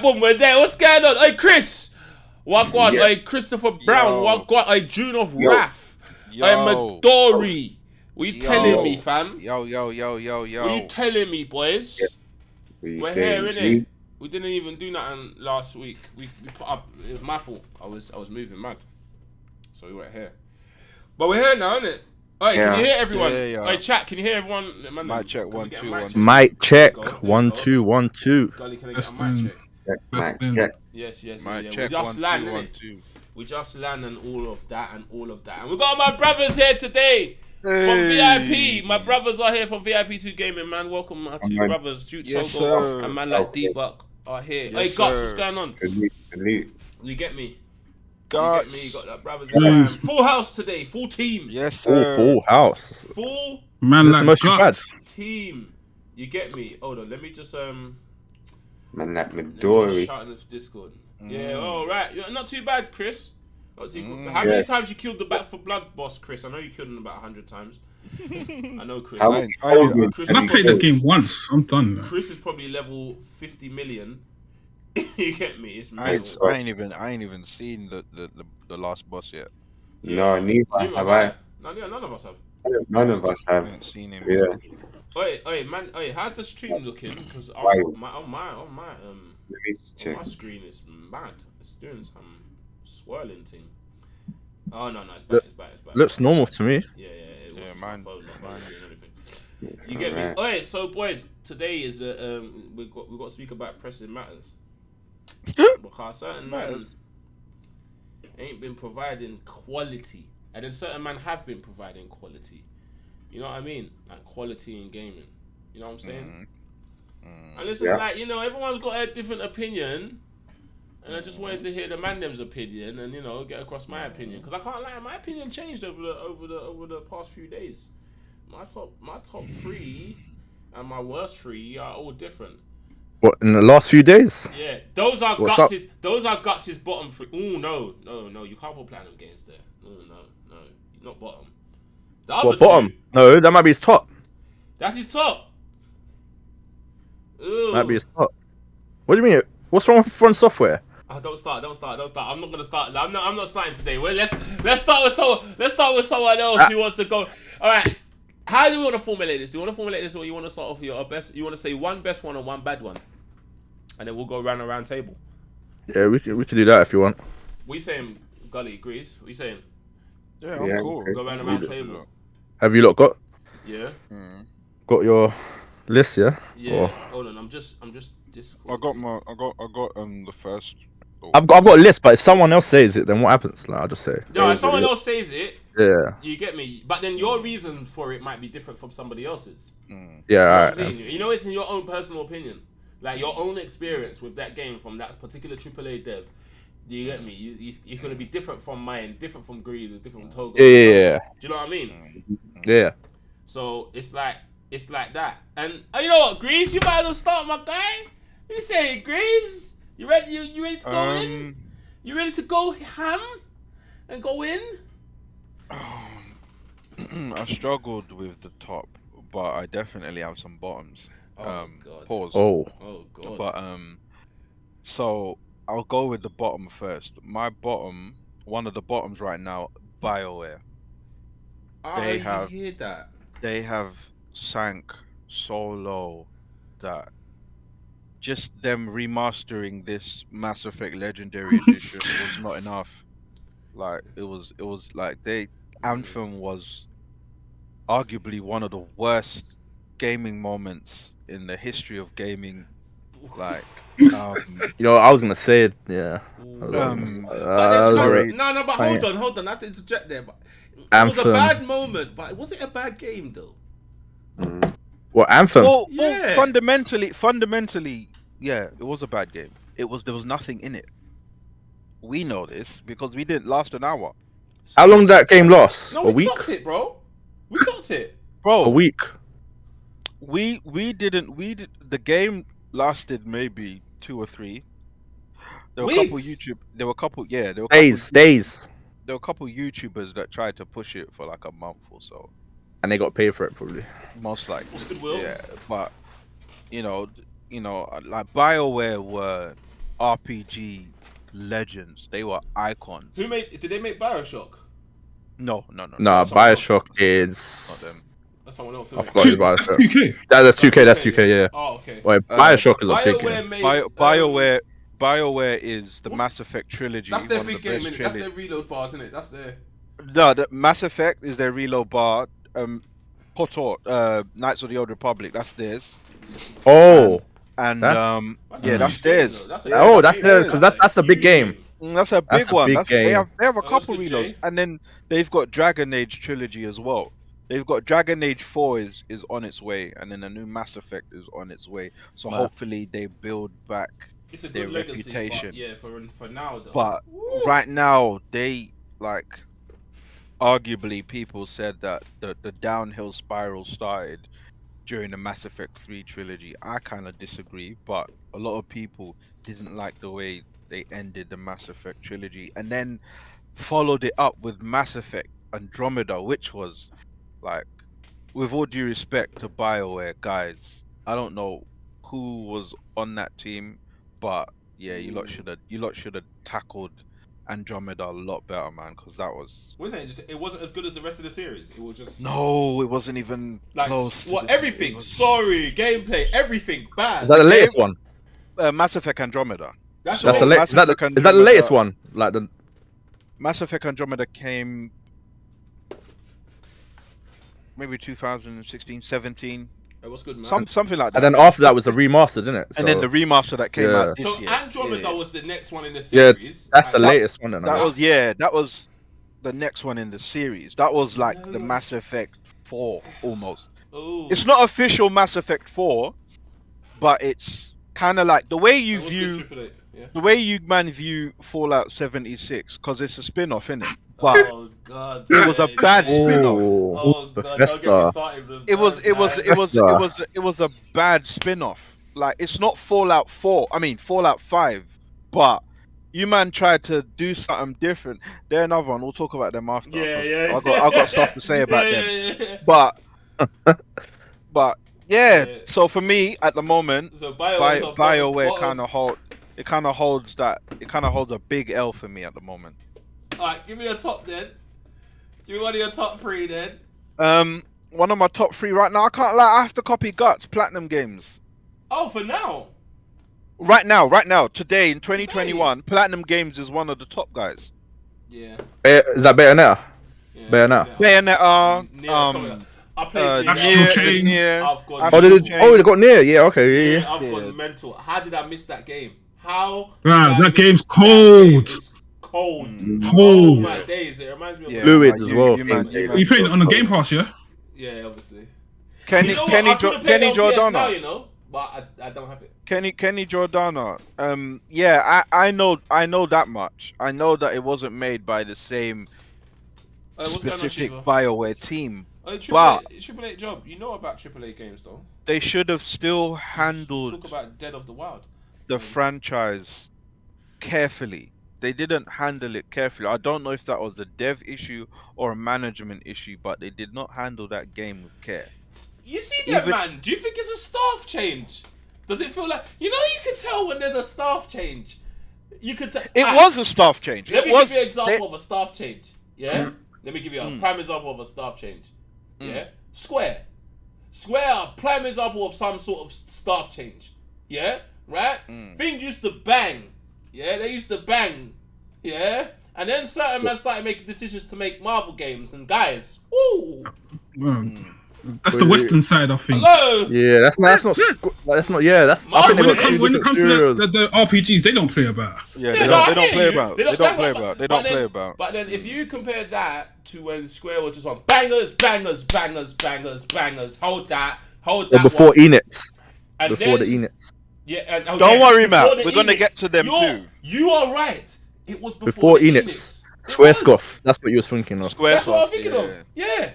Alright, boom, we're there. What's going on? Hey, Chris. What got? Yeah. Hey, Christopher Brown. Yo. What got? Hey, June of Yo. Wrath. Yo. Hey, Midori. What you telling Yo. me, fam? Yo. What you telling me, boys? Yeah. We're here, innit? We didn't even do nothing last week. We put up. It was my fault. I was moving mad, so we weren't here. But we're here now, innit? Alright, Yeah. can you hear everyone? Yeah. Alright, chat. Can you hear everyone? Man, Mic check, can we 1 get a 2 mic 1. check? Mic check. There you go. 1 2 1 2. Gully, can I get a Testing. mic check? Testing. Check. Yes. Mic Yeah. check, We just 1 land, 2 1 innit? 2. We just land and all of that. And we got my brothers here today from VIP. My brothers are here from VIP2 Gaming, man. Welcome my two brothers, Jude Yes, Togo sir. and man like Okay. D-Buck are here. Yes, Hey, Guts, sir. what's going on? Salute. You get me? Guts. You get me? You got that brothers in man. Full house today, full team. Yes, sir. Full house. Full Man, Is this like the most you've had? guts. team. You get me? Hold on, let me just Man, like let me just Midori. shout in this Discord. Yeah, all right. Not too bad, Chris. Not too good. How Yeah. many times you killed the Back for Blood boss, Chris? I know you killed him about 100 times. I know, Chris. How I- old was Chris, And I played the game once. I'm done now. Chris is probably level 50 million. You get me? It's I mental. ain't even seen the last boss yet. No, neither Neither have I. No, none of us have. None of us I have. haven't seen him. Yeah. Oi, man. Oi, how's the stream looking? Because Why? on my Let me check. my screen is mad. It's doing some swirling thing. Oh no, it's bad. It's bad. Looks normal to me. Yeah. It was Yeah, just mine- my phone not mine- doing anything. It's You get me? alright. Alright, so boys, today is we got to speak about pressing matters because certain man ain't been providing quality, and then certain man have been providing quality. You know what I mean? Like quality in gaming. You know what I'm saying? And it's just Yeah. like, you know, everyone's got a different opinion. And I just wanted to hear the man them's opinion and, you know, get across my opinion. Because I can't lie, my opinion changed over the past few days. My top three and my worst three are all different. What, in the last few days? Yeah, those are What's up? Guts' bottom three. Ooh, no, you can't put platinum games there. No, not bottom. The other What, bottom? two, No, that might be his top. that's his top. Ooh. Might be his top. What do you mean? What's wrong with front software? Oh, don't start. I'm not gonna start. I'm not starting today. Well, let's start with someone else who wants to go. All right. How do you want to formulate this? Do you want to formulate this, or you want to start off with your best? You want to say one best one and one bad one, and then we'll go round and round table. Yeah, we could do that if you want. What you saying, Gully? Agrees? What you saying? Yeah, I'm Yeah, cool. okay. Go round and round table. Have you lot Yeah. got your list? Yeah. Yeah. Or- Hold on. I'm just Discord. I got the first. I've got a list, but if someone else says it, then what happens? Like, I'll just say. No, if someone else says it, Yeah. you get me. But then your reason for it might be different from somebody else's. Yeah. You know what I'm Alright. saying? You know, it's in your own personal opinion, like your own experience with that game from that particular AAA dev. Do you get me? It's going to be different from mine, different from Grease, different from Togo. Yeah. Do you know what I mean? Yeah. So it's like that. And you know what, Grease, you might as well start, my guy. You say, Grease, you ready? You ready to go in? You ready to go ham and go in? I struggled with the top, but I definitely have some bottoms. Oh, God. Pause. Oh. Oh God. But so I'll go with the bottom first. My bottom, one of the bottoms right now, BioWare. I have- hear that. They have sank so low that just them remastering this Mass Effect Legendary Edition was not enough. Like it was like Anthem was arguably one of the worst gaming moments in the history of gaming. Like You know, I was gonna say it. Yeah. Ooh. Um, But sorry. no, but Fine. hold on. I have to interject there. But it was Anthem. a bad moment, but was it a bad game though? What, Anthem? well, Yeah. fundamentally, yeah, it was a bad game. There was nothing in it. We know this because we didn't last an hour. How long did that game last? No, A we week? clocked it, bro. We clocked it. Bro, A week. we didn't the game lasted maybe 2 or 3. There were a couple Weeks? there were a couple Days. there were a couple YouTubers that tried to push it for like a month or so. And they got paid for it, probably. Most likely. What's goodwill? Yeah, but you know, like BioWare were RPG legends. They were icons. Who made? Did they make Bioshock? No. Nah, someone else. Bioshock Not is. them. That's someone else. I Isn't it? forgot who That's Bioshock. 2K. That's 2K. That's 2K. Yeah. Oh, okay. Wait, Bioshock is a big BioWare game. made BioWare is the What's- Mass Effect trilogy. That's their one of big the game. best Innit? That's trilogy. their reload bars, isn't it? That's their. No, the Mass Effect is their reload bar. KOTOR, Knights of the Old Republic. That's theirs. Oh, And That's- That's yeah, a that's huge game, theirs. though. That's a Yeah, huge that's game. theirs, 'cause that's the big huge game. That's a That's big a one. big They game. have a That was couple good, reloads, Jay. and then they've got Dragon Age trilogy as well. They've got Dragon Age 4 is on its way, and then a new Mass Effect is on its way. So Wow. hopefully they build back. It's a their good legacy, reputation. But yeah, for now though. But Woo. right now, they like arguably people said that the downhill spiral started during the Mass Effect 3 trilogy. I kind of disagree, but a lot of people didn't like the way they ended the Mass Effect trilogy and then followed it up with Mass Effect Andromeda, which was like, with all due respect to BioWare guys, I don't know who was on that team, but yeah, you lot should have tackled Andromeda a lot better, man, because that was Wasn't it just? It wasn't as good as the rest of the series. It was just no, it wasn't even like close. to what the- everything, it was- story, gameplay, everything bad. is that the latest one? Mass Effect Andromeda. That's That's the all. latest. Is that the Andromeda- latest one? Like the Mass Effect Andromeda came maybe 2016, 17, It was good, man. something like that. and then after that was the remastered, isn't it? And then the remaster that came Yeah. out this so year. Andromeda Yeah. was the next one in the Yeah, series. that's the and latest one. Then, That right? was the next one in the series. That was like the No. Mass Effect 4 almost. Ooh. It's not official Mass Effect 4, but it's kind of like the way you It was view good AAA, yeah. the way you view Fallout 76, because it's a spin-off, innit? But Oh god. it was a yeah, bad yeah. spin-off. Oh god, don't get me Professor. started with It was that, it was a bad spin-off. Like, it's not Fallout 4. I mean Fallout 5, but you man tried to do something different. They're another one. We'll talk about them after. Yeah, 'cause yeah. I got stuff to say about them. Yeah. But yeah. Yeah. So for me at the moment, So BioWare BioWare kind of holds a big L for me at the moment. Alright, give me a top then. Give me one of your top three then. One of my top 3 right now. I can't lie. I have to copy Guts Platinum Games. Oh, for now. Right now, today in 2021, Platinum Games is one of the top guys. Yeah. Is that Bayonetta? yeah. Bayonetta. Bayonetta, I played Astral Nier. Chain. I've gone Oh, mental. they got near. Yeah, okay, yeah. I've Yeah. gone mental. How did I miss that game? How? Bruh, did I that game's miss that game? cold. It's cold. Oh Cold. my days! It reminds me of Yeah, Fluids man, as well. You man, You You playing it on the Game Pass, yeah? Yeah, obviously. Kenny You know what? I could've played Kenny it on PS now, Jordana. you know, but I don't have it. Kenny Jordana. Yeah, I know that much. I know that it wasn't made by the same What's going on, specific Shiva? BioWare team. Triple A job. You know about AAA games, though. They should have still Talk handled about Dead of the Wild. the franchise carefully. They didn't handle it carefully. I don't know if that was a dev issue or a management issue, but they did not handle that game with care. You see that, Even- man? Do you think it's a staff change? Does it feel like you can tell when there's a staff change? You could tell. It was a staff change. Let It me was. give you an example of a staff change. Yeah. Let me give you a Mm. prime example of a staff change. Yeah. Square are prime example of some sort of staff change. Yeah. Right. Things used to bang. Yeah. They used to bang. Yeah. And then certain men started making decisions to make Marvel games, and guys, woo. That's the Western side, I think. Hello. Yeah, that's not. Yeah, that's. I think they When got two it different comes to studios. the RPGs, they don't play about. Yeah, Yeah, they no, I don't hear play you. about. They They don't don't- play but- about. They but don't then- play about. But then if you compare that to when Square was just on bangers, hold that Before one. Enix. And Before the then- Enix. Yeah, and, oh, Don't yeah, worry, before Matt. the We're gonna Enix. get to them too. You are right. It was Before the Enix. It Square was. Scoff. That's what you was thinking of. Square That's what I'm Soft, thinking yeah. of. Yeah,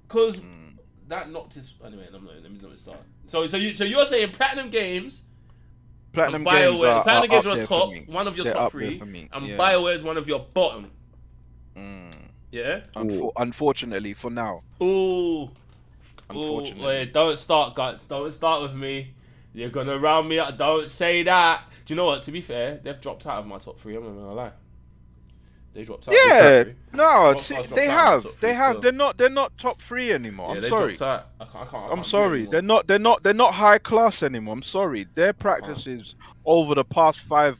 because that knocked his. Anyway, let me not start. So you're saying Platinum Games. Platinum and Games BioWare. are Platinum Games up are there for top, me. one of your They're top up there 3, for me, and yeah. BioWare is one of your bottom. Mm. Yeah. Unfortunately, for now. Ooh. Unfortunately. Wait, don't start, Guts. Don't start with me. You're gonna round me up. Don't say that. Do you know what? To be fair, they've dropped out of my top 3. I'm not gonna lie. They dropped out. Yeah, of my top 3. no, Rockstar's see, dropped they out of my have, top they 3 have. still. They're not top 3 anymore. Yeah, I'm they sorry. dropped out. I can't I'm do it sorry. anymore. They're not high class anymore. I'm sorry. Their practices over the past 4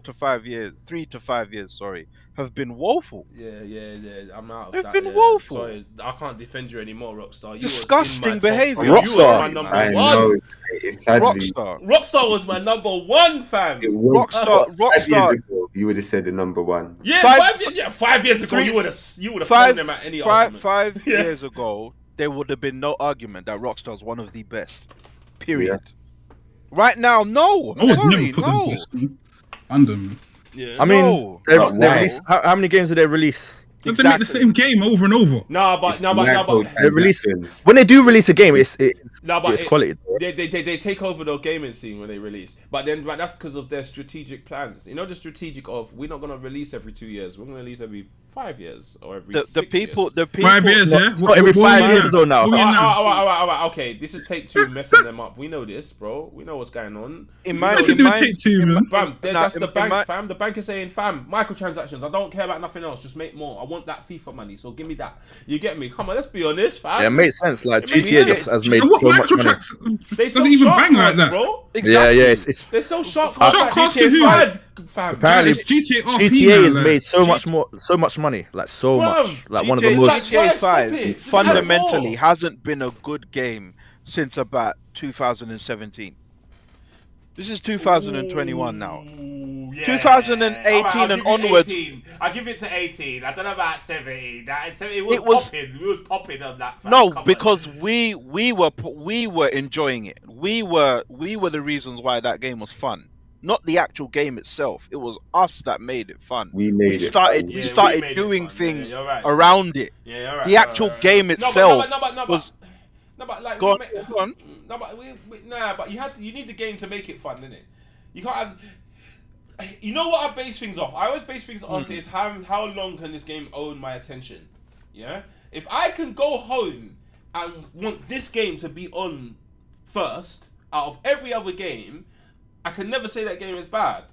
to 5 years, 3 to 5 years, sorry, have been woeful. Yeah. I'm out of They've that. been yeah. woeful. Sorry, I can't defend you anymore, Rockstar. You Disgusting was in my top behaviour. 3. You was Rockstar. my number I one. know. It's sadly. Rockstar. Rockstar was my number 1, fam. It was Rockstar- 5 years Rockstar- ago, you would have said the number 1. Yeah, 5 years ago, you would have thrown them at any argument. Five Yeah. years ago, there would have been no argument that Rockstar's one of the best. Period. Right now, no. I I'm would sorry, never put no. them best under me. Yeah. I mean, No. they Not released, how many games did they release? They make the same game over and over. but They release when they do release a game, it's quality. They take over the gaming scene when they release, but that's because of their strategic plans. You know, the strategic of we're not gonna release every 2 years. We're gonna release every 5 years or every The 6 people, years. the people. 5 years, yeah. It's not every 5 are we years at? though now. What are we at now? All right. Okay, this is Take Two messing them up. We know this, bro. We know what's going on. In What my, to in do my, with Take Two, man? Fam, that's in- the in bank, my- fam. The bank is saying, fam, microtransactions. I don't care about nothing else. Just make more. I want that FIFA money, so give me that. You get me? Come on, let's be honest, fam. Yeah, it makes sense. Like It makes GTA sense. just has made And what so much money. microtracks? They Doesn't sell even shark bang like cards, that. bro. exactly. Yeah, it's They sell shark Shark cards. cards to GTA who? 5, fam. Apparently- It's GTA RP GTA now, has like. made so much money, like so Bruv, much, like one of the GTA, most. Why GTA stop 5 it? Just fundamentally add more. hasn't been a good game since about 2017. This is 2021 now. Ooh, yeah. 2018 Alright, I'll and give you onwards. 18. I'll give it to 18. I don't know about 17. It was popping. We was popping on that. Fam. No, Come on. because we were enjoying it. We were the reasons why that game was fun. Not the actual game itself. It was us that made it fun. We made it started fun. we Yeah, started we made it doing fun. things Yeah, you're right. around it. Yeah, all right. The actual game itself was. No, but like, Go on, we go on. No, but but you need the game to make it fun, innit? You can't have. You know what I base things off? I always base things off is how long can this game own my attention? Yeah. If I can go home and want this game to be on first out of every other game, I can never say that game is bad.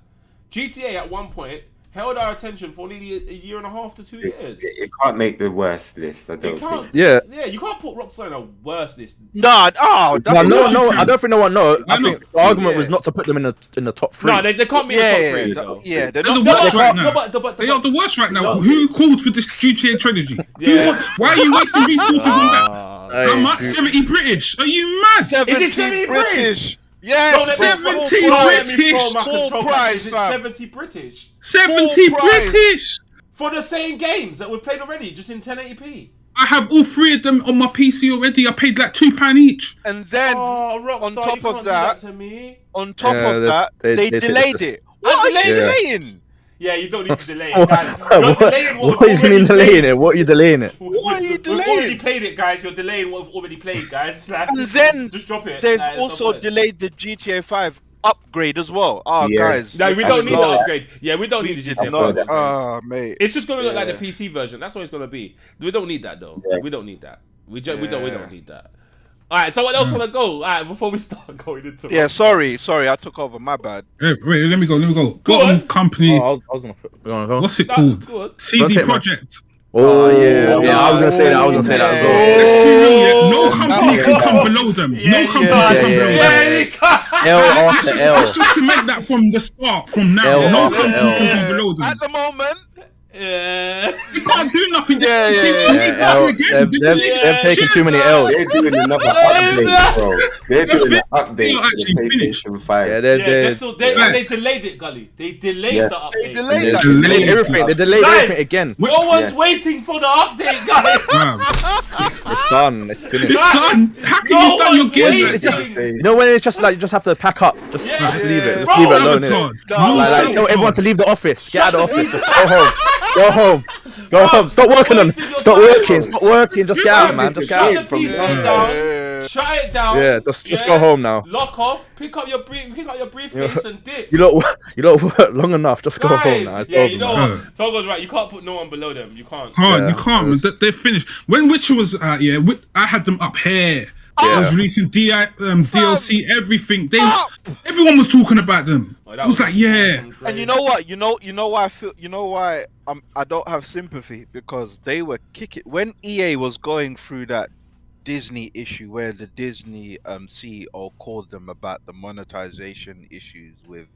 GTA at one point held our attention for nearly a year and a half to 2 years. It can't make the worst list, I You don't can't. think. Yeah. Yeah, you can't put Rockstar in a worse list. Nah, oh, No, that's no, I don't think no one knows. Why I think not? the argument Yeah. was not to put them in the top 3. No, they can't be in the top 3 though. yeah, they're They're the not. worst right now. but They are the worst right now. No. Who called for this GTA trilogy? Yeah. Why are you wasting resources on that? Hey, How much? dude. 70 British? Are you mad? 70 70 British. Don't Yes, let me full 70 don't price. let me throw British. my Full control price, back. Is it fam. 70 British 70 Full price. British. for the same games that we've played already, just in 1080p? I have all 3 of them on my PC already. I paid like £2 each. And then Oh, Rockstar, on top you of can't do that- to me. on top Yeah, of they- that, they they take delayed this- it. What are you Yeah. delaying? Yeah, you don't need to delay it, What, guys. You're delaying what what we've is you mean already delaying played. it? What are you delaying it? What are you We've delaying? already played it, guys. You're delaying what we've already played, guys. Like, And then just drop it. They've Like, it's also not good. delayed the GTA 5 upgrade as well. Oh, Yes. guys. No, we I don't need saw the that. upgrade. Yeah, we don't need the GTA saw 5 that. upgrade. Oh, mate. It's just gonna look like Yeah. the PC version. That's what it's gonna be. We don't need that though. Yeah. We don't need that. We don't Yeah. need that. All right. So what else wanna go? All right, before we start going into Yeah, sorry, I took over. My bad. Wait, let me go. Go Bottom on. company. Oh, I was gonna go. What's it That's called? good. CD take my- Projekt. Oh, yeah. yeah, I was gonna say that. I was gonna say that as well. Let's be real, yeah. Oh, No company can come below them. Yeah, No you company can't. can come Yeah, below yeah, them. Yeah, you can't. L Let's after just, L. let's just cement that from the start, from now. L No after company L. can come below them. At the moment, Yeah. You can't do nothing. Yeah, yeah, They yeah. delete Yeah, that L, again. They them delete yeah. taking too many L's. They're doing another update, bro. They're doing an update You're to actually the finished. PlayStation 5. Yeah, Yeah, they delayed it, Gully. They delayed Yeah. the update. They delayed They that. delayed everything. They delayed Guys, everything again. No one's Yes. waiting for the update, guys. Bruv, It's done. It's finished. It's done. How can No you done your one's game waiting. like It's just, that? you know when it's just like you just have to pack up, just leave it, just Bro, leave it alone. Sabotage. innit? No Like, tell sabotage. everyone to leave the office. Get out of the Shut office. Just go home. Go home. Go home. Stop working on. wasting your Stop time, working. bro. Stop working. Just get out, man. Just get Shut out. the pieces Yeah. down. Shut it down. Yeah, just go home now. Lock off. Pick up your briefcase and dip. You don't work long enough. Just go home now. It's yeah, over, you know man. what? Togo's right. You can't put no one below them. You can't. You Yeah, can't. it was- They're finished. When Witcher was out, yeah, I had them up here. I was releasing DLC, everything. Everyone was talking about them. I was like, yeah. And you know what? You know why I feel. You know why I don't have sympathy, because they were kicking when EA was going through that Disney issue where the Disney CEO called them about the monetization issues with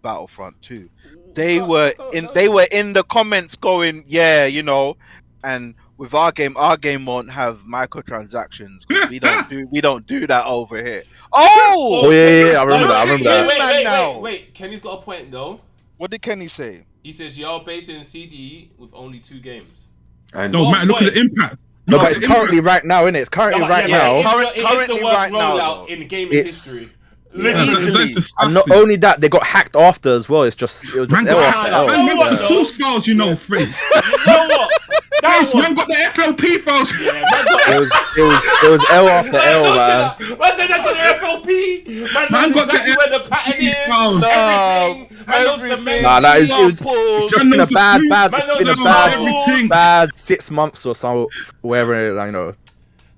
Battlefront 2. They were in the comments going, yeah, you know, and with our game won't have microtransactions because we don't do that over here. Oh yeah, I remember that. Wait, Kenny's got a point though. What did Kenny say? He says you're basing CD with only 2 games. No, man, look at the impact. No, but it's currently right now, innit? It's currently right now. It's the worst rollout in gaming history. That's disgusting. And not only that, they got hacked after as well. It was just man got the source files, you know, Frizz. You know what? Man got the FLP files. Yeah, it was L after L, man. What's that to the FLP? Man got exactly where the pattern is. Everything. It's just been a bad 6 months or so, wherever, you know.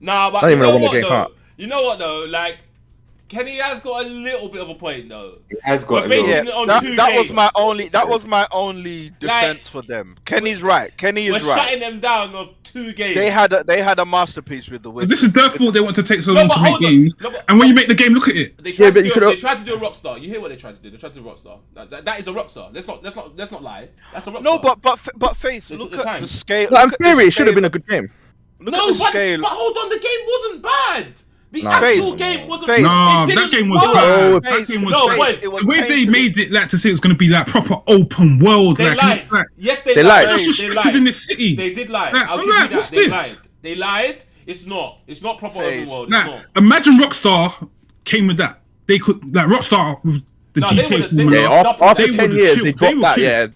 Nah, but I don't even know when the game came out. You know what though? Like, Kenny has got a little bit of a point though. He has got a little. That was my only defense for them. Kenny's right. Kenny is right. We're shutting them down of 2 games. They had a masterpiece with the Witcher. This is their fault. They want to take so long to make games. And when you make the game, look at it. They tried to do a Rockstar. You hear what they tried to do? They tried to do a Rockstar. That is a Rockstar. Let's not lie. That's a Rockstar. No, but Face, look at the scale. No, in theory, it should have been a good game. But hold on, the game wasn't bad. The actual game wasn't bad. No, that game was bad. That game was bad. The way they made it, like, to say it's going to be like proper open world. They lied. Yes, they lied. It's just restricted in this city. They did lie. Like, I'll give you that. what's They this? lied. They lied. It's not proper open world. Nah, imagine Rockstar came with that. They could, like, Rockstar with the GTA. After 10 years, they dropped that. Yeah,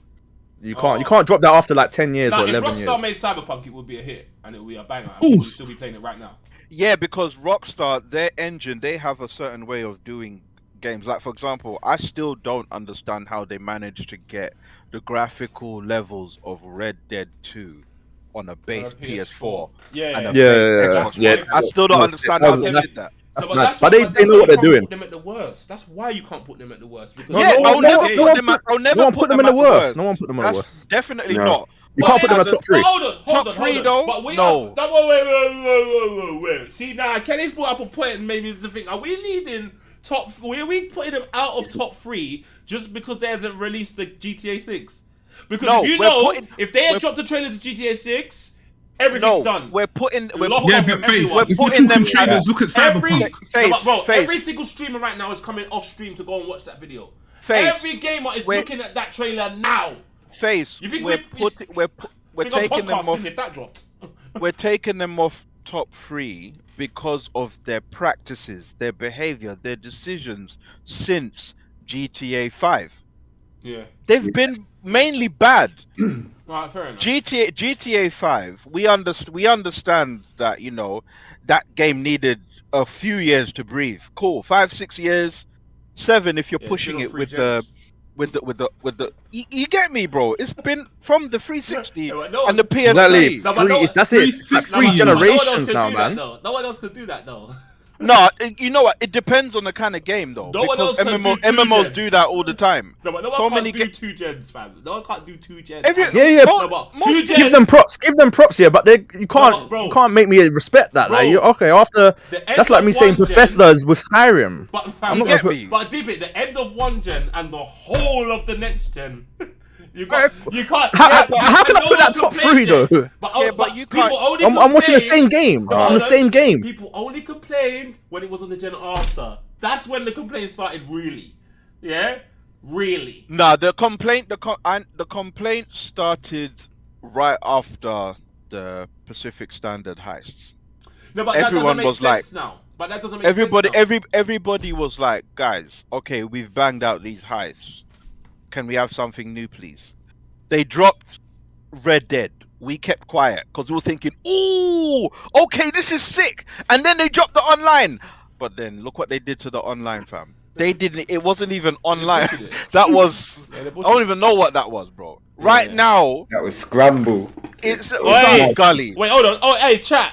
you can't drop that after like 10 years or 11 years. If Rockstar made Cyberpunk, it would be a hit and it would be a banger. We would still be playing it right now. Yeah, because Rockstar, their engine, they have a certain way of doing games. Like, for example, I still don't understand how they managed to get the graphical levels of Red Dead 2 on a base PS4 and a base Xbox One. I still don't understand how they did that. But they know what they're doing. Put them at the worst. That's why you can't put them at the worst. Because I'll never put them at the worst. No one put them at the worst. Definitely not. You can't put them in the top 3. Hold on. Though? But No. Wait. See, now Kenny's brought up a point, and maybe it's the thing. Are we leading top? Are we putting them out of top 3 just because they hasn't released the GTA 6? Because if they had dropped a trailer to GTA 6, everything's done. But Face, if you're talking trailers, look at Cyberpunk. Every single streamer right now is coming off stream to go and watch that video. Every gamer is looking at that trailer now. Face, we're taking them off. If that dropped. We're taking them off top 3 because of their practices, their behavior, their decisions since GTA 5. Yeah, they've been mainly bad. Right, fair enough. GTA 5. We understand that, you know, that game needed a few years to breathe. Cool, 5-6 years, 7 if you're pushing it with the. You get me, bro. It's been from the 360 and the PS3. That's it. It's like 3 generations now, man. No one else could do that, though. No, you know what? It depends on the kind of game, though. Because MMOs do that all the time. No one can't do 2 gens, fam. No one can't do 2 gens. Give them props, yeah, but you can't make me respect that. Like, okay, after that's like me saying Bethesda's with Skyrim. But deep it, the end of 1 gen and the whole of the next gen. You can't. How can I put that top 3 though? But you can't. I'm watching the same game. On the same game. People only complained when it was on the gen after. That's when the complaints started, really. Yeah, really. Nah, the complaint started right after the Pacific Standard heists. No, but everyone that doesn't make sense now. But that doesn't make sense. Everybody was like, guys, okay, we've banged out these heists. Can we have something new, please? They dropped Red Dead. We kept quiet because we were thinking, ooh, okay, this is sick. And then they dropped the online. But then look what they did to the online, fam. They didn't. It wasn't even online. That was. I don't even know what that was, bro. Right now, that was Scramble. It's like Gully. Wait, hold on. Oh, hey, chat.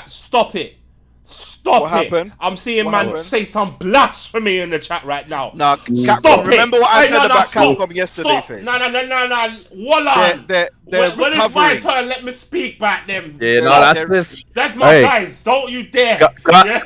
Stop it. Stop What it. happened? I'm seeing What man happened? say some blasphemy in the chat right now. Nah, Stop Capcom. it. Remember what I Hey, said no, about stop. Capcom yesterday, Stop. Faith? No. Walla. They're When it's my recovering. turn, let me speak back then. Yeah, no, Stop. that's this. That's my Hey. guys. Don't you dare.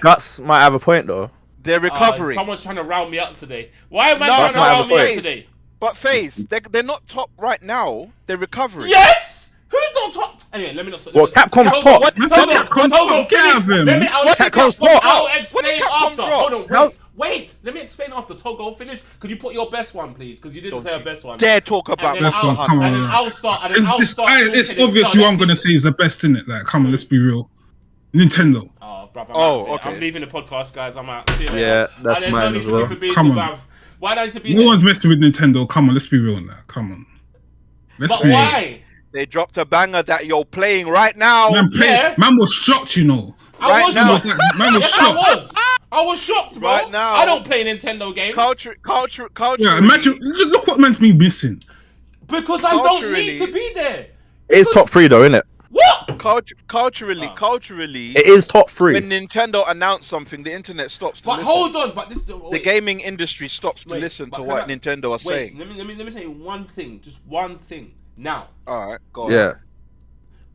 Guts might have a point though. They're recovering. Someone's trying to round me up today. Why am I No, trying to no, round me up Faith. today? But Faith, they're not top right now. They're recovering. Yes! Who's not top? Anyway, let me not stop. Well, Capcom's Hold top. on, Man said Capcom's top. Get out of him. Let me, I'll Capcom's top. I'll When explain did Capcom after. drop? Hold on, wait. Let me explain after. Togo, finish. Could you put your best one, please? Because you didn't say a best one. Dare talk about And then Best one, come And then on. I'll start. And then I'll start. It's talking and obvious start who I'm letting gonna say is the best in it. Like, come on, let's be real. Nintendo. Oh, brother. Okay. I'm leaving the podcast, guys. I'm out. See you later. Yeah, that's And there's mine no need as for me well. for being Come too on. bad. Why don't you be No there? one's messing with Nintendo. Come on, let's be real now. Come on. Let's But be real. why? They dropped a banger that you're playing right now. Man was shocked, you know. I was now. shocked. Man was Yes, shocked. I was shocked, bro. Right now. I don't play Nintendo games Culture. Yeah, imagine. Look what man's been missing. because I don't need to be there. It is top 3 though, isn't it? What? Culturally, It is top 3. when Nintendo announce something, the internet stops to But listen. hold on, but this The gaming industry stops to Wait, listen but to can what I- Nintendo are Wait, saying. let me say one thing, just one thing. Now, All right, go on. Yeah.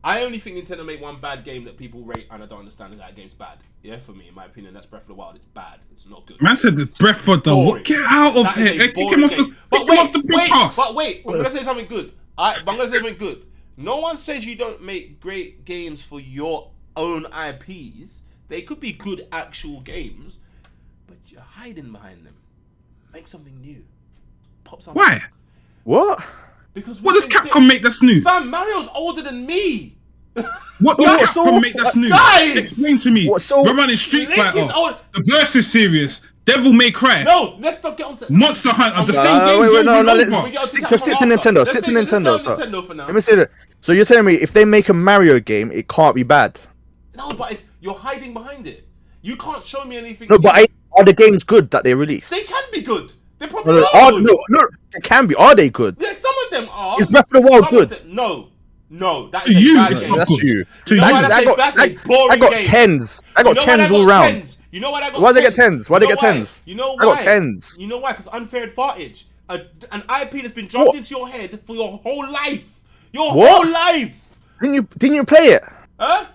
I only think Nintendo made one bad game that people rate, and I don't understand that game's bad. Yeah, for me, in my opinion, that's Breath of the Wild. It's bad. It's not good. Man said the breath for the Boring. get out of That is here. a Kick boring him off the game. But podcast. But wait, I'm gonna say something good. I'm gonna say something good. No one says you don't make great games for your own IPs. They could be good actual games, but you're hiding behind them. Make something new. Pop something. Why? What? Because What does Capcom make that's new? Fam, Mario's older than me. What does What? Capcom make that's new? Guys! Explain to me. What, so- We're running Street Link Fighter. is old. The Versus series. Devil May Cry. No, let's not get on to Monster Hunter. The same games wait, over no, and no, over. We let's get on stick Capcom to after. Nintendo. Let's Stick to stay- let's stay Nintendo. on So, Nintendo for now. let me say that. So you're telling me if they make a Mario game, it can't be bad? No, but you're hiding behind it. You can't show me anything. No, but are the games good that they release? They can be good. They probably No, are are, good. no, it can be. Are they good? Yeah, some of them are. Is Breath of the Wild Some good? of them- No, that To is a you, bad it's game. not That's good. you. To You know you. why that's a boring I got game. tens. I got You know why tens I all got round. tens? You know why I got Why they get tens? Why they You know get tens? You know I why? got tens. You know why? Because unfair advantage. An IP that's been dropped What? into your head for your whole life. Your What? whole life. Didn't you play it? Huh?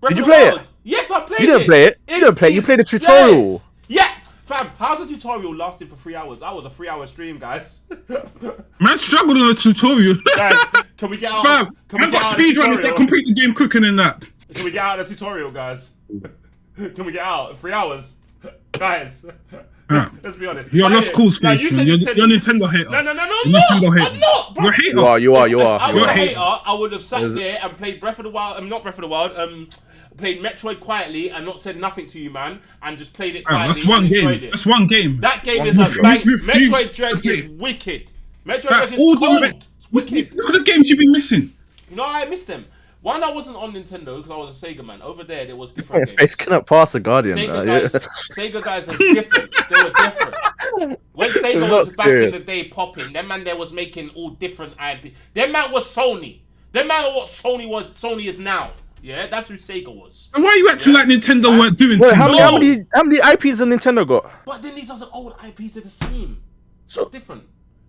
Breath Did you of the play it? Wild. Yes, I played it. You didn't play it. You didn't play it. You It's played the dead. tutorial. Yeah. Fam, how's the tutorial lasting for 3 hours? That was a 3-hour stream, guys. Man struggled on the tutorial. Guys, can we get out? Fam, Can we man get got out of the speedrunners that tutorial? complete the game quicker than that. Can we get out of the tutorial, guys? Can we get out? 3 hours? Guys, let's be honest. You're a But lost anyway, cause now, face, you man. said You're a Nintendo hater. No, I'm You're not. Nintendo hater. I'm not, bro. You're a hater. You are. If I was You're a a hater, hater. I would have sat there and played Breath of the Wild. Not Breath of the Wild. Played Metroid quietly and not said nothing to you, man, and just played it quietly. That's one and game. enjoyed it. That's one game. That game One is game. a bang. Refuse Metroid to Dread play. is wicked. Metroid Fam, Dread is all the cold. me- It's wicked. Look at the games you've been missing. You know, I missed them. One, I wasn't on Nintendo because I was a Sega man. Over there was different games. Face cannot pass the Guardian. Sega guys are different. They were different. When Sega It's was not back in serious. the day popping, them man there was making all different IP. Them man was Sony. Them man what Sony is now. Yeah, that's who Sega was. And why are you acting like Nintendo weren't doing Wait, things? how many IPs has Nintendo got? But then these are the old IPs. They're the same. So- Different.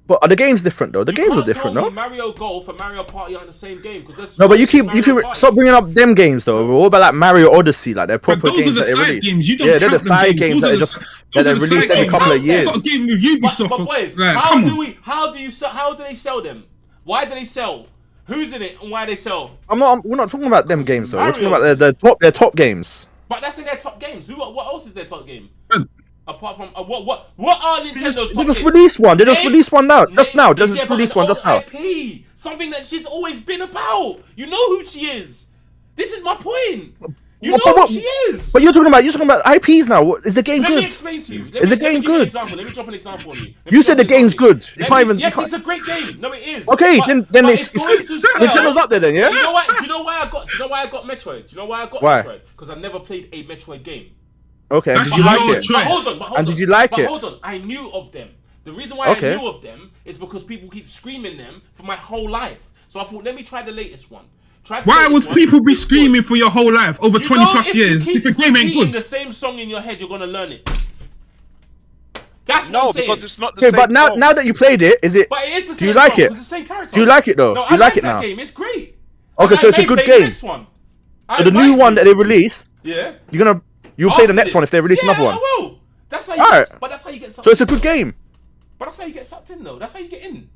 But are the games different though? The You games are can't different, tell no? me Mario Golf and Mario Party aren't the same game because No, but you can stop bringing up them games though. What about like Mario Odyssey? Like they're proper But those are games the that they side release. games. You don't Yeah, they're the count them side games. games that Those they are just the- that they those are the release side every games. couple of Count them. years. Got a game with Ubisoft. But boys, Like, how come do on. we? How do they sell them? Why do they sell? Who's in it and why they sell? We're not talking about them games though. We're talking Mario's. about their top games. But that's in their top games. What else is their top game? Man, Apart from what are Nintendo's They top just games? released one. They just Name- released one now. Just now. Yeah, Just but released an one old just now. IP, something that she's always been about. You know who she is. This is my point. You know But who she is. But you're talking about IPs now. Is the game Let me good? explain to you. Is the game good? Let me drop an example on you. You said the game's good. You can't even. Yes, it's a great game. No, it is. Okay, But- then but it's going to sell. Nintendo's up there then, yeah. You know why? Do you know why I got? Do you know why I got Metroid? Do you know why I got Why? Metroid? Because I never played a Metroid game. Okay, That's did you your like it? choice. But hold on, but hold And on. did you like but it? Hold on, I knew of them. The reason why Okay. I knew of them is because people keep screaming them for my whole life. So I thought, let me try the latest one. Why would people be screaming for your whole life over 20 plus years if the game ain't good? The same song in your head, you're gonna learn it. That's what I'm saying. Because it's not the same. But now that you played it, is it? But it is the same. Do you like it? It's the same character. Do you like it though? No, do you like it that now? game. It's great. Okay, so it's a good game. So the new one that they released. Yeah. You'll play the next one if they release another one. I will. That's how you but that's how you get sucked in. So it's a good game. But that's how you get sucked in though. That's how you get in.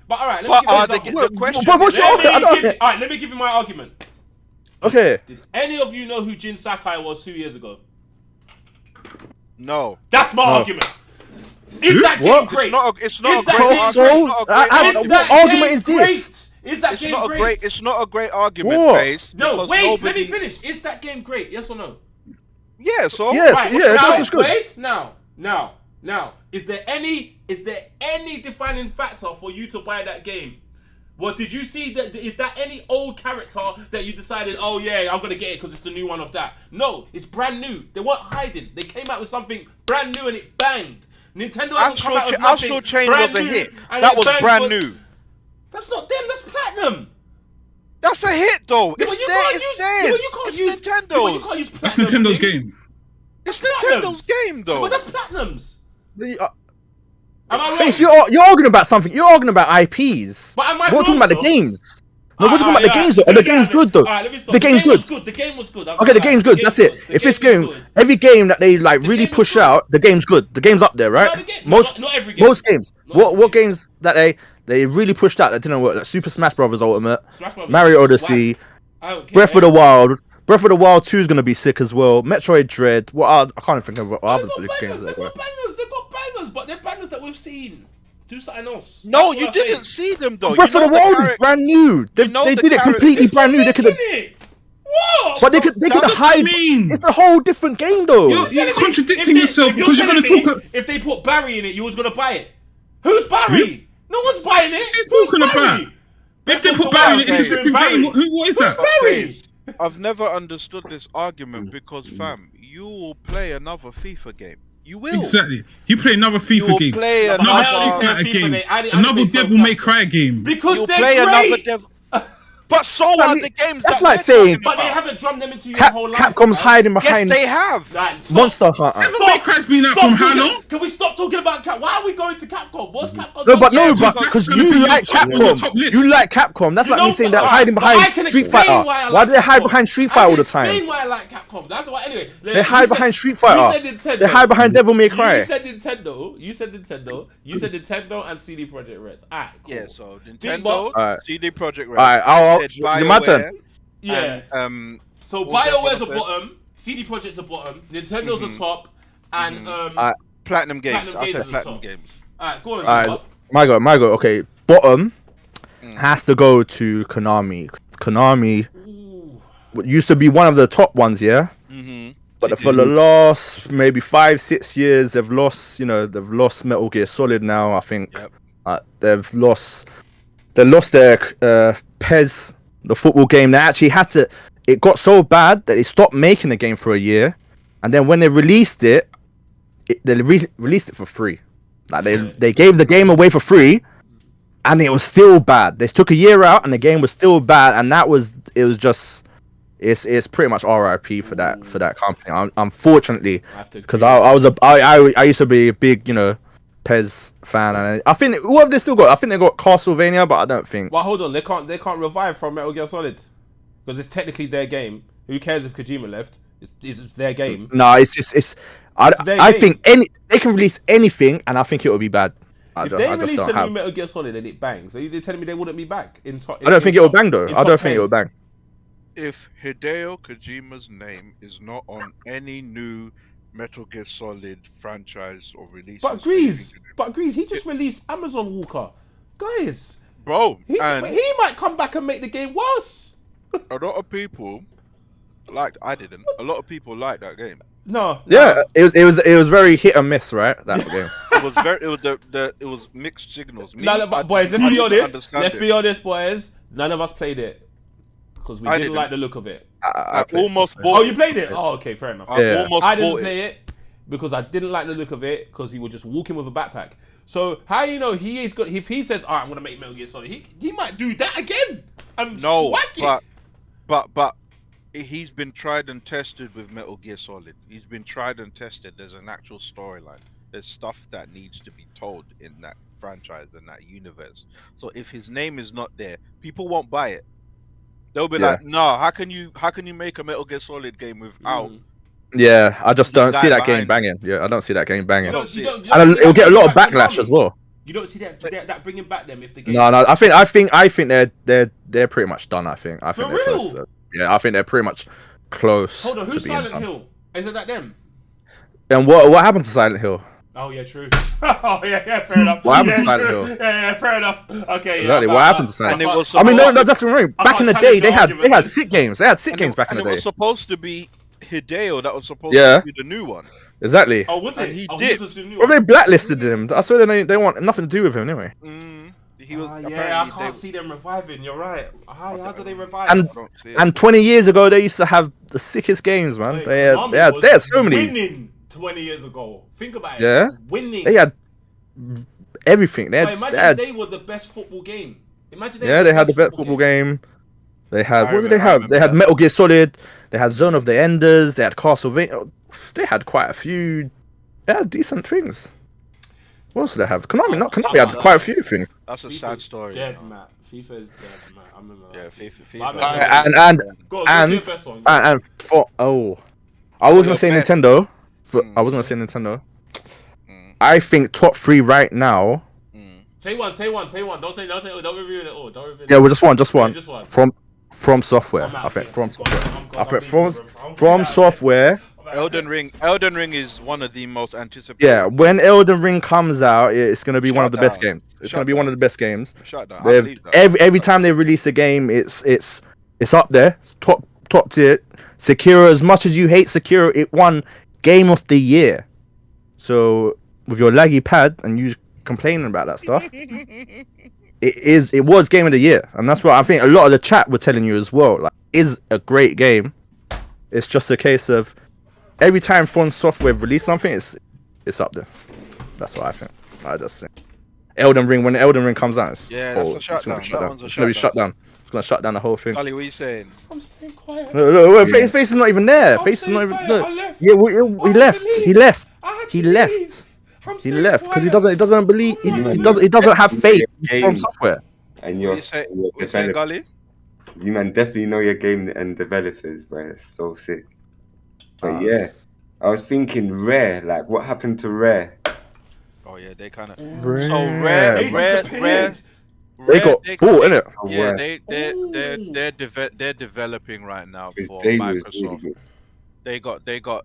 But alright, let me give you the question. Alright, let me give you my argument. Okay. Did any of you know who Jin Sakai was 2 years ago? No. That's my argument. Is that game great? It's not a great argument. What argument is this? Is that game great? It's not a great argument, Face. No, wait, let me finish. Is that game great? Yes or no? Yeah, so yes, right, that's good. Wait, now, is there any defining factor for you to buy that game? Well, did you see that? Is that any old character that you decided, oh yeah, I'm gonna get it because it's the new one of that? No, it's brand new. They weren't hiding. They came out with something brand new and it banged. Nintendo hasn't come out with nothing. Astral Chain was a hit. That was brand new. That's not them. That's Platinum. That's a hit though. Yeah, It's theirs. It's Nintendo's. That's Nintendo's game. It's Nintendo's game though. But that's Platinum's. Am I wrong? Face, you're arguing about something. You're arguing about IPs. But am I we're wrong, talking about the games. No, we're talking about the games though. And the game's good though. The game's good. The game was good. Okay, the game's good. That's it. If it's game, every game that they like really push out, the game's good. The game's up there, right? Not every game. Most games. What games that they really pushed out that didn't work? Like Super Smash Bros. Ultimate, Mario Odyssey, Breath of the Wild. Breath of the Wild 2 is gonna be sick as well. Metroid Dread. I can't think of what other games they've got bangers, but they're bangers that we've seen. Do something else. No, you didn't see them though. Breath of the Wild is brand new. They did it completely brand new. They could have. What? But they could hide. It's a whole different game though. You're contradicting yourself because you're gonna talk. If they put Barry in it, you was gonna buy it. Who's Barry? No one's buying it. What's he talking about? If they put Barry in it, it's a different game. What is that? Barry? I've never understood this argument because, fam, you will play another FIFA game. You will. Exactly. You play another FIFA game. Play another Street Fighter game. Another Devil May Cry game. Because they're great. Another Devil. But so are the games. That's like saying. But they haven't drummed them into your whole life. Capcom's hiding behind. Yes, they have. Monster Hunter. Devil May Cry's been out from how long? Can we stop talking about Capcom? Why are we going to Capcom? What's Capcom? No, because you like Capcom. You like Capcom. That's like me saying that hiding behind Street Fighter. Why do they hide behind Street Fighter all the time? Explain why I like Capcom. That's why. Anyway, they hide behind Street Fighter. They hide behind Devil May Cry. You said Nintendo. You said Nintendo and CD Projekt Red. Alright. Yeah. So Nintendo, CD Projekt Red. Alright. My turn. Yeah. So BioWare's a bottom, CD Projekt's a bottom, Nintendo's a top, and Platinum Games. I said Platinum Games. Alright, go on. Alright, my go. Okay, bottom has to go to Konami. Konami used to be one of the top ones, yeah. But for the last maybe 5-6 years, they've lost. They've lost Metal Gear Solid now. I think they've lost. They lost their PES. The football game, they actually had to. It got so bad that they stopped making the game for a year, and then when they released it, they released it for free. Like they gave the game away for free, and it was still bad. They took a year out, and the game was still bad, and it's pretty much RIP for that company. Unfortunately, because I used to be a big PES fan, and I think what have they still got? I think they got Castlevania, but I don't think. Well, hold on, they can't revive from Metal Gear Solid because it's technically their game. Who cares if Kojima left? It's their game. No, I think they can release anything, and I think it will be bad. If they release a new Metal Gear Solid and it bangs, are you telling me they wouldn't be back in top? I don't think it will bang though. I don't think it will bang. If Hideo Kojima's name is not on any new Metal Gear Solid franchise or release, but agrees. He just released Amazon Walker, guys. Bro, he might come back and make the game worse. A lot of people I didn't. A lot of people like that game. No. Yeah, it was very hit and miss, right? That game. It was mixed signals. But boys, let's be honest. Let's be honest, boys. None of us played it because we didn't like the look of it. I almost bought it. Oh, you played it? Oh, okay, fair enough. I didn't play it because I didn't like the look of it because he was just walking with a backpack. So how he is good? If he says, "All right, I'm gonna make Metal Gear Solid," he might do that again and swag it. but he's been tried and tested with Metal Gear Solid. He's been tried and tested. There's an actual storyline. There's stuff that needs to be told in that franchise and that universe. So if his name is not there, people won't buy it. They'll be like, "No, how can you make a Metal Gear Solid game without?" Yeah, I just don't see that game banging. Yeah, I don't see that game banging. And it'll get a lot of backlash as well. You don't see that bringing back them if the game. No, I think they're pretty much done. I think For they're real? close. Yeah, I think they're pretty much close. Hold on, who's to being Silent done. Hill? Isn't that them? And what happened to Silent Hill? Oh yeah, true. Oh yeah, fair enough. What happened to Yeah, Silent true. Hill? Yeah, fair enough. Okay, Exactly. yeah. What happened to Silent Hill? I mean, no, that's the thing. I Back in the can't day, challenge they your had sick argument. games. They had sick games back in the It day. was supposed to be Hideo that was supposed Yeah. to be the new one. Exactly. Oh, was it? And he Oh, did. was the new Well, one. they blacklisted him. I swear they want nothing to do with him anyway. He was. Yeah, I apparently can't they- see them reviving. You're right. How do they revive? And I don't see it. and 20 years ago, they used to have the sickest games, man. Wait, They had Konami was so many. Winning 20 years ago. Think about it. Yeah. Winning. They had everything. They Like, had, imagine they had they were the best football game. Imagine yeah, they had the best football game. They had I what did they remember have? They had that. Metal Gear Solid. They had Zone of the Enders. They had Castlevania. They had quite a few. They had decent things. What else did they have? Konami had quite a few things. That's a sad story. Dead, you know. Matt. FIFA is dead, Matt. I remember Yeah, that. FIFA. But I FIFA. remember- And Go and to your best one. and for I was gonna say your best. Nintendo. Mm. I was gonna say Nintendo. Mm. I think top 3 right now. Say one. Don't review it all. Don't review it. Yeah, well, just one. Yeah, just one. From software. I'm out, I think yeah. from Go on, software. I'm I think I'm from out. software. Elden Ring is one of the most anticipated. Yeah, when Elden Ring comes out, it's gonna be one of the best Shut down. games. It's Shut gonna be down. one of the best games. Shut down. I They've, believe that. every time they release a game, it's up there, it's top tier. Sekiro, as much as you hate Sekiro, it won Game of the Year. So with your laggy pad and you complaining about that stuff, it was Game of the Year, and that's what I think a lot of the chat were telling you as well. Like, it is a great game. It's just a case of every time From Software release something, it's up there. That's what I think. I just think Elden Ring, when Elden Ring comes out, it's, Yeah, that's a it's shutdown. gonna That one's a It's gonna be shut shutdown. down. It's gonna shut down the whole thing. Gully, what are you saying? I'm staying quiet. Look, Face is not even there. I'm Face is staying not even. quiet. Look. I left. Yeah, I he left. had to He leave. left. I had He to left. leave. I'm He staying left because he quiet. doesn't believe. He I'm doesn't have faith Game. from software. And What you're, you say? you're What you saying, developing. Gully? You man definitely know your game and developers, bro. It's so sick. But yeah, I was thinking Rare. Like, what happened to Rare? Oh yeah, they kind of. Rare. So They Rare. disappeared. They got bought, innit? Oh, Yeah, Rare. they're developing right now His for day was really Microsoft. good. They got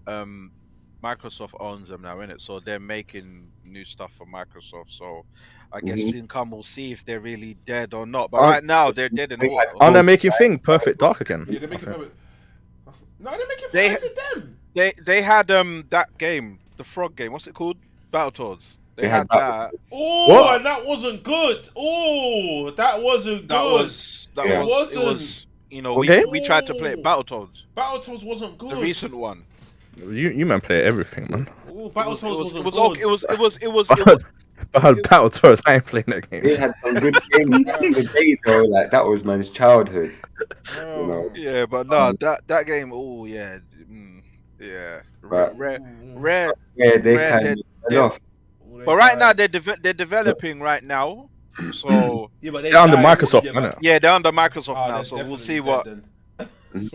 Microsoft owns them now, innit? So they're making new stuff for Microsoft. So I guess Income will see if they're really dead or not. But right now they're dead in the They had- water. Aren't they making thing Perfect Dark again? Yeah, they're I making think. perfect. No, they're making They- perfect to them. They had that game, the frog game. What's it called? Battletoads. They They had had that. Oh, What? and that wasn't good. Oh, that wasn't good. That was Yeah. it was. You know, Okay. we tried to play it, Battletoads, Battletoads wasn't good. the recent one. You man play everything, man. Oh, It Battletoads was wasn't okay. good. It was. Battletoads, I ain't playing that They game. had some good games back in the day, though. Like, that was man's childhood. Bro. You know. Yeah, but no, that game. Oh yeah, yeah. But- Rare. Yeah, they Rare kind dead- of dead. off. But right now they're developing right now. So Yeah, but They're under Microsoft, innit? yeah, they're under Microsoft Oh, now. they're So we'll definitely see dead what then.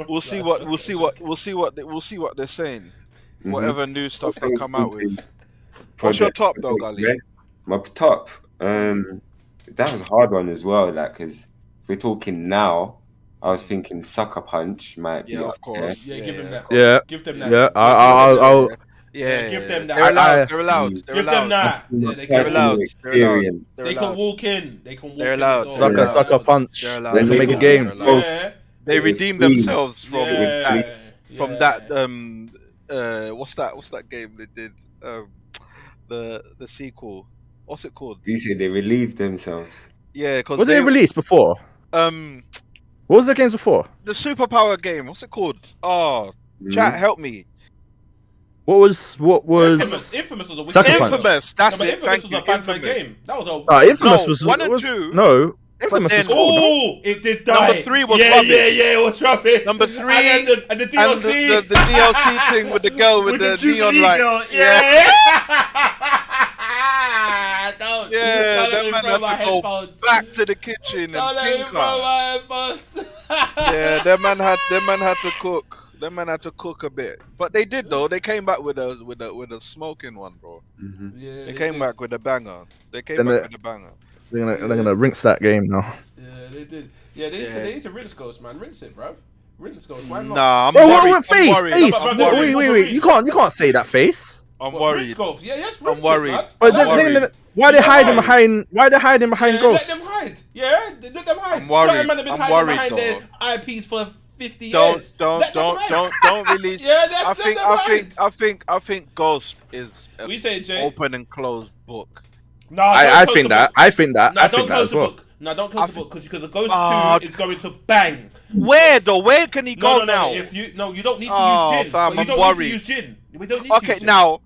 we'll see what they're saying. Mhm. Whatever new stuff they I was come out with. thinking What's your Project- top though, Gully? Red. My top, that was a hard one as well. Like, because if we're talking now, I was thinking Sucker Punch might be Yeah, up of course. there. Yeah, give them that. Yeah, Give them that. yeah. I'll Yeah, give them that. They're allowed. I- They're allowed. They're Give them allowed. that. Yeah, they They're can. allowed. Personal experience. They're They can allowed. walk in. They can walk They're in. allowed. the door. They're Sucker Punch. They're They allowed. can make a They're game. allowed. Yeah. They It was redeemed clean. themselves from Yeah. from Yeah. that what's that game they did the sequel, what's it called? You say they relieved themselves. Yeah, because What did they release before? um What was the games before? the superpower game, what's it called? Oh, chat, help me. What was Infamous was a wicked Sucker game. Punch. Infamous, that's No, but it. Infamous Thank was you. a Batman game. That was a. Infamous No, was one and was- two. No, Infamous then- is cool. No? Oh, it did die. Number 3 was yeah, rubbish. it was rubbish. Number 3 and the and DLC. the DLC thing with the girl with the neon Jubilee light. girl. Yeah. Don't. Yeah, Don't let that me man throw had my to go headphones. back to the kitchen Don't and let me throw tinker. my headphones. Yeah, that man had to cook. That man had to cook a bit, but they did though. They came back with a smoking one, bro. Mhm. Yeah, They came back with a banger. They came Then back it- with a banger. They're gonna rinse that game now. Yeah, they did. Yeah, they need to rinse Ghost, man. Rinse it, bro. Rinse Ghost. Why not? Nah, I'm Wait, worried. wait, face, I'm worried. face. I'm Wait, worried. Wait. You can't say that, face. I'm What, worried. Rinse Ghost? Yeah, yes, I'm rinse worried. it, man. But I like it. why they Let them hiding hide. behind? Why they hiding behind Yeah, Ghosts? let them hide. Yeah, let them hide. I'm worried. Certain men have been I'm hiding worried, behind though. their IPs for 50 years. Let them hide. Don't release. Yeah, that's I think Ghost is a We say, Jay. open and closed book. No, I think that. I think that. No, I don't think that close as the well. book. No, don't close the book because the Ghost Ah, 2 is going to bang. Where though? Where can he go No. now? If you you don't need to Oh, use Jin. fam, You I'm don't worried. need to use Jin. We don't need to Okay, use Jin. now,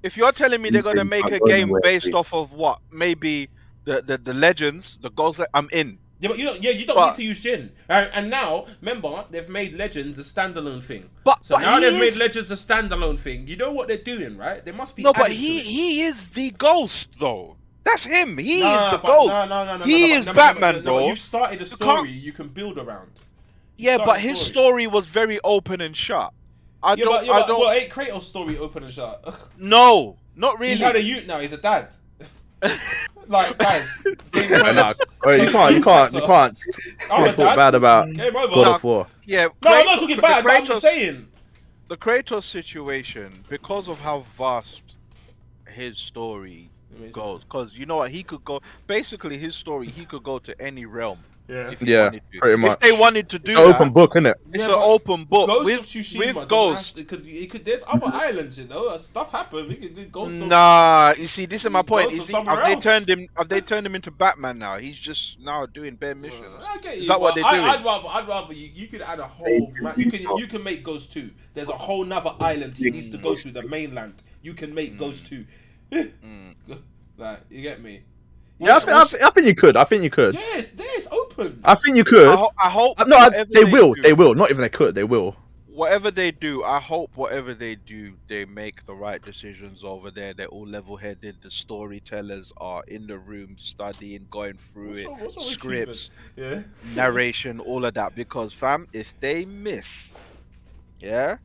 if you're telling me they're He's gonna saying make a can't go game anywhere, based please. off of what? Maybe the legends, the Ghost. I'm in. Yeah, but you don't But- need to use Jin. And now, remember, they've made Legends a standalone thing. But So but now he they've is, made Legends a standalone thing. You know what they're doing, right? They must be. no, but adding to it. he is the Ghost though. That's him. He Nah, is the but Ghost. No, He is Batman, no, bro. You started a can't- story you can build around. Yeah, start but the his story. story was very open and shut. I don't. Well, ain't Kratos' story open and shut? No, not really. He's had a youth now. He's a dad. Like guys, Game Nah, Playerz. you can't I'm a talk dad. bad about Game over. God of War. Yeah. No, I'm not talking bad. But I'm just saying. The Kratos situation, because of how vast his story goes, because you know what, he could go. Basically, his story, he could go to any realm. Yeah. If he Yeah, wanted to. pretty much. If they wanted to do It's an that, open book, isn't it? it's Yeah, an but open book Ghost with of Tsushima with doesn't Ghost. have to- it could, there's other islands, you know. Stuff happened. We could Ghost. of- Nah, you see, this is my point. Ghost Is of he, somewhere have they else. turned him? Have they turned him into Batman now? He's just now doing bare missions. I get you. Is that what but they're doing? I'd rather you could add a whole. You can make Ghost 2. There's a whole nother island he needs to go to, the mainland. You can make Ghost 2. Like, you get me? Yeah, I think you could. I think you could. Yes, there's open. I think you could. I hope. No, whatever they will. do- They will. Not even they could. They will. Whatever they do, I hope whatever they do, they make the right decisions over there. They're all level-headed. The storytellers are in the room studying, going through What's it, wrong with scripts, Yeah. narration, all of that. Because fam, if they miss, yeah,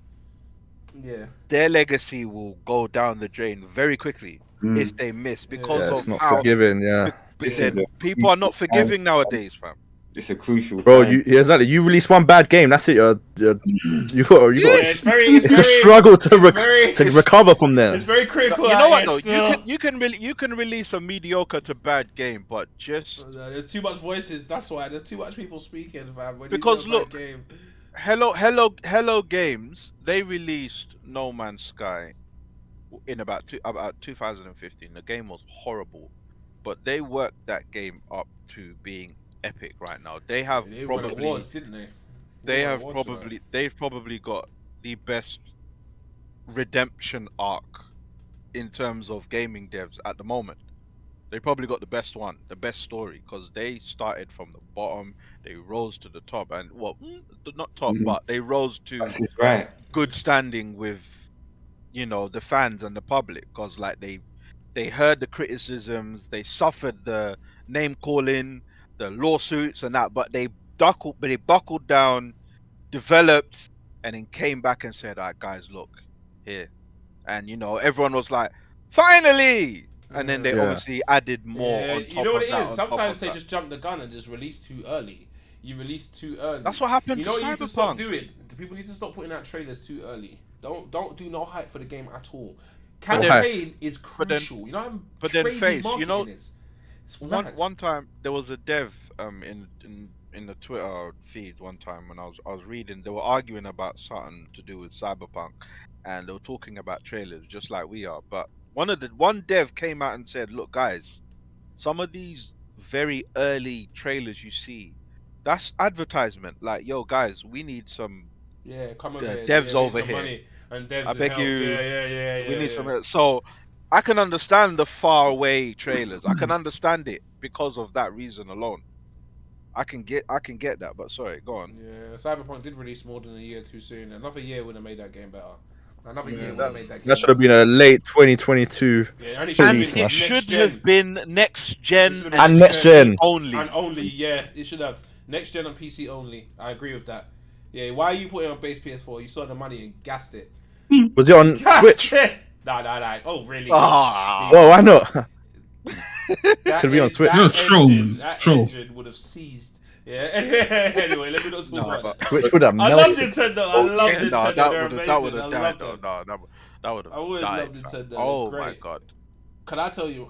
Yeah. their legacy will go down the drain very quickly. Mm. If they miss, because Yeah, it's of not how forgiving. Yeah, But then people are not forgiving nowadays, fam. It's a crucial. bro. time. You exactly. You release one bad game. That's it. You got. Yeah, it's very. It's a very, struggle to very- to recover from there. It's very critical. You know what though? Still. You can release a mediocre to bad game, but just There's too much voices. That's why there's too much people speaking, fam. When Because you do a look, bad game. Hello Games, they released No Man's Sky in about 2015. The game was horrible, but they worked that game up to being epic right now. They have They won probably awards, didn't they? they've probably got the best redemption arc in terms of gaming devs at the moment. They probably got the best one, the best story, because they started from the bottom, they rose to the top, and not top, Mhm. but they rose to That's it, right. good standing with, the fans and the public, because like they heard the criticisms, they suffered the name calling, the lawsuits and that, but they buckled down, developed, and then came back and said, "All right, guys, look here," and everyone was like, "Finally!" And then they Yeah. obviously added more Yeah, on top you know what of it that, is? on top Sometimes of they that. just jump the gun and just release too early. You release too early. That's what happened You to know what you need to stop Cyberpunk. doing? The people need to stop putting out trailers too early. Don't do no hype for the game at all. But then- Campaign is but then- crucial. You know how but then crazy Face, marketing is. It's mad. One time there was a dev in the Twitter feeds one time when I was reading, they were arguing about something to do with Cyberpunk, and they were talking about trailers just like we are. But one dev came out and said, "Look, guys, some of these very early trailers you see, that's advertisement. Like, yo, guys, we need some. Yeah, come on, devs over here. Money and devs I and beg help. you, Yeah. We need some." So I can understand the far away trailers. I can understand it because of that reason alone. I can get that, but sorry, go on. Yeah, Cyberpunk did release more than a year too soon. Another year would have made that game better. Another year would have made that game That should have been a late 2022. Yeah, and it And should have been it should next have gen. been next gen It should have And been next gen. only. And only, yeah, it should have. Next gen and PC only. I agree with that. Yeah, why are you putting on base PS4? You saw the money and gassed it. Was it on Switch? Nah. Oh, really? Ah. Well, why not? That Could be on Switch. that You're a troll, engine- That troll. engine would have seized. Yeah. Anyway, let me not talk No, about but- that. Switch would have I love melted. Nintendo. I love Nintendo. No, They're amazing. that would I have love died. them. No, that would have I always died. loved Nintendo. Oh They're my great. god. Can I tell you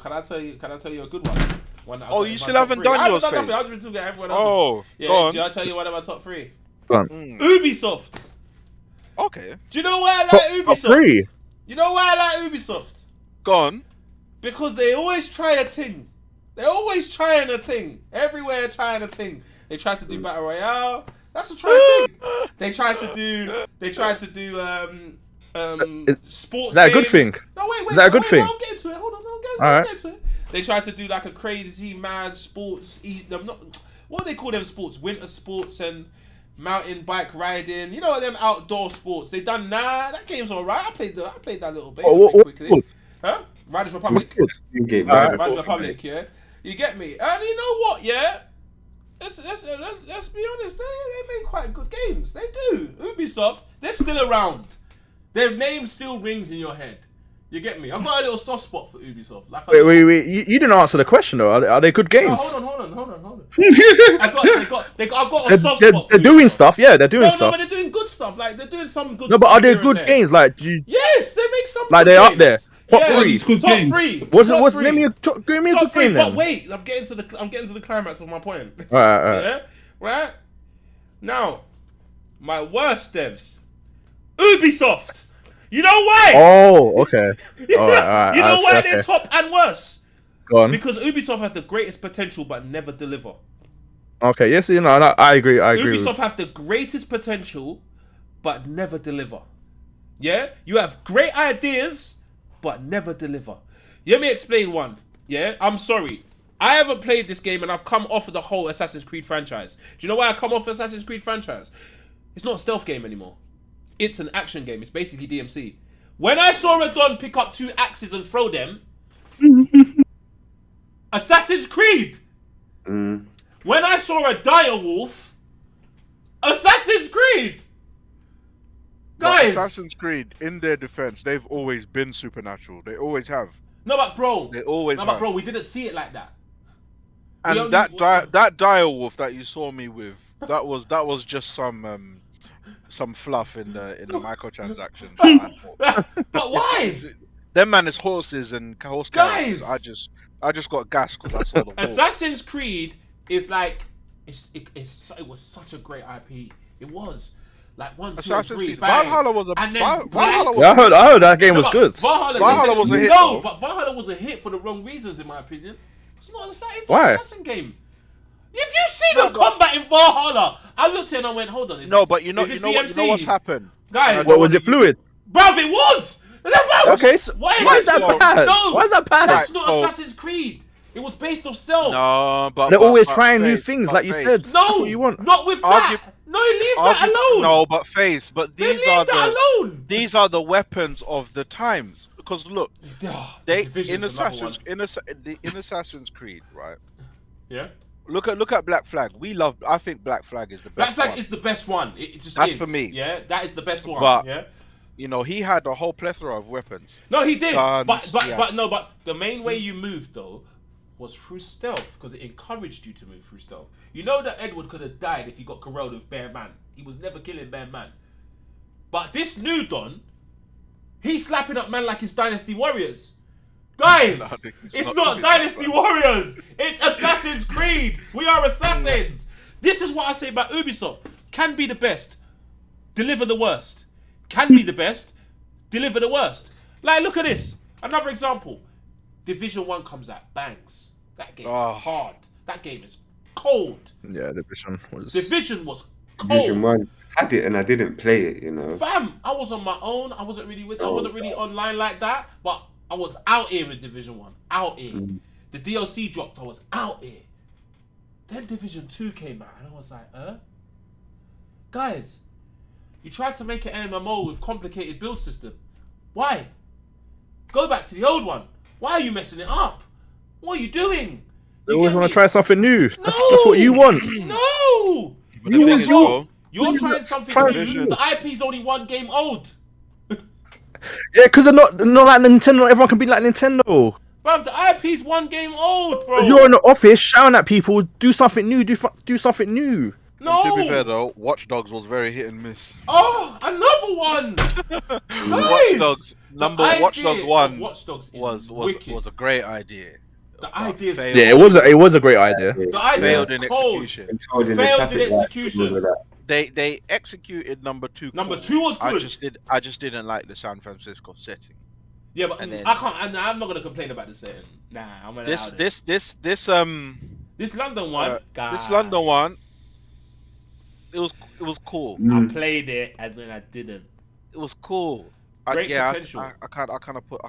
a good one? Oh, you still haven't done yours, I Faith? haven't been talking about everyone else's. Oh, Yeah, go on. do I tell you one of my top 3? Mm. Ubisoft. Okay, Do you know why I like Top Ubisoft? 3. You know why I like Ubisoft? go on. Because they always try a thing. They're always trying a thing. Everywhere trying a thing. They tried to do Battle Royale. That's a try thing. They tried to do sports. Is that a good games. thing? No, wait. Is that a good thing? I'll get into it. Hold on, I'll Alright. get into it. They tried to do like a crazy mad sports. What do they call them sports? Winter sports and mountain bike riding. You know them outdoor sports. They done that game's alright. I played that little bit quickly. Huh? Riders Republic. You get Alright. Riders Republic. Yeah. You get me? And you know what? Yeah. Let's be honest. They make quite good games. They do. Ubisoft. They're still around. Their name still rings in your head. You get me? I've got a little soft spot for Ubisoft. Like Wait. You didn't answer the question though. Are they good No, games? hold on. I've got a soft spot. They're for doing Ubisoft. stuff. Yeah, they're doing No, stuff. but they're doing good stuff. Like they're doing some good. No, but stuff are they here and good there. games? Like, do you, Yes, they make some. like good they're up games. there? Top Yeah, 3. It's good Top games. 3. What's Top give me a top good 3. game then? But wait, I'm getting to the climax of my point. Alright. Yeah, right. Now, my worst devs, Ubisoft. You know why? Oh, okay. Alright. You know why okay. they're top and worse? Go on. Because Ubisoft has the greatest potential but never deliver. Okay, yes, no, I agree. Ubisoft have the greatest potential but never deliver. Yeah? You have great ideas but never deliver. Let me explain one. Yeah? I'm sorry. I haven't played this game and I've come off of the whole Assassin's Creed franchise. Do you know why I come off Assassin's Creed franchise? It's not a stealth game anymore. It's an action game. It's basically DMC. When I saw a Don pick up 2 axes and throw them, Assassin's Creed. Mm. When I saw a dire wolf, Assassin's Creed. But Guys, Assassin's Creed, in their defense, they've always been supernatural. They always have. no, but bro, They always have. we didn't see it like that. And only- that dire wolf that you saw me with, that was just some fluff in the microtransactions. But why? Them man is horses and horse Guys! characters. I just got gas because I saw the wolf. Assassin's Creed is like it was such a great IP. It was like 1, 2, and Assassin's 3. Creed. Bang. Valhalla was a And then Valhalla Black- was Yeah, I heard that game was No, good. Valhalla was a hit, No, though. but Valhalla was a hit for the wrong reasons, in my opinion. It's not an Why? assassin game. If you see the combat in Valhalla, I looked at it and I went, hold on. No, but you know is this what what's DMC? happened. Guys, What was it? Fluid. bruv, it was. Okay, so why is that so- bad? No, Why is that bad? That's Right, not so- Assassin's Creed. It was based off stealth. No, but They're always but trying new Faith, things, but like you Faith. said. No, That's what you want. not with Argu- that. No, leave that alone. No, but Face. But Then these leave are that the alone. these are the weapons of the times. Because look, they Division's another one. in Assassin's Creed, right? Yeah. Look at Black Flag. I think Black Flag is the Black best. Flag one. is the best one. It just That's is. for me. Yeah, that is the best one. But- yeah. You know, he had a whole plethora of weapons. No, he did. Guns, but yeah. the main way you moved though was through stealth because it encouraged you to move through stealth. You know that Edward could have died if he got corralled with bare man. He was never killing bare man. But this new Don, he's slapping up man like it's Dynasty Warriors. Guys, No, it's not not doing that, Dynasty bro. Warriors. It's Assassin's Creed. We are assassins. This is what I say about Ubisoft. Can be the best, deliver the worst. Can be the best, deliver the worst. Like, look at this. Another example. Division 1 comes out, bangs. That game's Oh. hard. That game is cold. Yeah, Division was. Division was cold. Division 1 had it and I didn't play it, you know. Fam, I was on my own. I wasn't really online like that, but I was out here with Division 1. Out here. The DLC dropped, I was out here. Then Division 2 came out, and I was like, guys, you tried to make an MMO with complicated build system. Why? Go back to the old one. Why are you messing it up? What are you doing? They always want to try something new. That's what you want. No! But the thing is, though, You're trying something new. The IP's only one game old. Yeah, because they're not like Nintendo. Not everyone can be like Nintendo. Bruv, the IP's one game old, bro. You're in the office shouting at people, do something new, do something new. No. to be fair though, Watch Dogs was very hit and miss. Oh, another one. Watch Dogs Watch Dogs 1 Watch Dogs was a great idea. The idea, Yeah, it was a great idea. The idea Failed in execution. Failed in execution. They executed number 2. Number 2 was good. I just didn't like the San Francisco setting. Yeah, but And then- I can't. I'm not gonna complain about the setting. Nah, I'm gonna. This London one. Guys, this London one, it was cool. I played it and then I didn't. It was cool. Great potential. I kind of put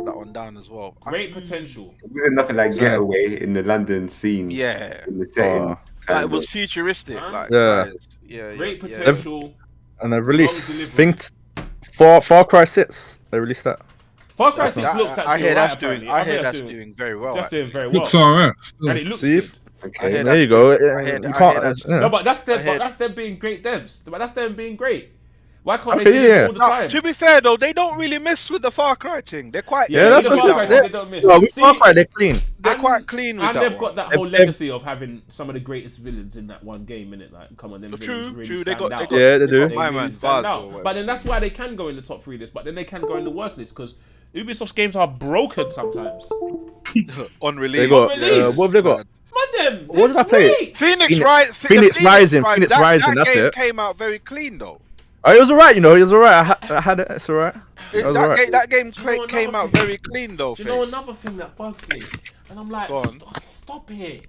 that one down as well. Great potential. It wasn't nothing like Getaway in the London scene. Yeah. In the settings. Like, it was futuristic. Huh? Like, Yeah. guys, yeah. Great yeah. potential. And they released delivery. Far Cry 6. They released that. Far Cry 6 looks actually I hear that's alright, doing. apparently. I hear that's doing very well. That's doing actually. very well. Looks alright. And it looks See? good. Okay. I hear There you go. I You heard can't. that's- yeah. No, but that's them. I heard- But that's them being great devs. But that's them being great. Why can't Okay, they do yeah. this all the Now, time? to be fair though, they don't really mess with the Far Cry thing. They're quite. Yeah, that's with what the Far it Cry, is. they don't miss. No, with See, Far Cry, they're clean. They're and- quite clean with And that they've one. got that whole They've- legacy of having some of the greatest villains in that one game, innit? Like, come on, them villains True, really true. stand out. Yeah, they do. My really man, stand Vaz out. or whatever. But then that's why they can go in the top 3 list, but then they can go in the worst list because Ubisoft's games are broken sometimes. On release. They got. Release. What have they got? Man, them. What did I play? great. Phoenix Phoenix Rising, Phoenix that Rising, that's game it. came out very clean though. Oh, it was alright. It was alright. I had it. It's alright. It was alright. That game Do you know came another out thing? very clean though. Do you know Face. another thing that bugs me? And I'm like, Go on. stop it.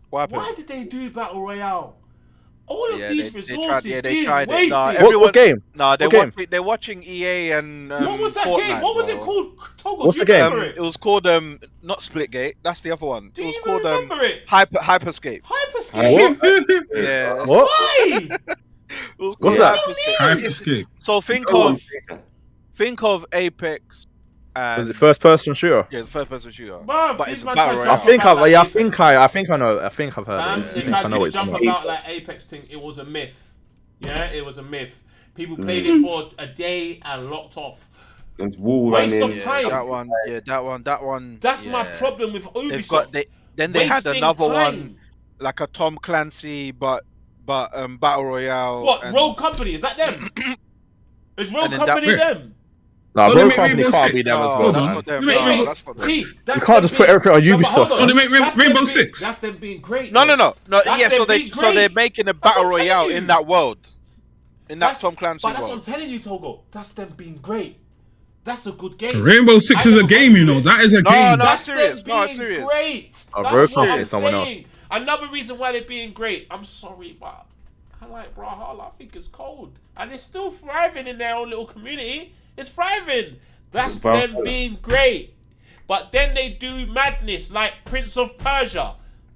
What happened? Why did they do Battle Royale? All of Yeah, these they resources tried- yeah, they being tried it. wasted. Nah, What game? Nah, What game? they're watching EA and What was that Fortnite, game? What was it bro. called? Togo, What's do the you game? remember it? It was called not Splitgate. That's the other one. Do It was you called remember it? Hyperscape. Hyperscape. Yeah. What? Why? It was What's called that? Hyperscape. Hyperscape. So think of Apex. And, Was it first person shooter? Yeah, the first person shooter. Bruv, But these it's a man battle tried to royale. I think about I. like Yeah, I Apex. think I know. I think I've heard Fam, of it. they I think tried I know to what it's jump about. about like Apex thing. It was a myth. Yeah, it was a myth. People played it for a day and locked off. There's wall Waste running. of Yeah, time. that one. That's my yeah. problem with They've Ubisoft. got then they had Wasting another time. one like a Tom Clancy but battle royale. What? and- Rogue Company? Is that them? Is Rogue And then that- Company them? No, Oh, they Rogue make Company Rainbow can't Six. be them as No, well. that's man. not them. Wait, No, wait. that's not them. See, that's You can't just put everything on No, but Ubisoft. hold on. Oh, they make That's them Rainbow being- Six. That's them being great. No. though. That's Yeah, them so being they're great. making a That's battle what I'm royale telling you. in that world. In that That's- Tom Clancy But that's what I'm world. telling you, Togo. That's them being great. That's a good game. Rainbow Six I is a never game, played you know. it. That is a No, game. no. That's serious. them No, being serious. great. Oh, That's Rogue what Company I'm is someone else. saying. Another reason why they're being great. I'm sorry, but I like Brawlhalla. I think it's cold, and it's still thriving in their own little community. It's thriving. That's them Brawlhalla. being great. But then they do madness like Prince of Persia.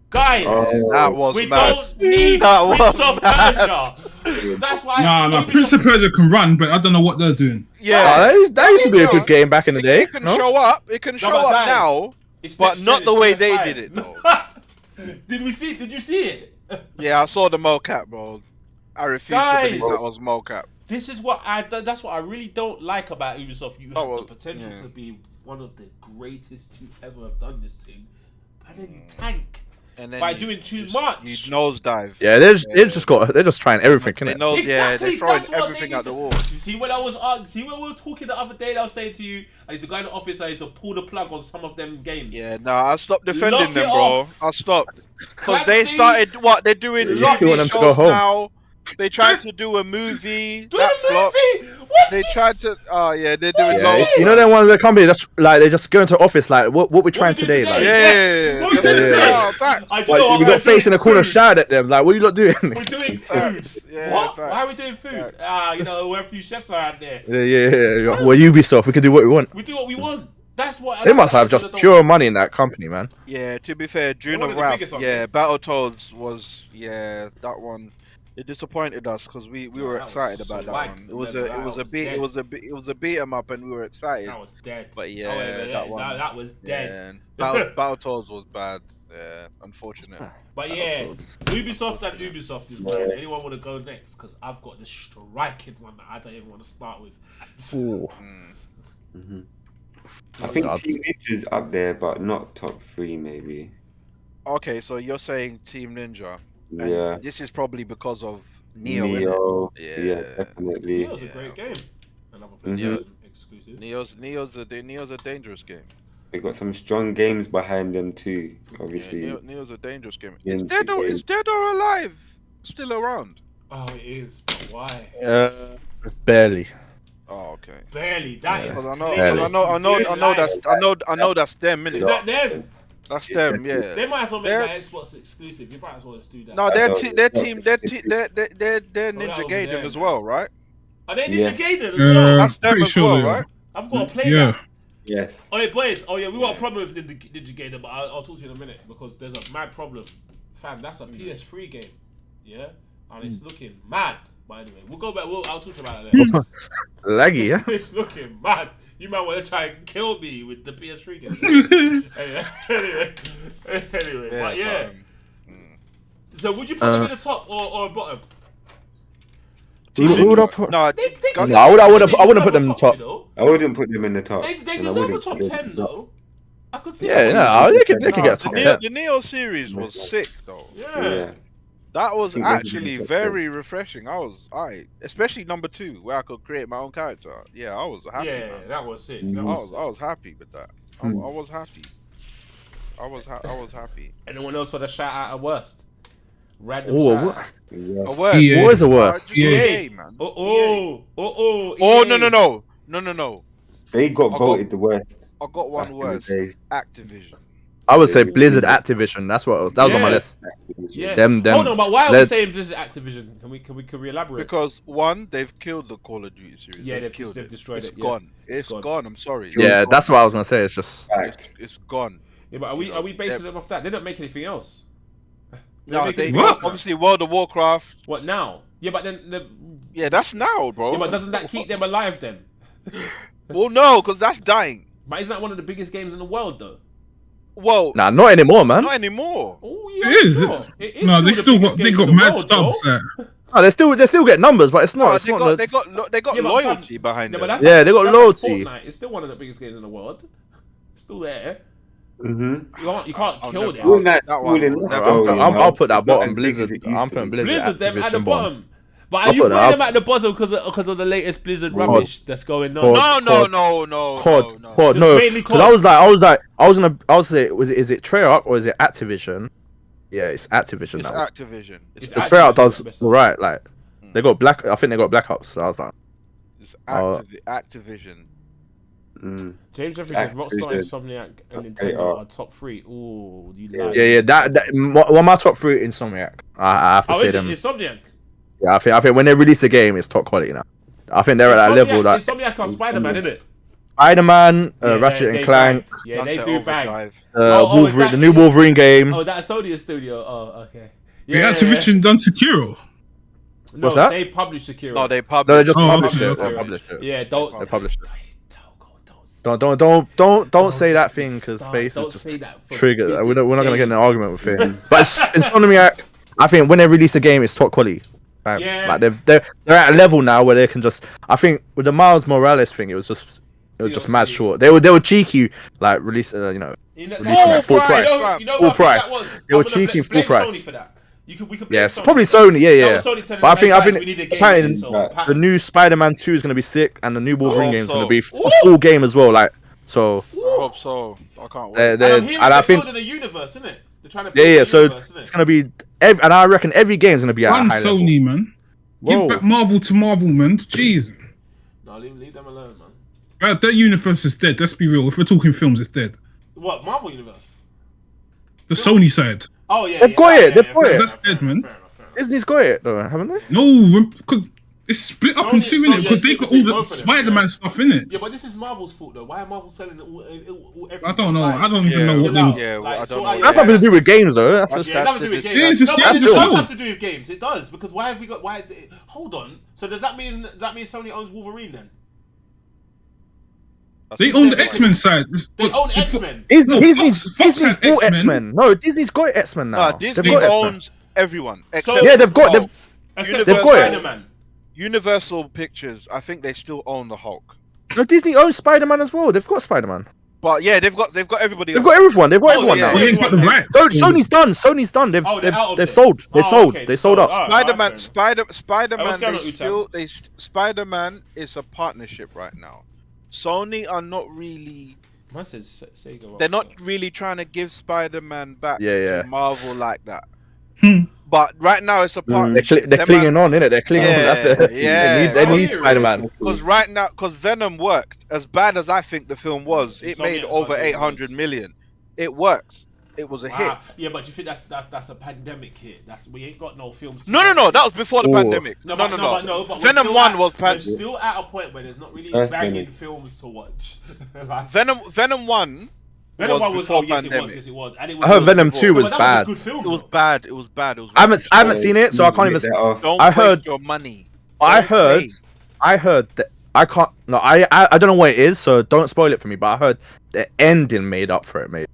Guys, That was we mad. don't need That Prince was of mad. Persia. That's why. Nah, Prince of Persia can run, but I don't know what they're doing. Yeah. That used to be a good game back in the day. It can No? show up. It can show but up guys, now. It's But next not gen, the it's way PS5. they did it, though. Did we see? Did you see it? Yeah, I saw the mocap, bro. I refuse Guys. to believe that was mocap. This is what that's what I really don't like about Ubisoft. You have Oh, well, the potential yeah. to be one of the greatest to ever have done this thing, but then you tank And then by you doing too just- much. You nosedive. Yeah, they're just trying everything, They innit? know, yeah, Exactly, they're throwing that's what they everything need out the to- wall. You see when see when we were talking the other day, I was saying to you, I need to go in the office, I need to pull the plug on some of them games. Yeah, no, I stopped defending Lock them, it bro. off. I stopped because they Clancy's- started what they're doing You TV want them to go shows home. now. They tried to do a movie. Do that a flopped. movie. What's They this? tried to. Oh yeah, they're doing. Yeah, loads. You know, then one of the company that's like they just go into office like, what we trying we do today? today? Like, Yeah. What we doing Yeah. today? Oh, facts. I do like, know what we we're got face in doing the corner, food. shout at them like, what are you lot doing? We're doing food. Facts. Yeah, What? facts. Why are we doing food? Facts. You know, where a few chefs are out there. Yeah. We're Ubisoft. We can do what we want. We do what we want. That's what They must have just pure money in that company, man. Yeah, to be fair, June one of of the Wrath, biggest ones. yeah, Battletoads was, that one. It disappointed us because we were that was excited so about that whack. one. It was That a was dead. it was a beat 'em up and we were excited. That was dead. But Oh, wait, that one. that was dead. Battletoads was bad. Yeah, unfortunate. But yeah, Ubisoft and Ubisoft is mine. Anyone want to go next? Because I've got the striking one that I don't even want to start with. I think Team Ninja's up there, but not top 3 maybe. Okay, so you're saying Team Ninja. And Yeah. this is probably because of Neo. Neo. Innit? Yeah, definitely. Neo's a great game. Another PlayStation exclusive. Neo's a dangerous game. They got some strong games behind them too. Obviously. Yeah, Neo's a dangerous game. Yeah, Is Dead or Alive still around? Oh, it is. But why? Barely. Oh, okay. Barely. That is. Because I clearly know that's them, innit? Is that them? That's them, yeah. They might as well make that Xbox exclusive. You might as well just do that. No, they're Ninja over Gaiden there, as man. well, right? Are they Ninja Yes. Gaiden as well? That's them pretty as sure well, they are. right? I've got to play Yeah. that. Yes. Oh, yeah, boys. Oh, yeah, we got a problem with Ninja Gaiden, but I'll talk to you in a minute because there's a mad problem. Fam, that's a PS3 game. Yeah? And it's looking mad. But anyway, we'll go back. I'll talk to you about it later. Laggy, yeah. It's looking mad. You might want to try and kill me with the PS3 game. anyway. But yeah. So would you put them in the top or bottom? Who would I put? No, I wouldn't put them in the top. I wouldn't put them in the top. They and I deserve a wouldn't top put them 10 in the top. though. I could see. Yeah, that. they could get a top 10. the Neo series was sick though. Yeah. That was think they actually should be top very refreshing. Especially number 2, where I could create my own character. Yeah, I was happy. Yeah, man. that was sick. Mm. That was sick. I was happy with that. I was happy. I was happy. Anyone else want to shout out a worst? Random Oh, shout what? out. Yes. A worst. Yeah. What is the worst? Just Yeah. EA, man. Oh, Oh no. They got I voted the worst. I got back one in the worst. days. Activision. I would say Blizzard Activision. That's what that was on my Yeah. list. Yeah. Them. Hold on, but why are we they're- saying this is Activision? Can we elaborate? Because one, they've killed the Call of Duty series. Yeah, they've killed it. destroyed It's it, yeah. gone. It's It's gone. I'm sorry. Yeah, that's what I was gonna say. It's just Fact. It's gone. Yeah, but are we basing them off that? They don't make anything else. No, make they anything else now. obviously World of Warcraft. What now? Yeah, but then Yeah, that's now, bro. yeah, but doesn't that keep them alive then? Well, no, because that's dying. But isn't that one of the biggest games in the world though? Well, nah, not anymore, man. not anymore. Oh yeah, It is. sure. It is No, they the still biggest got they game got in the mad world, subs. bro. Oh, they still get numbers, but it's not. No, It's they not. got the- they got Yeah, but loyalty fam- behind Yeah, them. but that's Yeah, they got that's loyalty. Fortnite. It's still one of the biggest games in the world. It's still there. Mm-hmm. You can't I'll kill never- them. All that That one, cooling never- off, though, you I'll know. put that Not bottom as big as Blizzard. it used I'm to putting be. Blizzard. Blizzard them at the Activision bottom. But I'll are you put putting that them at the bottom because of the latest Blizzard COD. rubbish that's going on? COD. No. COD, no. COD, Just no. mainly 'Cause COD. I was say, is it Treyarch or is it Activision? Yeah, it's Activision It's now. Activision. It's The Activision Treyarch does the best. alright. Like they got Black. I think they got Black Ops. So I was like, Activision. Mm. James Jeffrey said Rockstar, Activision. Insomniac, and They Nintendo are. are top 3. Ooh, you Yeah. lied. yeah. One of my top 3 Insomniac. I have to Oh, say is it them. Insomniac? Yeah, I think when they release a game, it's top quality now. I think they're at that level. Like Insomniac are Spider-Man, isn't it? Spider-Man, Yeah, Ratchet they and Clank, bang. Yeah, they Sunset do bang. Overdrive. Oh, is Wolverine, that- the new Wolverine game. Oh, that's Sony studio. Oh, okay. The Activision done Sekiro. No, What's that? they publish Sekiro. No, they No, they published. just Oh, published okay, it. okay. They published it. Yeah, don't. They published it. Don't Don't say that thing because stop. Space Don't is just say that for triggered. big We're not gonna get in an game. argument with him. But Insomniac, I think when they release a game, it's top quality. Yeah. Like they're at a level now where they can just. I think with the Miles Morales thing, it was just mad DLC. short. They were cheeky, like release. You know, You know, Releasing at full price. You know Full what I think price. that was? They were I'm gonna cheeky in full blame price. Sony for that. We could blame yes, Sony. probably Sony. Yeah, That yeah. was Sony telling But I them, think "Hey, guys, we need a game apparently in it, so Right. pack the new Spider-Man 2 is gonna be sick, and the new Wolverine hope game is so. gonna be a full game as well. Like so. I hope so. I can't They're, wait. And I'm hearing and I they're think building a universe, isn't it? They're trying to yeah, build yeah. a So universe, innit? it's gonna be, and I reckon every game's gonna be at a Run high level. Sony, man. Whoa. Give back Marvel to Marvel, man. Jeez. No, leave them alone, man. That universe is dead. Let's be real. If we're talking films, it's dead. What, Marvel Universe? The Sony side. Oh, yeah. They've got it, they've got fair it. enough, That's dead, fair man. enough, fair enough. Disney's got it though, haven't they? No, 'cause It's split up in two minutes because they got all the Spider-Man stuff in it. Yeah, but this is Marvel's fault though. Why are Marvel selling it all everything? I don't know. I don't even know what. I don't know. That's nothing to do with games though. That's just nothing to do with games. Yeah, it's just It games. does have to do with games. It does, because why have we got? Why? Hold on. So does that mean Sony owns Wolverine then? They own the X-Men side. They own X-Men. Disney's bought X-Men. No, Disney's got X-Men now. Disney owns everyone. Except yeah, they've got Spider-Man. Universal Pictures. I think they still own the Hulk. No, Disney owns Spider-Man as well. They've got Spider-Man. But yeah, they've got everybody. They've got everyone. They've got everyone now. They ain't got the rights. Sony's done. Sony's done. They've sold. They sold up. Spider-Man Spider-Man Spider-Man is a partnership right now. Sony are not really. They're not really trying to give Spider-Man back to Marvel like that. But right now it's a partnership. They're clinging on, innit? They're clinging on. That's they need Spider-Man. Because right now, because Venom worked. As bad as I think the film was, it made over 800 million. It works. It was a hit. Yeah, but do you think that's a pandemic hit? We ain't got no films. No. That was before the pandemic. No. But Venom 1 was pandemic. We're still at a point where there's not really banging films to watch. Venom 1. Venom was before pandemic. Yes, it was. And it was I heard Venom 2 was bad. It was bad. It was bad. I haven't seen it, so I can't even. I heard your money. I heard that I can't. No, I don't know what it is, so don't spoil it for me. But I heard the ending made up for it, mate.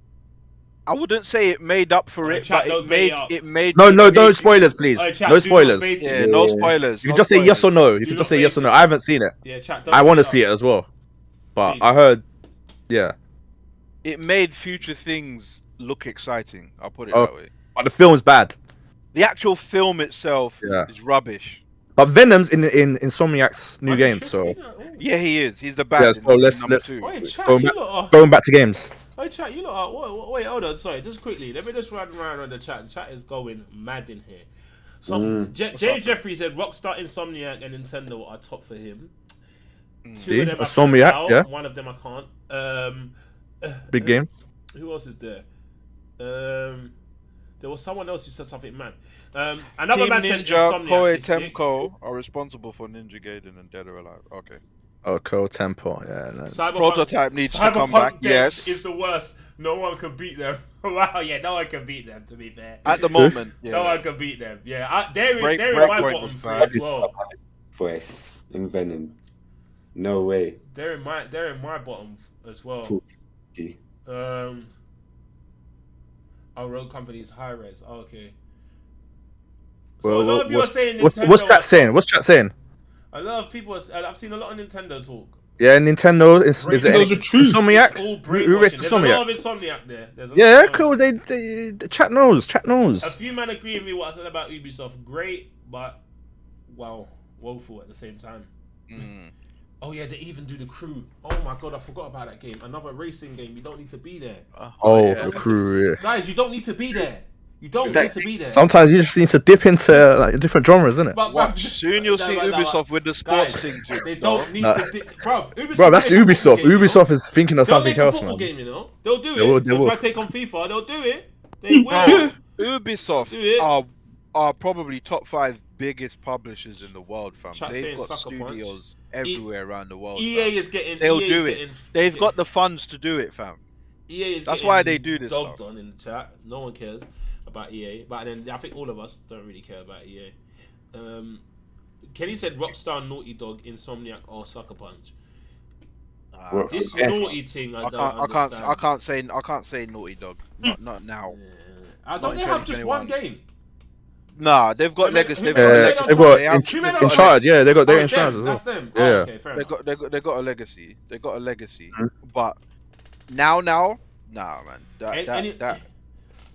I wouldn't say it made up for it, but it made. No spoilers, please. No spoilers. Yeah, no spoilers. You can just say yes or no. You can just say yes or no. I haven't seen it. Yeah, chat. I want to see it as well, but I heard, yeah. It made future things look exciting. I'll put it that way. But the film's bad. The actual film itself is rubbish. But Venom's in Insomniac's new game, so yeah, he is. He's the bad. Yeah, so let's going back to games. Hey chat, you lot wait, hold on, sorry, just quickly. Let me just run around on the chat. The chat is going mad in here. James Jeffrey said Rockstar, Insomniac, and Nintendo are top for him. Two of them Insomniac, yeah. One of them I can't. Big game. Who else is there? There was someone else who said something mad. Another Team man said Ninja, Koei Insomniac. Temco are responsible for Ninja Gaiden and Dead or Alive. Okay. Oh, Koei Tempo, yeah. No. Prototype needs to come back. Yes, is the worst. No one can beat them. Wow, yeah, no one can beat them. To be fair, at the moment, no one can beat them. Yeah, they're in my bottom three as well. Voice in Venom, no way. They're in my bottom as well. Our road company is high res. Oh, okay. So a lot of you are saying Nintendo. What's chat saying? What's chat saying? A lot of people. I've seen a lot of Nintendo talk. Yeah, Nintendo is it the truth. Insomniac? Who risks There's Insomniac? a lot of Insomniac there. Yeah, cool. The chat knows. Chat knows. A few men agree with me what I said about Ubisoft. Great, but woeful at the same time. Oh yeah, they even do the crew. Oh my god, I forgot about that game. Another racing game. You don't need to be there. The crew. Yeah. Guys, you don't need to be there. You don't need to be there. Sometimes you just need to dip into like different genres, isn't it? Watch. Soon you'll see Ubisoft with the sports thing too. They don't need to. Bro, that's Ubisoft. Ubisoft is thinking of something else, man. Game, you know? They'll do it. They'll try to take on FIFA. They'll do it. They will. Ubisoft are probably top 5 biggest publishers in the world, fam. They've got studios everywhere around the world. EA is getting. They'll do it. They've got the funds to do it, fam. EA is. That's why they do this. Dogged on in the chat. No one cares about EA, but then I think all of us don't really care about EA. Kenny said Rockstar, Naughty Dog, Insomniac, or Sucker Punch. This Naughty thing, I can't say Naughty Dog. Not now. Don't they have just one game? Nah, they've got legacy. They've got Uncharted. Yeah, they got their Uncharted as well. That's them. Yeah. Okay, fair enough. They got a legacy. They got a legacy. But now, nah, man.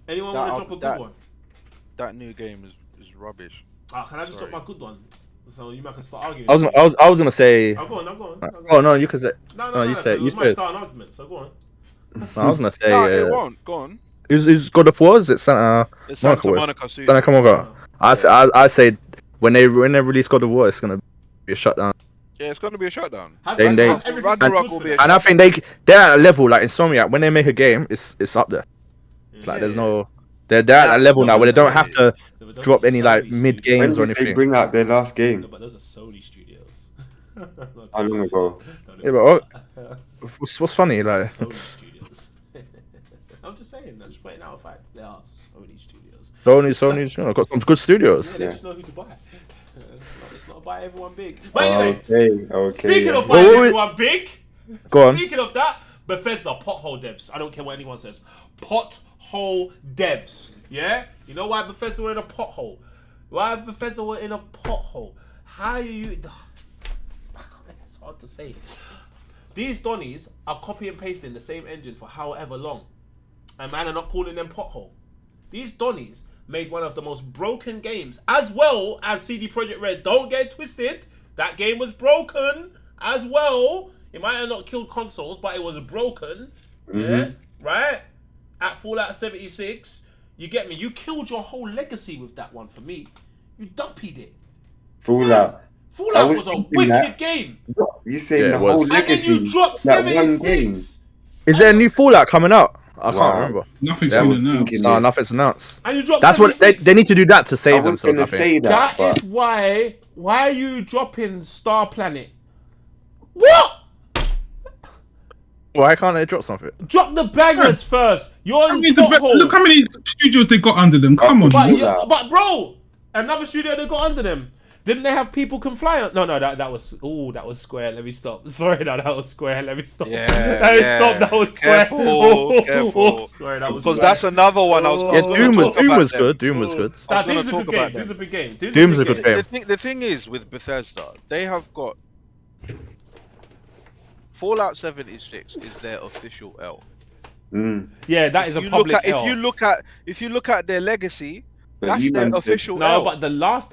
Anyone want to drop a good one? That new game is rubbish. Can I just drop my good one? So you might can start arguing. I was gonna say. I'm going. Oh no, you can say. No, you said. You said. Start an argument. So go on. I was gonna say. No, it won't. Go on. Who's God of War? Is it Santa Monica? Santa come over. I say when they release God of War, it's gonna be a shutdown. Yeah, it's gonna be a shutdown. Ragnarok will be a shutdown. And I think they're at a level like Insomniac. When they make a game, it's up there. It's like there's no. They're at a level now where they don't have to drop any like mid games or anything. They bring out their last game. No, but those are Sony studios. How long ago? Yeah, but what's funny? Like, Sony Studios. I'm just saying. I'm just pointing out a fact. There are Sony Studios. Sony's, you know, got some good studios. Yeah, they just know who to buy. It's not buy everyone big. But anyway, Okay. speaking of Well, buying everyone big, Go on. speaking of that, Bethesda pothole devs. I don't care what anyone says. Pothole devs. Yeah? You know why Bethesda were in a pothole? Why Bethesda were in a pothole? How you... It's hard to say. These Donnies are copy and pasting the same engine for however long. And man are not calling them pothole. These Donnies made one of the most broken games, as well as CD Projekt Red. Don't get twisted. That game was broken as well. It might have not killed consoles, but it was broken. Yeah, right? At Fallout 76, you get me? You killed your whole legacy with that one for me. You duppied it. Fallout. Fallout was a wicked game. You saying Yeah, the it was. whole And legacy? then you dropped that one game. 76. Is there a new Fallout coming out? I can't Wow. remember. Nothing's Yeah, been we're announced. thinking No, it. nothing's announced. And you dropped That's what 76. they need to do that to I save was themselves. gonna I think. say that, That is but why are you dropping Star Planet? What? Why can't they drop something? Drop the bangers first. You're I in mean, pothole. look how many studios they got under them. Come on. But, Look you, at that. but bro, another studio they got under them. Didn't they have people can fly on? No, that was Square. Let me stop. Sorry, no, that was Square. Let me stop. Yeah, Let me yeah. stop. That was Square. Careful, careful. Sorry, that was Because Square. that's another one I was. Yeah, gonna Doom talk was about them. good. Doom was good. Nah, I was gonna Doom's a talk good about game. them. Doom's a big game. Doom's a good game. The thing is with Bethesda, they have got Fallout 76 is their official L. Yeah, that is a You public look at, L. if you look at their legacy, But that's you their man said- official No, L. but the last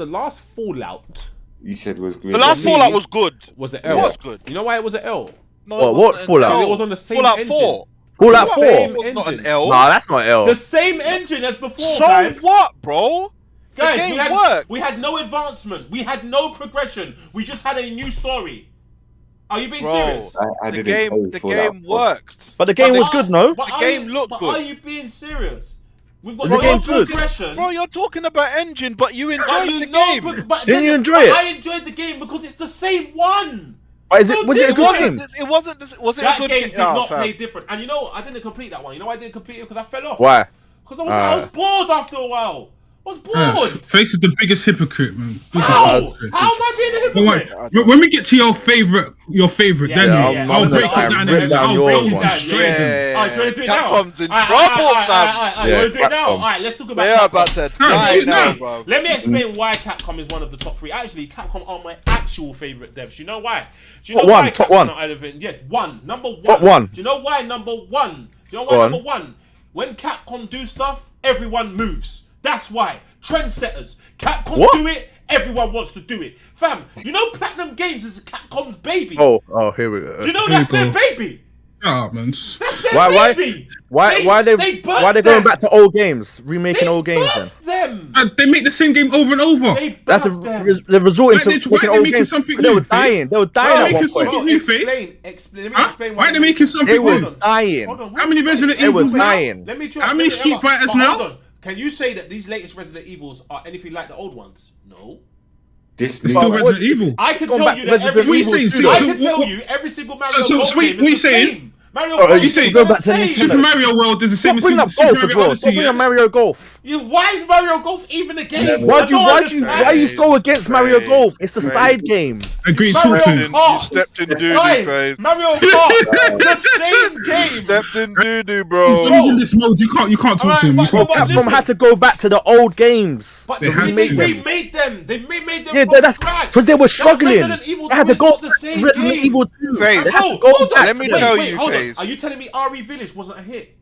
Fallout you said was great. The last me, Fallout was good. was an It L. was good. You know why it was an L? No, What- it what wasn't an Fallout? L. It was on the same Fallout engine. 4. Fallout The 4. same was not an engine. L. Nah, that's not L. The same engine as before, So guys. what, bro? Guys, the game we had, worked. we had no advancement. We had no progression. We just had a new story. Are you being Bro, serious? I the didn't play game Fallout 4. worked. But the game But was good, no? But The are game you, looked but good. are you being serious? We've got The no game's good. progression. Bro, you're talking about engine, but you But enjoyed you the know, game. but Didn't you enjoy it? I enjoyed the game because it's the same one. But was it a It good wasn't. game? It wasn't. Was it That a good game game? did not play different. And you know, I didn't complete that one. You know why I didn't complete it? Because I fell off. Why? Because I was bored after a while. I was bored. Face is the biggest hypocrite, man. How? How am I being a Don't worry. hypocrite? When we get to your favorite, then Yeah, I'll I'm break gonna it down rip and down I'll yours, man. destroy them. Alright, do you want to do it now? Capcom's in Alright, trouble, alright, fam. alright, Yeah, you want to do it now? Capcom. Alright, let's talk about They are Capcom. about to No, die it's now, not. bro. Let me explain why Capcom is one of the top three. Actually, Capcom are my actual favorite devs. You know why? Do you know Top one, why top Capcom one. are relevant? Yeah, number one. Top one. Do you know why number one? Do you know why Go on. number one? When Capcom do stuff, everyone moves. That's why. Trendsetters. Capcom What? do it, everyone wants to do it. Fam, you know Platinum Games is Capcom's baby. Oh, here we go. Do you know Here that's we their go. baby? Oh, man. That's their Why baby. are they birthed going them. back to old games, remaking old games then? birthed them. They make the same game over and over. They That's birthed them. they're resorting Why to they- making why they old making games. something But they new, were Face? dying. They were dying Why at making one something point. new, Face? Explain. Let me Huh? explain Why are they making They something were new? dying. Hold on. How many Resident They were Evils now? dying. Let me try. How many let me- Street Fighters but now? hold on. Can you say that these latest Resident Evils are anything like the old ones? No. This It's still new- Resident Evil. I can gone tell back you to that Resident every Evil single. two, I though. can tell What- you every single Mario so Golf wait, game what you is the saying? same. Mario Oh, Golf you is saying- the go back to same. Nintendo. Super Mario World is the same Stop as bringing up Super golf as Mario well. Stop Odyssey. bringing Yeah? up Mario Golf. Why is Mario Golf even a game? Why I don't understand. are you so against Mario Golf? It's a side game. Agreed, Mario talk to him. Kart. You stepped in doo-doo, Guys, Face. Mario Kart, the same game. Stepped in doo-doo, He's bro. in this mode. You can't talk to him. You Alright, can't- but Capcom listen. had to go back to the old games. But They they had to. remade them. They made them Yeah, from that's scratch. because they were That struggling. Resident Evil They had 2 to is go not the same Resident game. Evil 2. Face. They had to Bro, go hold on. back Let me to them. tell Wait, you, hold on. Faze. Are you telling me RE Village wasn't a hit?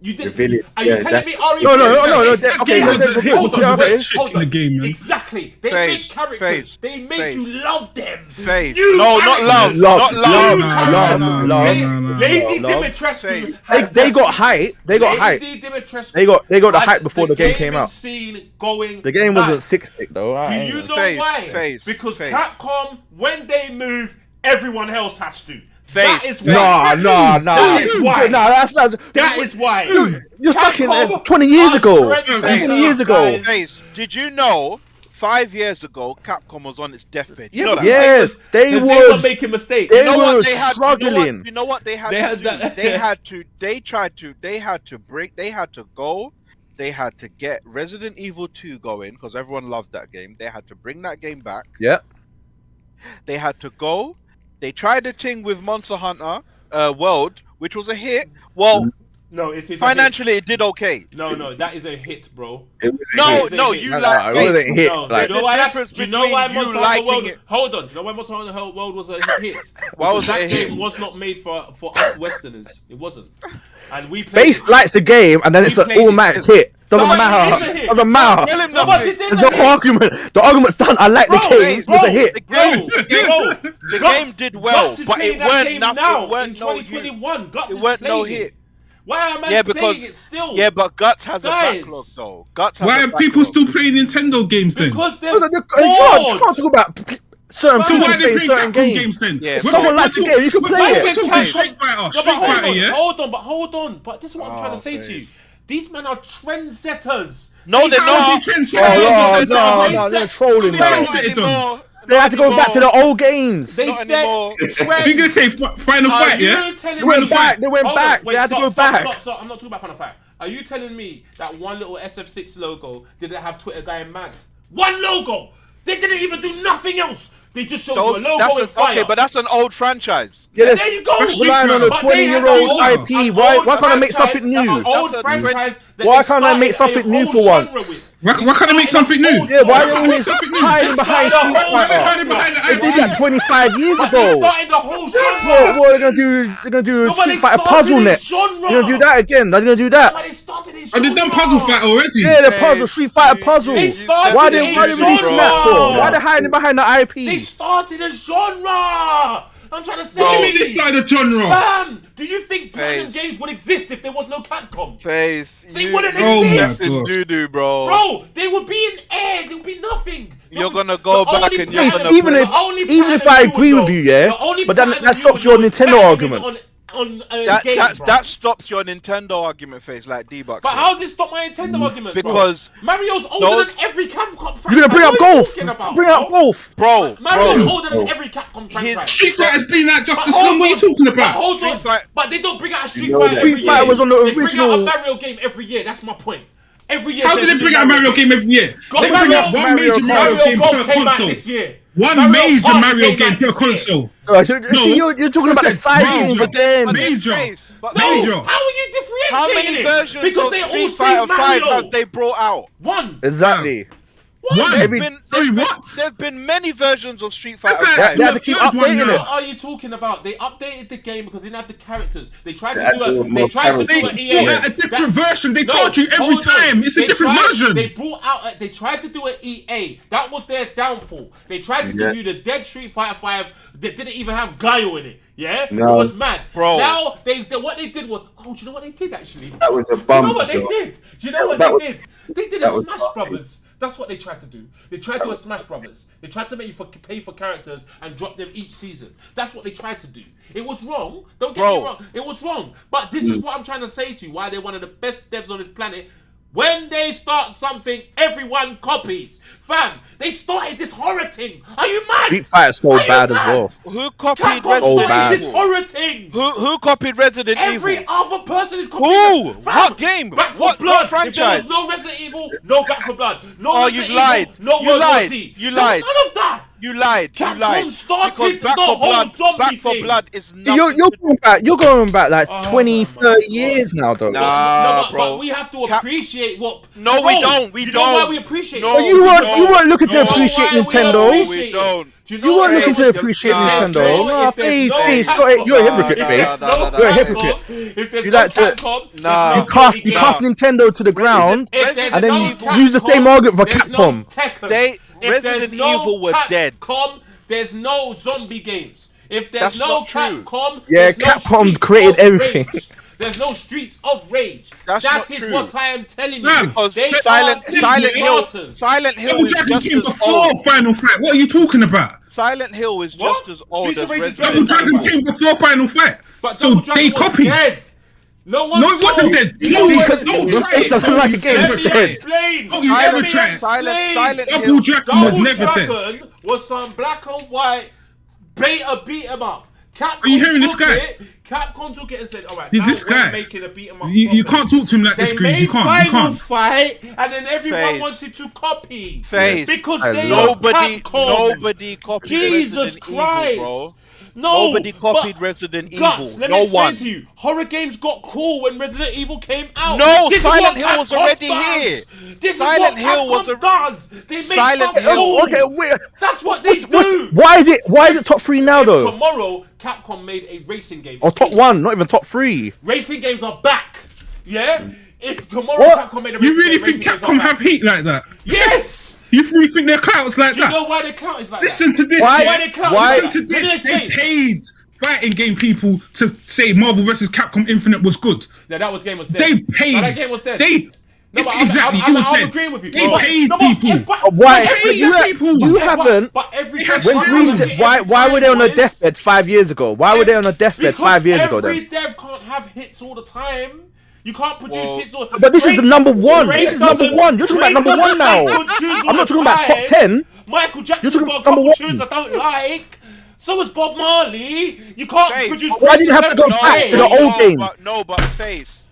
You did. The Village, Are you yeah, telling that- me RE No, Village? That okay, game was let's- a hit hold because on, of that okay. shit Hold in the on. game, man. Exactly. They Faze, made characters. Faze, They made Faze. you love them. Face. You No, not characters. love. Love, Not You love. characters. no. Lady Love. Dimitrescu. They got hype. They got hype. Lady Dimitrescu. They got the had hype before the game came out. Scene going The game back. wasn't 6-stick though. Do Alright. you know Faze, why? Faze, Because Faze. Capcom, when they move, everyone else has to. Faze, That is Faze. why. Nah. That is why. Nah, that's That is why. You're stuck in Capcom 20 years are ago. trendsetters, 20 years ago. guys. Face. Did you know 5 years ago, Capcom was on its deathbed. You Yeah, know but that. Yes, they They were was. making mistakes. They You know were what they had? struggling. You know what they had They to had do? that- They had to. They tried to. They had to break. They had to go. They had to get Resident Evil 2 going because everyone loved that game. They had to bring that game back. Yeah. They had to go. They tried a thing with Monster Hunter World, which was a hit. Well, No, it is financially it did okay. No, that is a hit, bro. It was No, It's a no, hit. you No, like. it wasn't hit. No, Like, do you know why There's a difference do you know why between you Monster Hunter liking World? it. Hold on. Do you know why Monster Hunter World was a hit? Why was Because it a that hit? game was not made for us Westerners. It wasn't. And we played Face it. likes the game, and then We it's an played it. automatic hit. Doesn't No, it matter. is a hit. Doesn't matter. Tell him No, but nothing. it is There's a no hit. argument. The argument's done. I like the Bro, game. It's a hit. The game, Bro, the game did well, Guts is but playing it that weren't game nothing. now It weren't in no hit. 2021. Guts It is weren't no playing it. hit. Why am I Yeah, playing because it still? yeah, but Guts has Guys. a backlog though. Guts has Why a are people backlog. still playing Nintendo games then? Because they're You can't talk about certain So people why are they playing playing certain Capcom games. games then? Yeah, We're someone talking- likes the game, you can play we're it. talking Street Fighter, No, Street but Fighter, yeah? hold on. But this is what I'm trying to say to you. These men are trendsetters. No, they're How not. do you trend Oh, they're trolling They now. trend set it on. They had to go back to the old games. They Not said anymore. trends. You're gonna say Final Are Fight, you yeah? telling They went me- back, they went Hold on, back, wait, they had to stop, go stop, back. Stop. I'm not talking about Final Fight. Are you telling me that one little SF6 logo didn't have Twitter going mad? One logo! They didn't even do nothing else! They just showed you a logo and fire. Okay, but that's an old franchise. Yeah, there there's you go! relying on a But they had 20-year-old an old- IP. an Why old can't I make franchise- something new? An old That's a franchise that Why they can't I make started something a new whole for genre once? with. Why can't I make something new? Yeah, why are you They always something new. hiding behind started Street a whole Fighter? Hiding behind the They did that IP. 25 years But they ago. started the whole What, genre! what are they gonna do? They're gonna do No, but they Street Fighter started puzzle a next. genre. They're gonna do that again. They're gonna do But that. they started this Oh, they done Puzzle Fight already. Yeah, the puzzle, Street Fighter puzzle. They started Why a they releasing genre. that for? Why they hiding behind the They IP? started a genre! I'm trying to say. What do you mean they started a genre? Bam! Do you think Platinum Face. Games would exist if there was no Capcom? Face. They wouldn't Oh my exist! God. Doo doo, bro. Bro, they would be in air. There would be nothing. You're gonna go The back only and you're Platinum- gonna even play- if the only even if Platinum I you would agree with know- you, yeah, the only but then Platinum that you stops would your know is Nintendo Platinum argument. on That, game, bro. that stops your Nintendo argument, Face, like D-Buck. But said. how does it stop my Nintendo argument, bro? Because Mario's older those- than every Capcom franchise. You're gonna bring up What are you golf. talking about, Bring bro? up golf. Bro, Mario's bro, older than every Capcom franchise. Street Fighter's been out just But as hold long. What are you on. talking But about? hold Street on. Fight- But they don't bring out a Street You know Fighter that. every Street year. Fighter was on the They bring out a original. Mario game every year. That's my point. Every year. How there's did they a bring new out a Mario game every year? Got They bring Mario- out one Mario major Kart. Mario Mario game Golf per came out console. this year. One Mario major Kart Mario came game out per this year. console. See, you're talking about the side Major. games again. but Major. Face, but No, Major. how are you differentiating how many it? versions Because of they all Street say Fighter 5 Mario. have they brought out? One. Exactly. One. Every- There've been many versions of Street Fighter That's like 5. They had to keep third one updating now. it. What are you talking about? They updated the game because they didn't have the characters. They tried They to had do to a. do They more tried to do They an brought EA. out a different That- version. They No, charge you every hold on. time. It's a They different tried- version. They brought out. They tried to do an EA. That was their downfall. They tried to Yeah. give you the dead Street Fighter 5 that didn't even have Guile in it. Yeah, No. it was mad, Bro. Now what they did was, do you know what they did actually? That was a Do you bum. know what they did? Do you know what That they was- did? They did that a was Smash fucking- Brothers. That's what they tried to do. They tried to do a Smash Brothers. They tried to make you pay for characters and drop them each season. That's what they tried to do. It was wrong. Don't get me Bro. wrong. It was wrong. But this is what I'm trying to say to you. Why they're one of the best devs on this planet. When they start something, everyone copies. Fam, they started this horror thing. Are you mad? Street Fighter's so Are you bad as mad? well. Who copied Capcom So Resident bad. started this Evil? horror thing. Who copied Resident Every Evil? other person is copying Who? it. Fam, What game? Back for What Blood. franchise? If there was no Resident Evil, no Back for Blood. No Oh, Resident you've Evil, lied. no You World War lied. Z. You There was lied. none of that. You lied. You Capcom lied. started Because Back the for whole Blood. zombie Back for thing. Blood is See, nothing. you're going back like Oh 20, my 30 God. years now, though. Nah. But bro. we have to Cap- appreciate what. No, Bro, we don't. We you know why don't. we appreciate No, it? You weren't no, you weren't looking to no. appreciate Why we Nintendo. appreciate We don't. it? Do You know weren't why? looking to If appreciate there's Nintendo. no- Nah, if there's please, no please. Capcom- You're a Nah, hypocrite, nah, Faith. nah, nah, nah, You're a nah. hypocrite. If there's You no like to- Capcom, there's Nah. no You cast Sony Nintendo to the ground, If there's and then no you Capcom, use the same argument for there's no Capcom. Tekken. They- If Resident there's no Evil were dead. Capcom, there's no zombie games. If there's That's no not true. Capcom, Yeah, there's no Capcom Streets created of everything. Rage. There's no Streets of Rage. That's That not is true. what I am telling you. Fam, Because They Silent are Hill, starters. Silent Hill Double is Dragon just came as before old. Final Fight. What are you talking about? Silent Hill is What? just as old Streets as of Rage is Resident Double Dragon Evil. Dragon came before Final Fight. But So Double they Dragon was copied. dead. No one. No, it wasn't dead. Your face doesn't like the game. Let It's me dead. explain. Oh, you never Let me tried. explain. Double Dragon was never dead. Dragon was some black and white beta beat 'em up. Capcom Are you hearing this took guy? it, Capcom took it and said, "Alright, This now we're guy. making a beat 'em up." You can't talk to him like this, They Grease. made You can't. You Final can't. Fight, and then everyone Phase. wanted to copy. Phase. Because I they love- are Capcom. Nobody copied Jesus Resident Christ. Evil, bro. No, Nobody copied but Resident Guts, Evil. let me No explain one. to you. Horror games got cool when Resident Evil came out. No, This is Silent what Hill was Capcom already does. here. This Silent is what Hill was Capcom does. They make Silent stuff Hill- cool. Okay, wait. That's what they do. Why is it top 3 now If though? tomorrow Capcom made a racing game. Or top 1, not even top 3. Racing games are back. Yeah? If tomorrow What? Capcom made a racing You really game, think racing games Capcom are have back. heat like that? Yes! You really think their clout's like Do you that? know why their clout is like Listen that? to this. Why- yeah? they clout? why- Listen to Let me this. They explain. paid fighting game people to say Marvel vs. Capcom Infinite was good. No, that game was dead. They paid. No, that game was dead. No, but exactly. I'm it was dead. agreeing with you. They But- paid no, but- people. but- Why? but every- you- people. You but- haven't. But every When time- Grease- every Why were they on a time deathbed 5 years ago? Why were they on a deathbed because 5 years ago every then? dev can't have hits all the time. You can't produce Well, hits all. But this is the number 1. Drake This is number doesn't- 1. You're talking about Drake number 1 doesn't now. make good tunes all I'm not the talking about top time. 10. Michael Jackson's You're talking got a about couple number tunes I 1. don't like. So is Bob Marley. You can't Face. produce. Why did you have to go great back to the music. old game? But Face.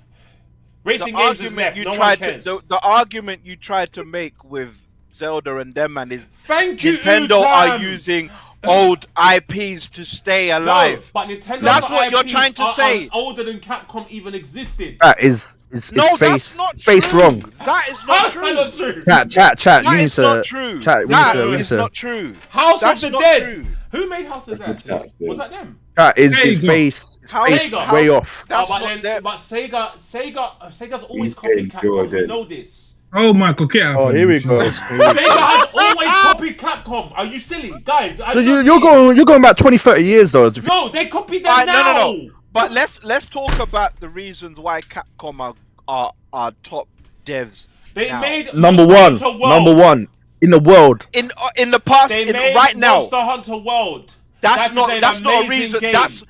Racing The games is argument left. you No one tried to cares. the argument you tried to make with Zelda and them man is Thank you, Nintendo are Utam. using old IPs to stay No, alive. but Nintendo. That's what you're trying to say. Older than Capcom even existed. That is No, face that's not face true. wrong. That is How's not that true. not true? Chat. That You need is to. not true. Chat. We That need is to. not true. House That's of the not Dead. true. Who made House of the That's Dead? not true. Was that them? Chat is There you his go. face. How- Face how- way off. That's but, not then, them. but Sega's always He's copied getting Capcom. Jordan. We know this. Oh my God, get out of Oh, here we go. Sega has always copied Capcom. Are you silly, guys? So you're going back 20, 30 years though. No, they copied them Alright, now. no. But let's talk about the reasons why Capcom are top devs. They now. made Number Monster one. Hunter World. Number 1 in the world. in the past, They made right now. Monster Hunter World. That's That not is an not a amazing reason. game.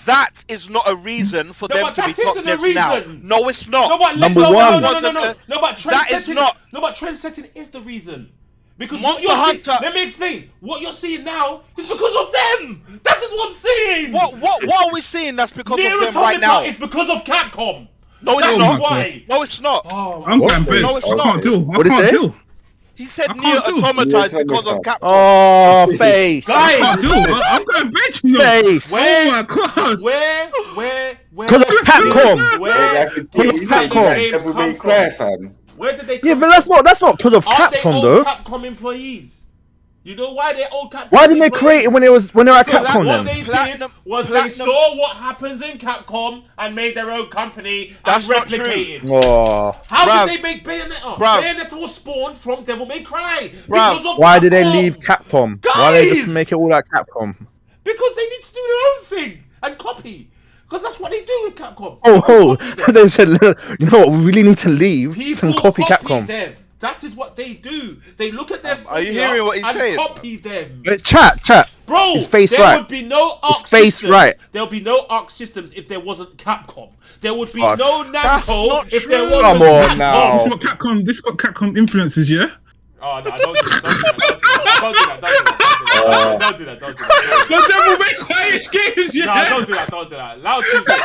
That is not a reason for No, them but to be that top isn't a devs now. reason. No, it's not. No, but Number no, one. No, but trend That is setting. not- No, but trend setting is the reason. Because Monster what you're Hunter- let me explain. What you're seeing now is because of them. That is what I'm saying. What are we seeing that's because Nier of them right Automata now? is because of Capcom. No, it's That is not. why. No, it's not. Oh, I'm What? going bed. No, it's I not. can't deal. I What'd he can't say? deal. He said I Nier can't do. Automata is because of Capcom. Oh, face. I guys, can't deal. I'm going bed. You know. Face. Oh my God. where? Because of Capcom. Where? Fam. Where did they? Yeah, come but that's not because of Aren't they Capcom old though. Capcom employees. You know why they're old Capcom? Why didn't they create it when they were at Because Capcom what then? they did Platinum- was they Platinum- saw what happens in Capcom and made their own company That's and not true. replicated. Oh, How Bruv. did they make Bayonetta? Bruv. Bayonetta was spawned from Devil May Cry. Bruv. Because of why did they Capcom. leave Capcom? Why did they just Guys! make it all like Capcom? Because they need to do their own thing and copy. Because that's what they do with Capcom. Oh, Copy them. they said, you know what? We really need to leave People and copy Capcom. them. That is what they do. They look at their Are you formula hearing what he's and saying? copy them. Chat. Bro, His face there right. would be no Arc His face systems. right. There'll be no Arc systems if there wasn't Capcom. There would be Oh, no that's Namco not if there true. wasn't Come on Capcom. now. This is what Capcom. This is what Capcom influences. Yeah. Oh no! Don't do that! Don't do that! The devil may cry games. Yeah. No, don't do that! Don't do that! Loud Tuesday!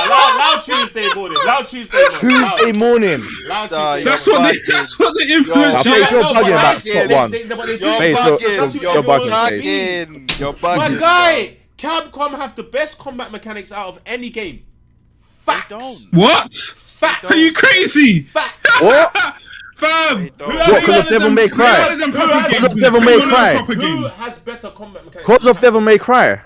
Loud Tuesday morning! Loud Tuesday morning! Tuesday morning. Loud Nah, Tuesday. That's what. That's what the influence. Yo, is. Face, you're bugging about top one. You're Face, bugging. you're You're bugging, bugging. You're bugging. My guy, Capcom have the best combat mechanics out of any game. Facts. don't. What? Facts. Are you crazy? Facts. What? Fam. They don't. What, 'cause of Devil May Cry? Because of Devil May Cry? Who has better combat mechanics? Because of Devil May Cry.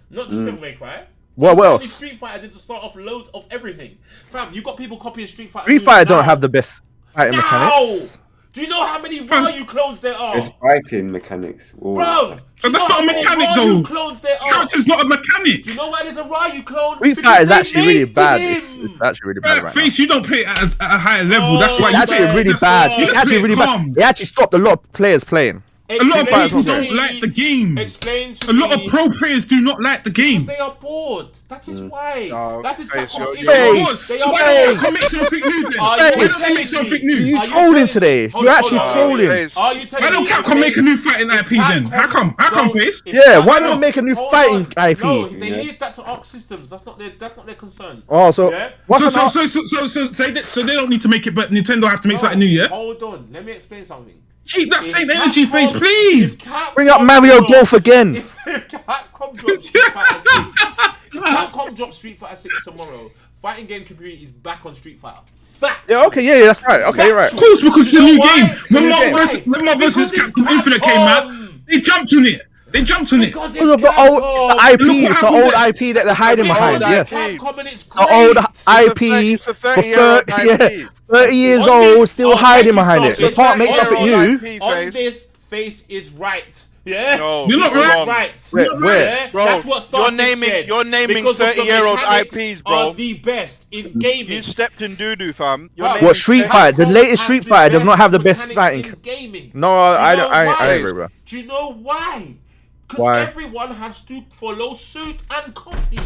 Not just Devil May Cry. What Only else? Street Fighter did to start off loads of everything. Fam, you got people copying Street Fighter. Street Fighter don't have the best fighting mechanics. Do you know how many Ryu clones there are? It's fighting mechanics. Ooh. Bro, do you That's know not a how many mechanic, Ryu though. clones there are? Character's not a mechanic. Do you know why there's a Ryu clone? Street Because Fighter is they actually really made bad. him. It's actually really bad right now. Face, you don't play at a higher level. That's why Oh, you It's actually really bad. It's actually really bad. It actually stopped a lot of players playing. A lot of people okay. don't like the game. Explain to A lot of me- pro players do not like the game. They are bored. That is why. That is Face, Capcom's you're- issue. Yes, They so are why bored. don't they make something new then? Are Why you don't they telling make something me- You new? Are you trolling telling today. me- hold You're on, actually hold on. trolling. Face. Are you telling Why don't me Capcom if make a new fighting IP then? How come? How come, Face? if Yeah, why Capcom- not make a new Hold fighting on. IP? No, they leave that to Arc Systems. That's not their concern. Oh, so Yeah? what's So an- they don't need to make it, but Nintendo have to make No, something new, yeah? Hold on. Let me explain something. Keep that If same energy, Capcom- Face, please. if Capcom bring up Mario drops- Golf again? If Capcom drops Street Fighter 6, if Capcom drops Street Fighter 6 tomorrow, fighting game community is back on Street Fighter. Fact. Yeah, okay, yeah, that's right. Okay, you're right. Of course, because it's a You know new why? game. It's a new game. When Marvel vs. Because it's Capcom Infinite came out, Capcom. they jumped on it. Because Because Because of the old, it's the IP, Look what it's the happened old there. IP that they're hiding behind. old Yes, IP. Capcom and it's the old IP It's a for 30-year-old 30, yeah, IP. 30 years On old, this- still oh, hiding thank you, behind it. Star. So can't make It's something 30-year-old new. IP. On Face. this, Face is right. Yeah? No, You're not you're right. wrong. Right. Where? Yeah? Bro, That's what Starfish said. you're naming Because of the 30-year-old mechanics IPs, bro. Are the best in gaming. You stepped in doo-doo, fam. You're What, naming What, Street 30 Fighter? The Capcom latest has Street the Fighter does not have the best mechanics fighting. in gaming. No, Do you I know don't why? agree, bro. Do you know why? Because Why? everyone has to follow suit and copy.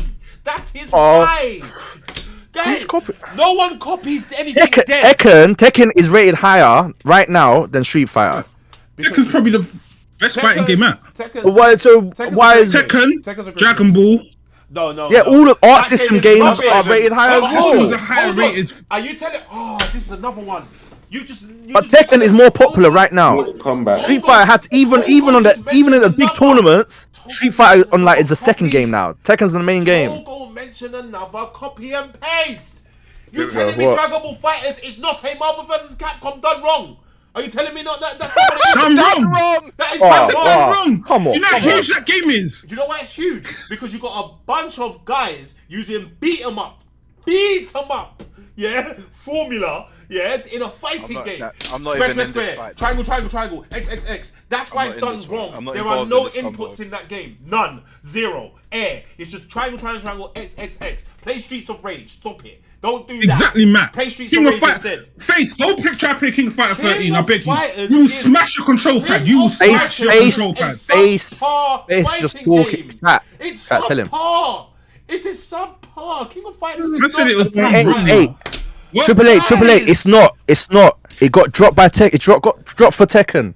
That is Oh. why. Guys, Who's copy- no one copies anything dead. Tekken is rated higher right now than Street Fighter. Tekken's probably the best fighting game out. Tekken, Why? So Tekken's why a is great game. Tekken, Tekken's a great Dragon game. Ball. No. yeah? All the Art That game System is games rubbish. are rated higher Hold as on, Systems well. are higher hold on. rated. Are you telling? Oh, this is another one. But Tekken is more popular right now. Mortal Kombat. Street Fighter had even in the big tournaments. Street Fighter Online is the second game now. Tekken's the main game. Go mention another copy and paste. You Yeah, telling me what? Dragon Ball Fighters is not a Marvel vs. Capcom done wrong? Are you telling me not that? That's not what it is? I'm wrong. Wrong. That is Oh, bad oh. wrong. Wrong. Come on, You know how come on. huge that game is. Do you know why it's huge? Because you got a bunch of guys using beat 'em up, yeah, formula, yeah, in a fighting not- game. I'm not Square, even in square, this square, fight. triangle, XXX. That's why I'm it's not in done this one. wrong. I'm not There are involved no in this combo. inputs in that game. None. Zero. Air. It's just triangle, XXX. Play Streets of Rage. Stop it. Don't do that. Exactly, Matt. Play Streets King of of Rage Fighter. instead. Face, don't try play King of Fighter 13, I of beg you. Fighters You will is- smash your control pad. You will King of smash your Fighters control is pad. Face, subpar face just fighting talking. game. Cat, It's Cat, tell him. subpar. It is subpar. King of Fighters is I said it was not done Hey, wrong. hey, What? Triple Eight. Guys. It's not. It got dropped by Got dropped for Tekken.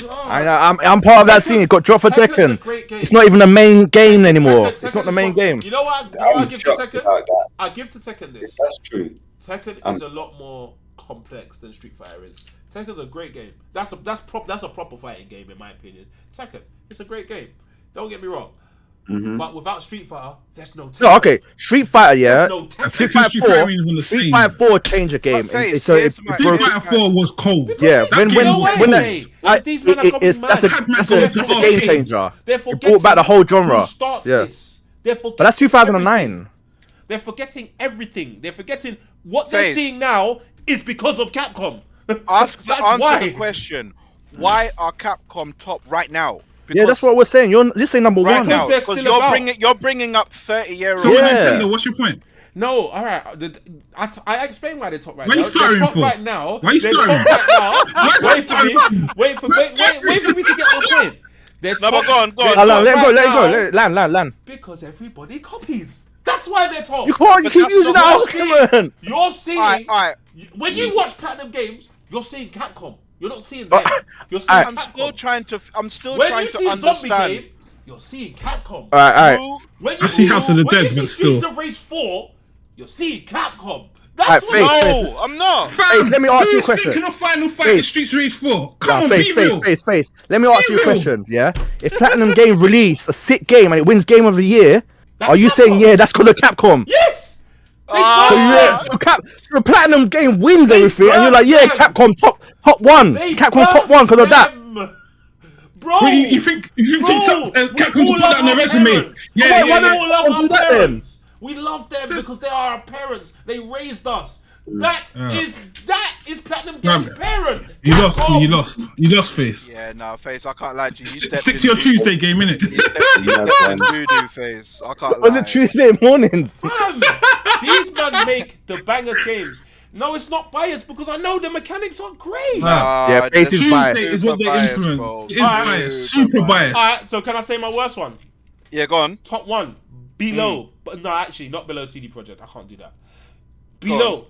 I'm part of that scene. It got dropped for Tekken's a Tekken. great game. It's not even the main game anymore. Tekken It's not the is main proper. game. You know what? I I was give to shocked Tekken. about that. I give to Tekken this. That's true. Tekken is a lot more complex than Street Fighter is. Tekken's a great game. That's a proper fighting game in my opinion. Tekken, it's a great game. Don't get me wrong. But without Street Fighter, there's no Tekken. No, okay. Street Fighter, yeah. There's no Tekken. Street Tekken, Fighter Street Fighter 4. ain't even the Street same. Fighter 4 changed the game. But face, So here's it my- Street broke. Fighter 4 was cold. Yeah, That when game when was when cold. that These men are that's a copying that's mad. a game changer. They're It brought back the whole genre. Who starts Yeah, this? They're forgetting but that's everything. 2009. They're forgetting everything. They're forgetting what they're Face. seeing now is because of Capcom. Answer why. the question. Why are Capcom top right now? Yeah, that's what we're saying. You're saying number right one. now. they're Because still about. you're bringing up 30-year-old. So Yeah. Nintendo, what's your point? No, all right. I explained why they're top right Why now. you starting They're top for? right now. Why you They're starting? top right now. Why Wait for starting? me. Wait for me to get my point. They're No, but top- go on. they're Let top him go. right Let him go. now Land. Because everybody copies. That's why they're top. You can't. You But keep that's using not that what I'm argument. You're seeing Alright. when you watch Platinum Games, you're seeing Capcom. You're not seeing them. You're seeing alright. I'm Capcom. still trying to. I'm still when trying you to see a zombie understand. game, you're seeing Capcom. All right. Who- When I see House of the Dead, when you but see Streets still. of Rage 4, you're seeing Capcom. That's Alright, what Face, No, I'm not. Fam, let me ask you a who's question. thinking of Final Fight Face. Streets Rage 4? Come Nah, on, face. be real. Let me ask Be you a real. question. Yeah, if Platinum Game release a sick game and it wins Game of the Year, That's are you Capcom. saying that's because of Capcom? Yes. They Ah. So burn yeah, them. the Platinum Game wins everything, and you're like, yeah, burn Capcom top one. They Capcom top one because of that. them. Bro, Wait, you think bro, Capcom we all could put love that on their our resume? parents. Yeah, we yeah, all yeah. love Do our that then. parents. We love them because they are our parents. They raised us. That is Platinum Games' Right. parent. You lost, Capcom. you lost, Face. Yeah, no, face. I can't lie to you. You stepped Stick in- to your Tuesday game, innit? You stepped in doo-doo, face. I can't Was lie. it Tuesday morning? Fam, these men make the bangers games. No, it's not biased because I know the mechanics are great. Yeah, Face is biased. Tuesday is what they biased, influence. bro. It is biased. Super biased. Alright, so can I say my worst one? Yeah, go on. Top one. Below. But no, actually, not below CD Projekt. I can't do that. Below.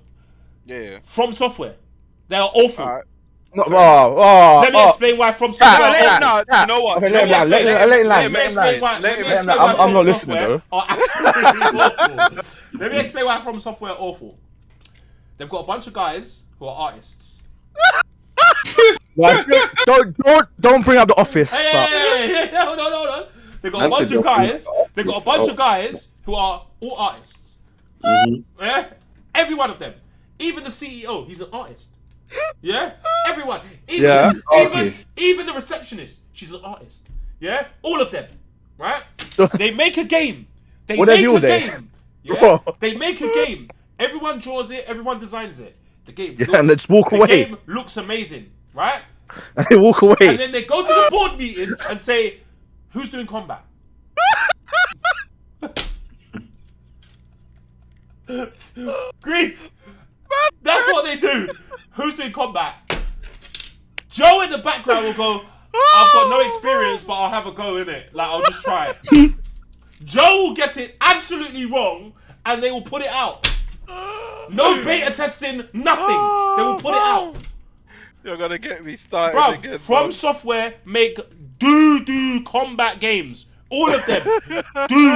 Yeah. From Software. They are awful. Alright. Let me explain why From Software are awful. No, you know what? Okay, let him Let me explain why. I'm not listening, though. Let me explain why From Software are awful. They've got a bunch of guys who are artists. Like, don't bring up the office. Hey, no. They've got a bunch of guys. They've got a bunch of guys who are all artists. Yeah, every one of them. Even the CEO, he's an artist. Yeah, everyone. Even the receptionist, she's an artist. Yeah, all of them. Right? They make a game. They make a game. Yeah, they make a game. Everyone draws it. Everyone designs it. The game. And they just walk away. The game looks amazing, right? And they walk away. And then they go to the board meeting and say, "Who's doing combat?" Greece. That's what they do. Who's doing combat? Joe in the background will go, "I've got no experience, but I'll have a go in it. Like, I'll just try it." Joe will get it absolutely wrong, and they will put it out. No beta testing, nothing. They will put it out. You're gonna get me started Bruv, again. From Software make do combat games. All of them. do.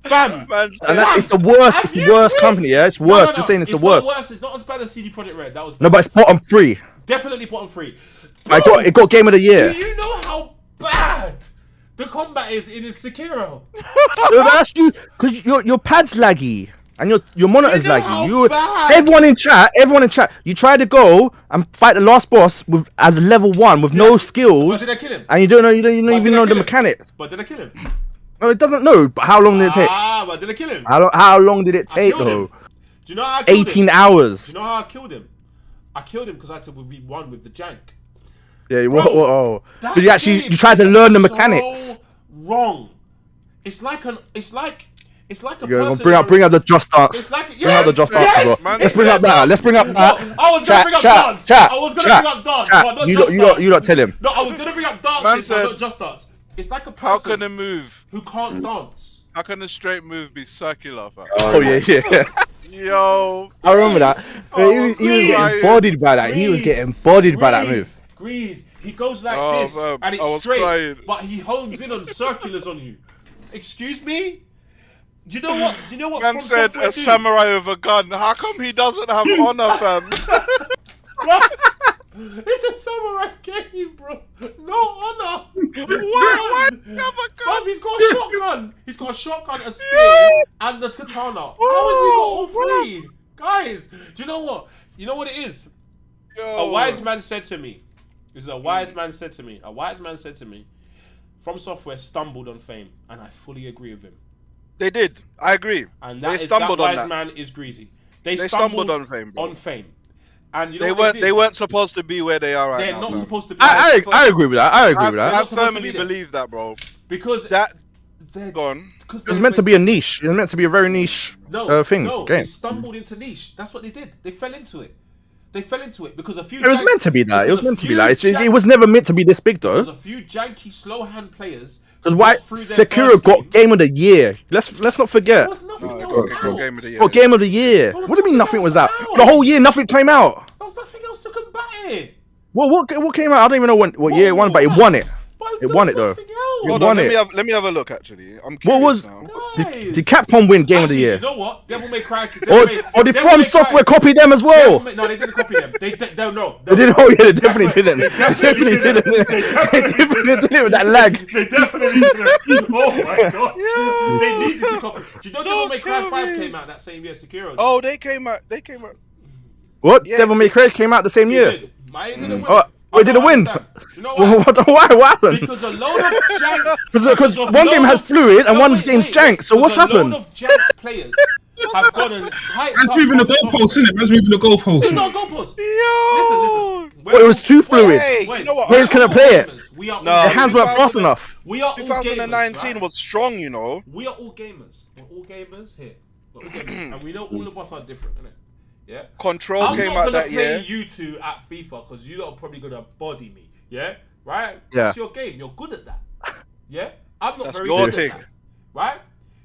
Fam. And that is the worst. It's the worst company, yeah? It's worse. You're saying it's the worst. It's not as bad as CD Projekt Red. That was No, but it's bottom 3. definitely bottom 3. It got Game of the Year. Do you know how bad the combat is in Sekiro? That's you, because your pad's laggy. And your monitor's You know laggy. how bad? Everyone in chat. You try to go and fight the last boss as level 1 with no But skills, did I kill him? and you don't even did know I the kill him? mechanics. But did I kill him? No, it doesn't know. But how long did it take? But did I kill him? How long did it I take killed him. though? Do you know how I killed 18 him? hours. Do you know how I killed him? I killed him because I had to be one with the jank. Yeah. Bro, Whoa. That But you actually game you tried to learn the is mechanics. So wrong. It's like a You're person. gonna bring up the Just Dance. It's like Bring out the Just Dance as well. Man, Let's bring up that. Let's bring up that. I was gonna bring up dance. I was gonna bring up dance. But not Just Dance. You don't tell him. No, I was gonna bring up dance, Man but said- not Just Dance. It's like a How person can a move? who can't dance. How can a straight move be circular, fam? Oh yeah. Yo. I remember that. Oh, He was Grease. getting bodied by that. He was getting bodied by that move. Grease. He goes like Oh, this, man, and I it's was straight, crying. but he hones in on circulars on you. Excuse me? Do you know what? Man From said Software a do? samurai with a gun. How come he doesn't have honor, fam? It's a samurai game, bro. No honor. Why have a gun? Bruv, he's got a shotgun. He's got a shotgun, a spear, and the katana. How has he got all three? Guys, do you know what? You know what it is? Yo. A wise man said to me, a wise man said to me, From Software stumbled on fame, and I fully agree with him. They did. I agree. And They that stumbled on wise that. man is greasy. They stumbled on fame, bro. And you know They what weren't. did? They weren't supposed to be where they are right They're now. not fam. supposed to be. I agree with that. I agree with I that. supposed to firmly be there. believe that, bro. because That they're gone. because It was meant to be a niche. It was meant to be a very niche thing. No, Game. they stumbled into niche. That's what they did. They fell into it. Because a few. It was meant to be that. It was because a meant to be few that. jank- It was never meant to be this big Because though. a few janky, slow hand players. Because why got through their Sekiro first got Game of the Year. Let's not forget. There was nothing Oh, else got out. game of the year. Got Game of the Year. There was What do you mean nothing nothing was else out? out. The whole year nothing came out. There was nothing else to combat it. What came out? I don't even know what year it won, but it won it. But It won it, though. nothing else. It Hold won on. it. Let me have a look. Actually, I'm What curious was now. did Capcom win Game of the Actually, Year? You know what? Devil May Cry. Or did From Software copy them as well? No, they didn't copy them. They no. They did. Oh yeah, they definitely didn't. They definitely didn't. They definitely did it with that lag. They definitely didn't. Oh my god. They needed to copy. Do you know Devil May Cry 5 came out that same year? Sekiro. Oh, they came out. What? Yeah, Devil May Cry came out the same It year. did. Mine didn't win. Oh, I wait, did it don't win? understand. Do you know why? What happened? Because a load of jank. Because of one game load has of- fluid and No, one's wait, game's wait, jank. So because what's happened? A load of jank players have gone and hyped That's up moving the From goalposts, Software. isn't it? That's moving the goalposts. It's not goalposts. Yo. Listen. Well, it was too fluid. Hey, Wait, you know what? Players couldn't play it. We are No, all Their hands weren't fast 2000 enough. We are all gamers. 2019 right? was strong, you know. We are all gamers. We're all gamers here. We're all gamers. And we know all of us are different, innit? Yeah. Control I'm came not out gonna that play year. you two at FIFA because you lot are probably gonna body me. Yeah. Right. Yeah. That's your game. You're good at that. Yeah. I'm not That's very your good take. at that. Right.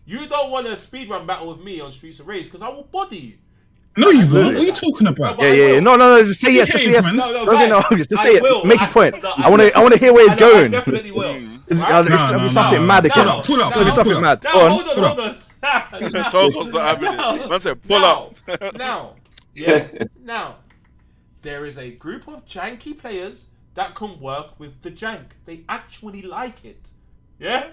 You don't want a speedrun battle with me on Streets of Rage because I will body you. No, you won't. Absolutely. What are you talking about? But Yeah, I yeah, yeah. will. No. Just say yes. Just say yes. man. No, Just I say it. will. Make his point. No, I want to hear where he's I going. definitely will. It's Right? gonna be something no. mad again. No, Pull up, It's gonna be something mad. Now, Go on. hold on. Togo's not having it. Man said, pull up. Now, there is a group of janky players that can work with the jank. They actually like it. Yeah?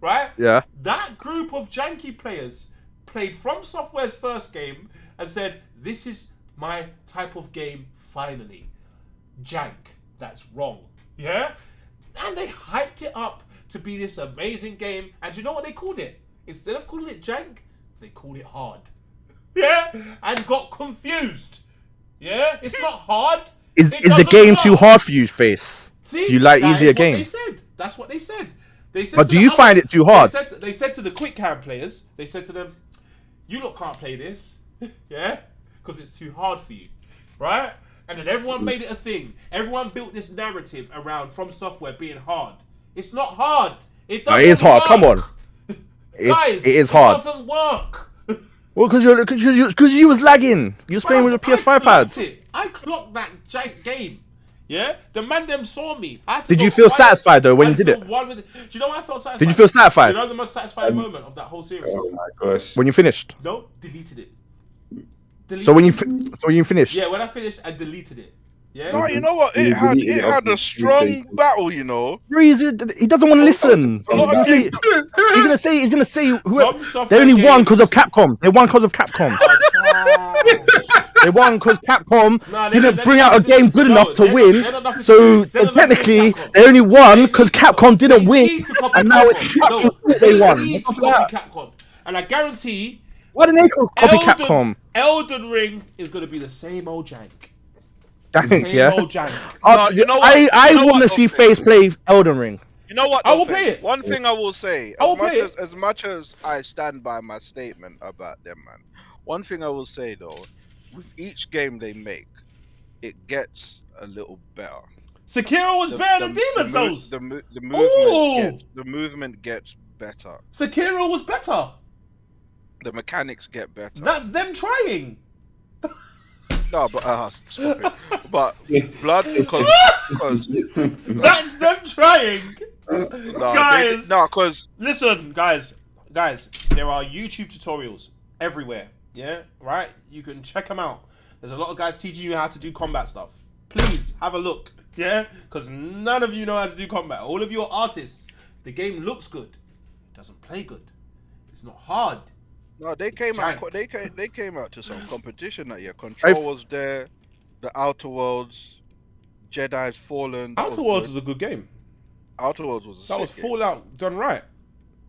Right? Yeah. That group of janky players played From Software's first game and said, this is my type of game finally. Jank. That's wrong. Yeah? And they hyped it up to be this amazing game. And you know what they called it? Instead of calling it jank, they called it hard. Yeah? And got confused. Yeah? It's not hard. Is the game too hard for you, Face? See, Do you like that easier is what games? They said. That's what they said. They said But to do the you other- find it too hard? They said to the quick cam players, they said to them, you lot can't play this. Yeah? Because it's too hard for you. Right? And then everyone made it a thing. Everyone built this narrative around From Software being hard. It's not hard. It doesn't It is hard. work. Come on. Guys, it is hard. It doesn't work. Well, because you was lagging. You was playing with a PS5 pad. I clocked that jank game. Yeah? The man them saw me. I had to Did go you feel one- satisfied though when I you did feel it? one with- Do you know why I felt satisfied? Did you feel satisfied You know the most satisfying moment of that whole series? Oh my gosh. when you finished? No, deleted it. Deleted So when you it. finished? Yeah, when I finished, I deleted it. Yeah. No, you know what? You It had deleted it off a the strong PlayStation. battle, you know. He doesn't want to listen. A lot of He's gonna say whoever. From Software They only won games- because of Capcom. They won because of Capcom. They won because Capcom Nah, they're didn't not- bring they're out a not- game good no, enough to they're win. not nothing to So do- they're not nothing to do technically, with Capcom. they only won They because need- Capcom didn't they win, need to copy and now it's Capcom. Capcom's No, fault they won. need to What's copy that? Capcom. And I guarantee Why didn't they copy Capcom? Elden Ring is going to be the same old jank. Dang, Same yeah. old jank. No, you know what? I You know want to what, see though, Face play Elden Ring. You know what? I will though, play Faith? it. One thing I will say, I will play it. as much as I stand by my statement about them, man. One thing I will say though, with each game they make, it gets a little better. Sekiro was better than Demon Souls. The Ooh. movement gets better. Sekiro was better. The mechanics get better. That's them trying. No, but stop it. But blood because That's them trying. Guys. because Listen, guys, there are YouTube tutorials everywhere. Yeah, right? You can check them out. There's a lot of guys teaching you how to do combat stuff. Please have a look. Yeah, because none of you know how to do combat. All of you are artists. The game looks good. It doesn't play good. It's not hard. no, they came Jank. out. They came out to some competition that year. Control I've- was there. The Outer Worlds, Jedi's Fallen. that Outer Worlds good. was a good game. Outer Worlds was a That was sick game. Fallout done right.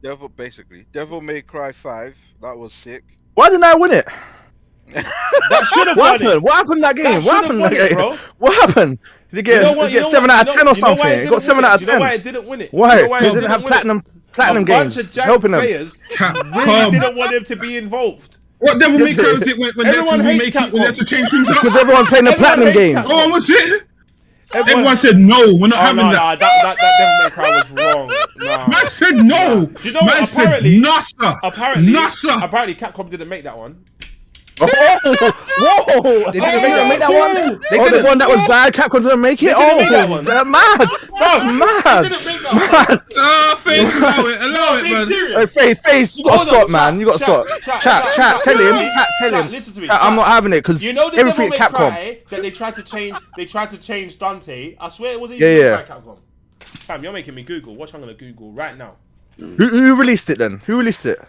Devil May Cry 5. That was sick. Why didn't I win it? That should have What won it. happened? What happened in that game? That What should've happened? won it, bro. What happened? Did it get 7 out of 10 or something? It got 7 out of Do you know why 10. it didn't win it? Why? You know why They it didn't have win it? platinum A bunch games of jank helping them. players really Capcom. didn't want them to be involved. What Devil May Cry was it when they had Everyone to hates remake it, when they had to change things Because up? everyone playing the Everyone platinum hates games. Capcom. Oh, was it? Everyone said no, we're not Oh having no, that. that Devil May Cry was wrong. Nah. Man said no. Do you know Man what? said Apparently- NASA. Apparently, NASA. apparently Capcom didn't make that one. Oh, whoa! They didn't make that one. The one that was bad. Capcom didn't make it. didn't make that one. They're mad. That's mad. They didn't make that one. Ah, face, allow it, Being man. serious. Hey, face, you gotta Hold on, stop, man. You gotta stop. Chat. Tell him. Listen to me. Chat, I'm not having it because You know the everything Devil May Capcom. Cry that they tried to change Dante. I swear it wasn't Yeah, even yeah. by Capcom. Fam, you're making me Google. Watch, I'm gonna Google right now. Who released it then? Who released it?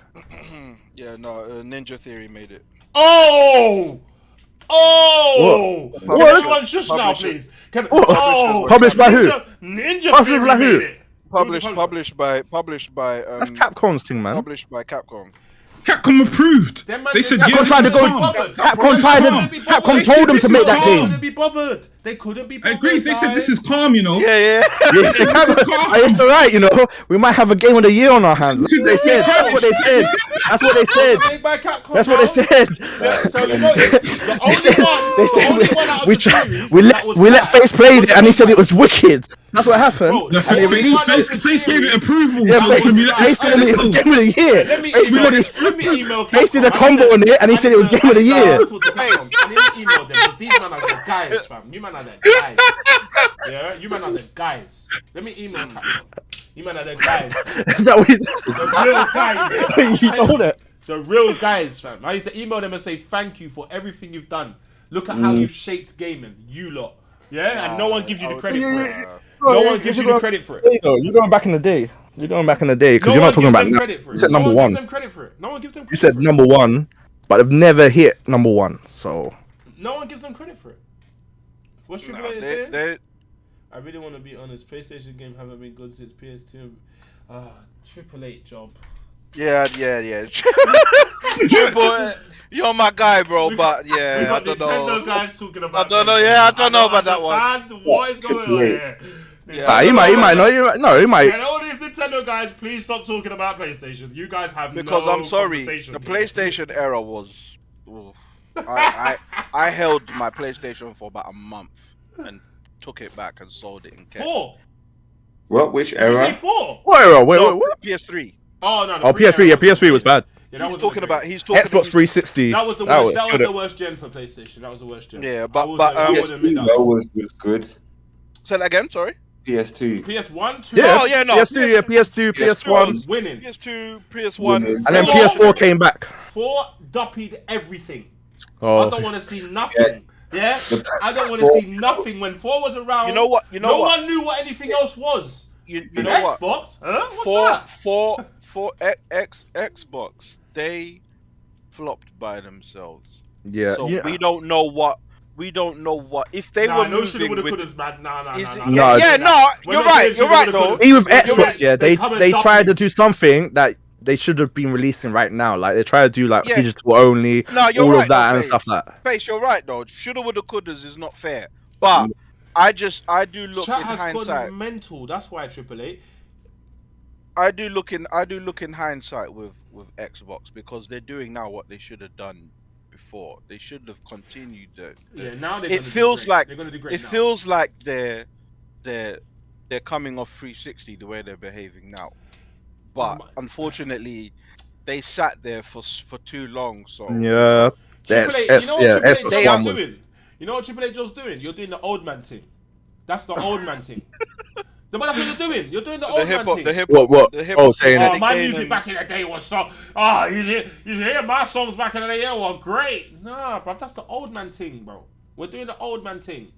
Yeah, no, Ninja Theory made it. Oh! Can What? everyone shush now, Publish it. please? Can, What? oh, Published by who? Ninja Published Theory by who? made it. Published by That's Capcom's thing, man. published by Capcom. Capcom approved. Them man- They said, them yeah, man this tried is to go- calm. bothered. Capcom This is tried to- calm. Capcom They told said them this to is make that calm. game. Couldn't be bothered. They couldn't be. Hey, Grace, they said this is calm, you know. Yeah. It's alright, you know. We might have a game of the year on our hands. That's what they said. That's what they said. That's what they said. That's what they said. So you know, the only one out of the series that was we let bad Face play it, and he said it was wicked. That's what happened. Bro, The Face gave it approval. Yeah, so Face we let Face told me it was game of the year. Let me email Face did a combo on it, and he said it was game of the year. I need to email them because these man are the guys, fam. You man are the guys. Yeah, you man are the guys. Let me email Capcom. You man are the guys. Is that what he The real guys. You told it. The real guys, fam. I need to email them and say thank you for everything you've done. Look at how you've shaped gaming, you lot. Yeah, and no one gives you the credit for it. No one gives you the credit for it. You're going back in the day. You're going back in the day because you're not talking about now. You said number one. No one gives them credit for it. No one gives them credit. You said number one, but they've never hit number one. So no one gives them credit for it. What's Triple A saying? I really want to be honest. PlayStation games haven't been good since PS2. Triple H job. Yeah. Triple, you're my guy, bro. But yeah, we got I don't know. Nintendo guys talking about. I don't know. Yeah, I don't know about that one. What is going on here? Yeah, he might. And all these Nintendo guys, please stop talking about PlayStation. You guys have because no I'm sorry, conversation. the PlayStation era was. I held my PlayStation for about a month and took it back and sold it in cash. 4. What? Which Did you say era? 4? What era? Wait, No, what? PS3. Oh no. Oh, PS3. Yeah, PS3 was bad. Yeah, He's talking about. He's talking. Xbox 360. That was the worst. That was the worst gen for PlayStation. That was the worst gen. Yeah, but PS2 was good. say that again. Sorry. PS2. PS1, 2. Yeah, Oh, yeah, no. PS2, yeah, PS2, PS1, was winning. PS2, PS1, Winning. and then PS4 came back. 4 duppied everything. Oh, I don't want to see nothing. Yeah, I don't want to see nothing when 4 was around. You know what? You know no what? one knew what anything else was. You An know what? Xbox? Huh? What's that? Xbox, they flopped by themselves. yeah. So yeah. we don't know what. If they were No, shoulda, moving woulda, with. coulda's bad. Nah. No, When you're they right. did You're shoulda, right, woulda, though. coulda's. Even with Xbox, Yeah, they come and they dump tried you. to do something that they should have been releasing right now. Like they try to do like Yeah. digital only, No, you're all right, of that though, and Faye. stuff like that. Face, you're right though. Shoulda, woulda, couldas is not fair. But I do look Chat in has hindsight. gone mental. That's why AAA. I do look in hindsight with Xbox because they're doing now what they should have done before. They should have continued the Yeah, now they're it gonna feels do great. like they're gonna do great it now. feels like they're coming off 360 the way they're behaving now. But unfortunately, they sat there for too long. So Yeah, that's AAA, you know what AAA Xbox Joe's One was. doing? You know what AAA Joe's doing? You're doing the old man thing. That's the old man thing. No, but that's what you're doing. You're doing the old man thing. the hip What? the hip Oh, saying Oh, it. my music back in the day was so. Oh, you hear my songs back in the day were great. Nah, bro, that's the old man thing, bro. We're doing the old man thing.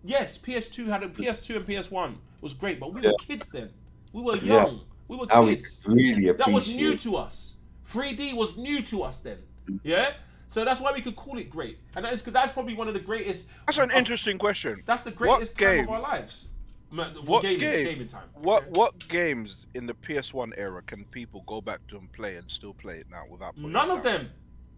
Yes, PS2 and PS1 was great, but we were kids then. We were young. We were I would kids. really appreciate. That was new to us. 3D was new to us then. Yeah. So that's why we could call it great, and that's probably one of the greatest. That's an interesting question. That's the greatest What time game? of our lives. What Gaming time. What games in the PS1 era can people go back to and play and still play it now without? putting None it of down? them.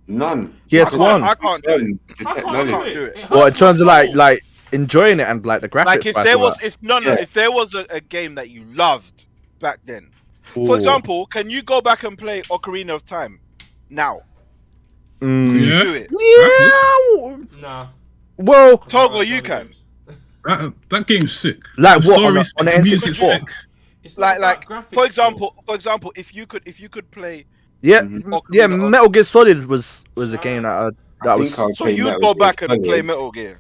None. PS1. I can't do it. The I can't technology. do it. It Well, in hurts my terms of soul. like enjoying it and like the graphics. Like if back there and was that. if there was a game that you loved back then. Ooh. For example, can you go back and play Ocarina of Time now? Mm. Could you Yeah. do it? Yeah. Nah. Well, Togo, Nah, you it's can. games. That game's sick. Like The what, on the- story's on the sick, the music's N64? sick. It's not Like about graphics, for example, if you could play, yeah, Mhm. yeah. Ocarina of- Metal Gear Solid was a game that I was. think I'll so play you'd Metal go Gear back and Solid. play Metal Gear.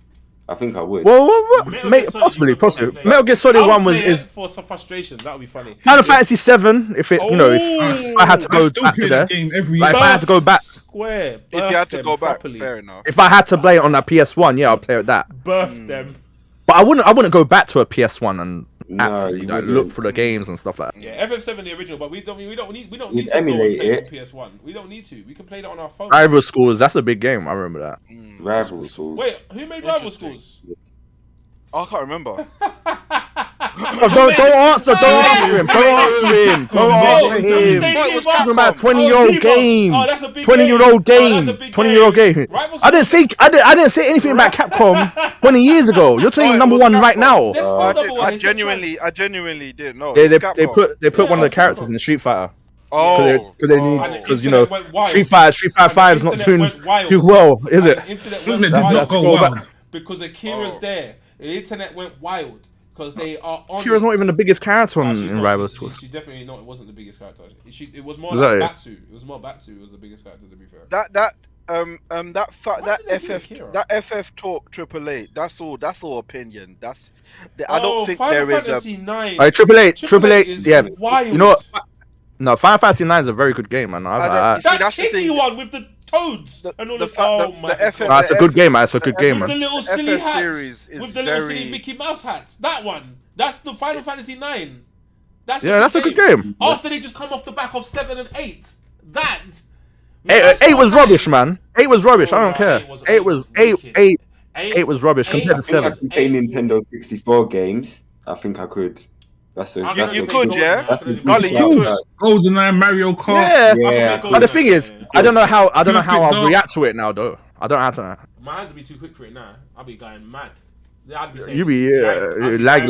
I think I would. Well, Metal mate, Gear Solid possibly. you could probably play. Metal Gear Solid I would 1 was play it is for some frustration. That would be funny. Final Fantasy 7. If it, if I had to I go still back play to there, that game every like year. if I had to go back, Square. If you had to them go back, properly. fair enough. if I had to play it on that PS1, yeah, I'll play with that. Birth them. But I wouldn't go back to a PS1 and No, actually you like, wouldn't. look for the games and stuff like that. Yeah, FF7 the original, but we don't need You'd to go and emulate play it. on PS1. We don't need to. We can play that on our phone. Rival Schools, that's a big game. I remember that. Rivals. Or... Wait, who made Rival Interesting. Schools? I can't remember. Don't answer him. Don't answer him. Talking about 20-year-old game. Oh, that's a big 20-year-old game. game. 20-year-old game. I didn't say anything about Capcom 20 years ago. You're saying number one right now. I genuinely didn't know. They put one of the characters in the Street Fighter. Oh, because you know, Street Fighter 5 is not doing too well, is it? Internet did not go wild because Akira's there. The internet went wild because they are on. Akira's not even the biggest character in Rivals. She definitely not. It wasn't the biggest character. It was more Was like that Batsu. It was more Batsu was the biggest character, to be fair. That FF talk AAA. That's all opinion. I don't think there is a. Alright, AAA, yeah. Wild. You know what? No, Final Fantasy 9 is a very good game, man. That kicky one with the toads and all it's a good game, man. It's a good game, man. With the little silly FF hats. series is With the little silly Mickey Mouse hats. That one. That's the Final Fantasy 9. That's a good game. After they just come off the back of 7 and 8. That. 8 was rubbish, man. 8 was rubbish. I don't care. 8 was rubbish compared to 7. I can play Nintendo 64 games. I think I could. You could, yeah. GoldenEye, Mario Kart. Yeah. But the thing is, I don't know how I'll react to it now, though. I don't have to. My hands would be too quick for it now. I'll be going mad. I'd be saying, you be lag,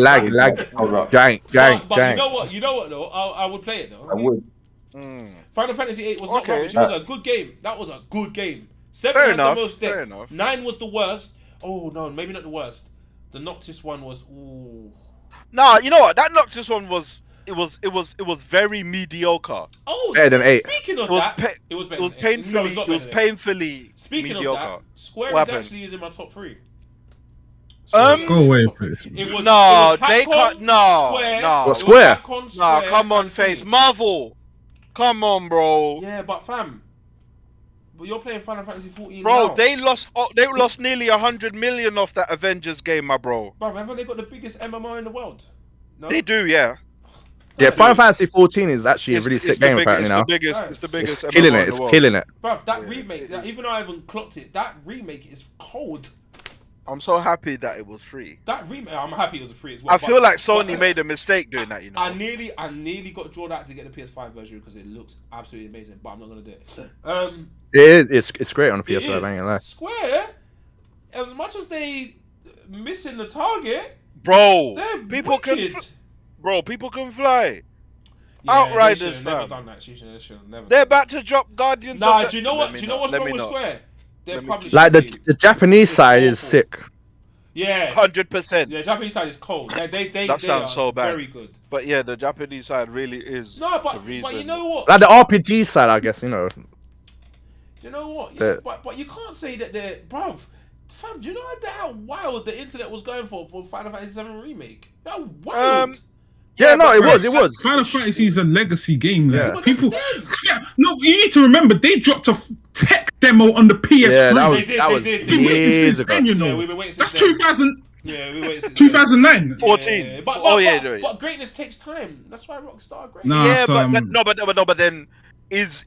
jank. You know what though? I would play it though. I would. Final Fantasy 8 was not rubbish. It was a good game. That was a good game. 7 Fair had enough. the most depth. Fair enough. 9 was the worst. Oh no, maybe not the worst. The Noctis one was. Ooh. Nah, you know what? That Noctis one was. It was very mediocre. Oh, better than 8. Speaking of It was that, it was better. It was than 8. No, painfully. it's not It was better than 8. painfully Speaking mediocre. of that, Square What is happened? actually in my top 3. Go away, please. No, they can't. No. Square. Nah, come on, face. Marvel. Come on, bro. Yeah, but fam. But you're playing Final Fantasy 14 Bro, now. they lost nearly 100 million off that Avengers game, my bro. Bro, haven't they got the biggest MMO in the world? No? They do, yeah. Yeah, Final Fantasy 14 is actually a really sick game, apparently now. It's the biggest. It's killing MMO it. in It's the world. killing it. Bro, that remake, even though I haven't clocked it, that remake is cold. I'm so happy that it was free. That remake, I'm happy it was a free as well. I feel like Sony made a mistake doing that, you know. I nearly got drawn out to get the PS5 version because it looks absolutely amazing, but I'm not gonna do it. It's great on the PS5, I ain't gonna lie. Square, as much as they missing the target, Bro, they're people wicked. people can fly. Yeah, Outriders, they should have never fam. done that. They should have never. They're about to drop Guardians. Nah, of do you know what? Do you know what's Let wrong me with not. Square? They're Let me publishing Like team. the Japanese side is awful. sick. Yeah, 100%. yeah. Japanese side is cold. They That sounds are so bad. Very good. But yeah, the Japanese side really is No, the reason. but you know what? Like the RPG side, I guess, you know. You know what? Yeah, but you can't say that they're bruv. Fam, do you know how wild the internet was going for Final Fantasy 7 remake? How wild. Yeah, no, it was. Final Fantasy is a legacy game. Like, Yeah. people, no, you need to remember they dropped a tech demo on the PS3. Yeah, They was did. Been waiting years since ago. then, you Yeah, know. we've been waiting That's since then. 2000, Yeah, we waited since 2009. 14. Yeah, but greatness takes time. That's why Rockstar are great. Nah. Yeah, some- but then is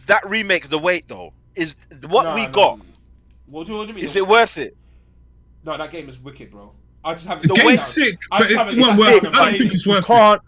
that remake the wait though? Is what we got? What do you mean? Is it worth it? No, that game is wicked, bro. I just haven't. The seen game's it. sick, I but just it haven't won't seen work. it. I don't think it's worth it. Can't.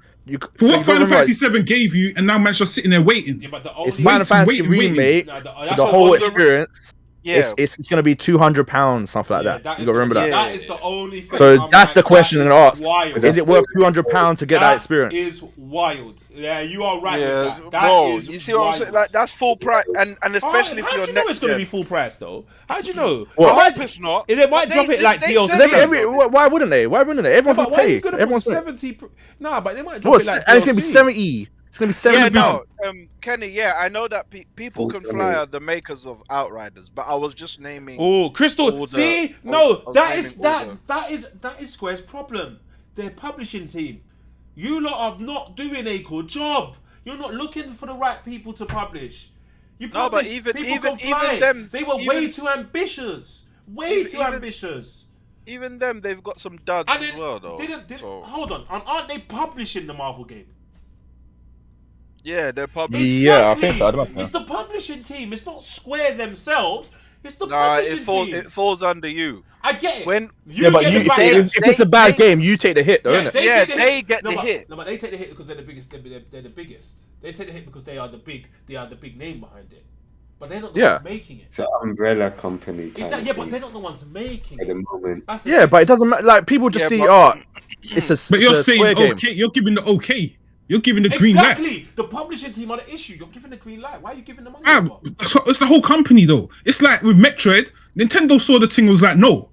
For what Final Fantasy 7 gave you, and now man's just sitting there waiting. Yeah, but the only It's Final Fantasy waiting. remake No, for that's the what whole was the- experience. Yeah. It's gonna be £200, something like Yeah, that. that You is gotta remember that. yeah. That is the only thing. So I'm that's like, the question that to is ask. Wild. Is it worth £200 to get that experience? Is wild. Yeah, you are right. Yeah, with that. bro. Is You see what I'm saying? wild. Like that's full price, and especially how for do your you know next it's gonna gen. be full price though? How do you know? What? I hope it's not. They might But drop it like they DLC. said Why wouldn't they? Everyone's But gonna why are pay. you gonna Everyone's put gonna 70? Nah, but they might drop What? it like And it's gonna be DLC. 70. It's gonna be 70. Yeah, pounds. no, Kenny. Yeah, I know that people can fly are the makers of Outriders, but I was just naming. Oh, Crystal. all the- See, all- no, all that naming is all that is Square's problem. Their publishing team. You lot are not doing a good job. You're not looking for the right people to publish. You No, but publish even- people even- can fly. even them- they were even- way too ambitious. Way too even- ambitious. Even them, they've got some duds And as then well, though. didn't So, hold on. And aren't they publishing the Marvel game? yeah, they're public. Yeah, I think so. I don't know. It's the publishing team. It's not Square themselves. It's the Nah, publishing team. it falls under you. I get it. When You get the backlash. if it's a bad game, you take the hit, though, innit? They Yeah, take the they hit. get the hit. No, but they take the hit because they're the biggest. They're the biggest. They take the hit because they are the big name behind it. But they're not the ones making it. It's an umbrella company. Exactly. Yeah, but they're not the ones making at it. the moment. That's the Yeah, but it doesn't matter. Like people just see, it's a. But you're it's a saying square game. okay. You're giving the okay. You're giving the green light. Exactly. The publishing team are the issue. You're giving the green light. Why are you giving the money? over? It's the whole company though. It's like with Metroid, Nintendo saw the thing and was like, no,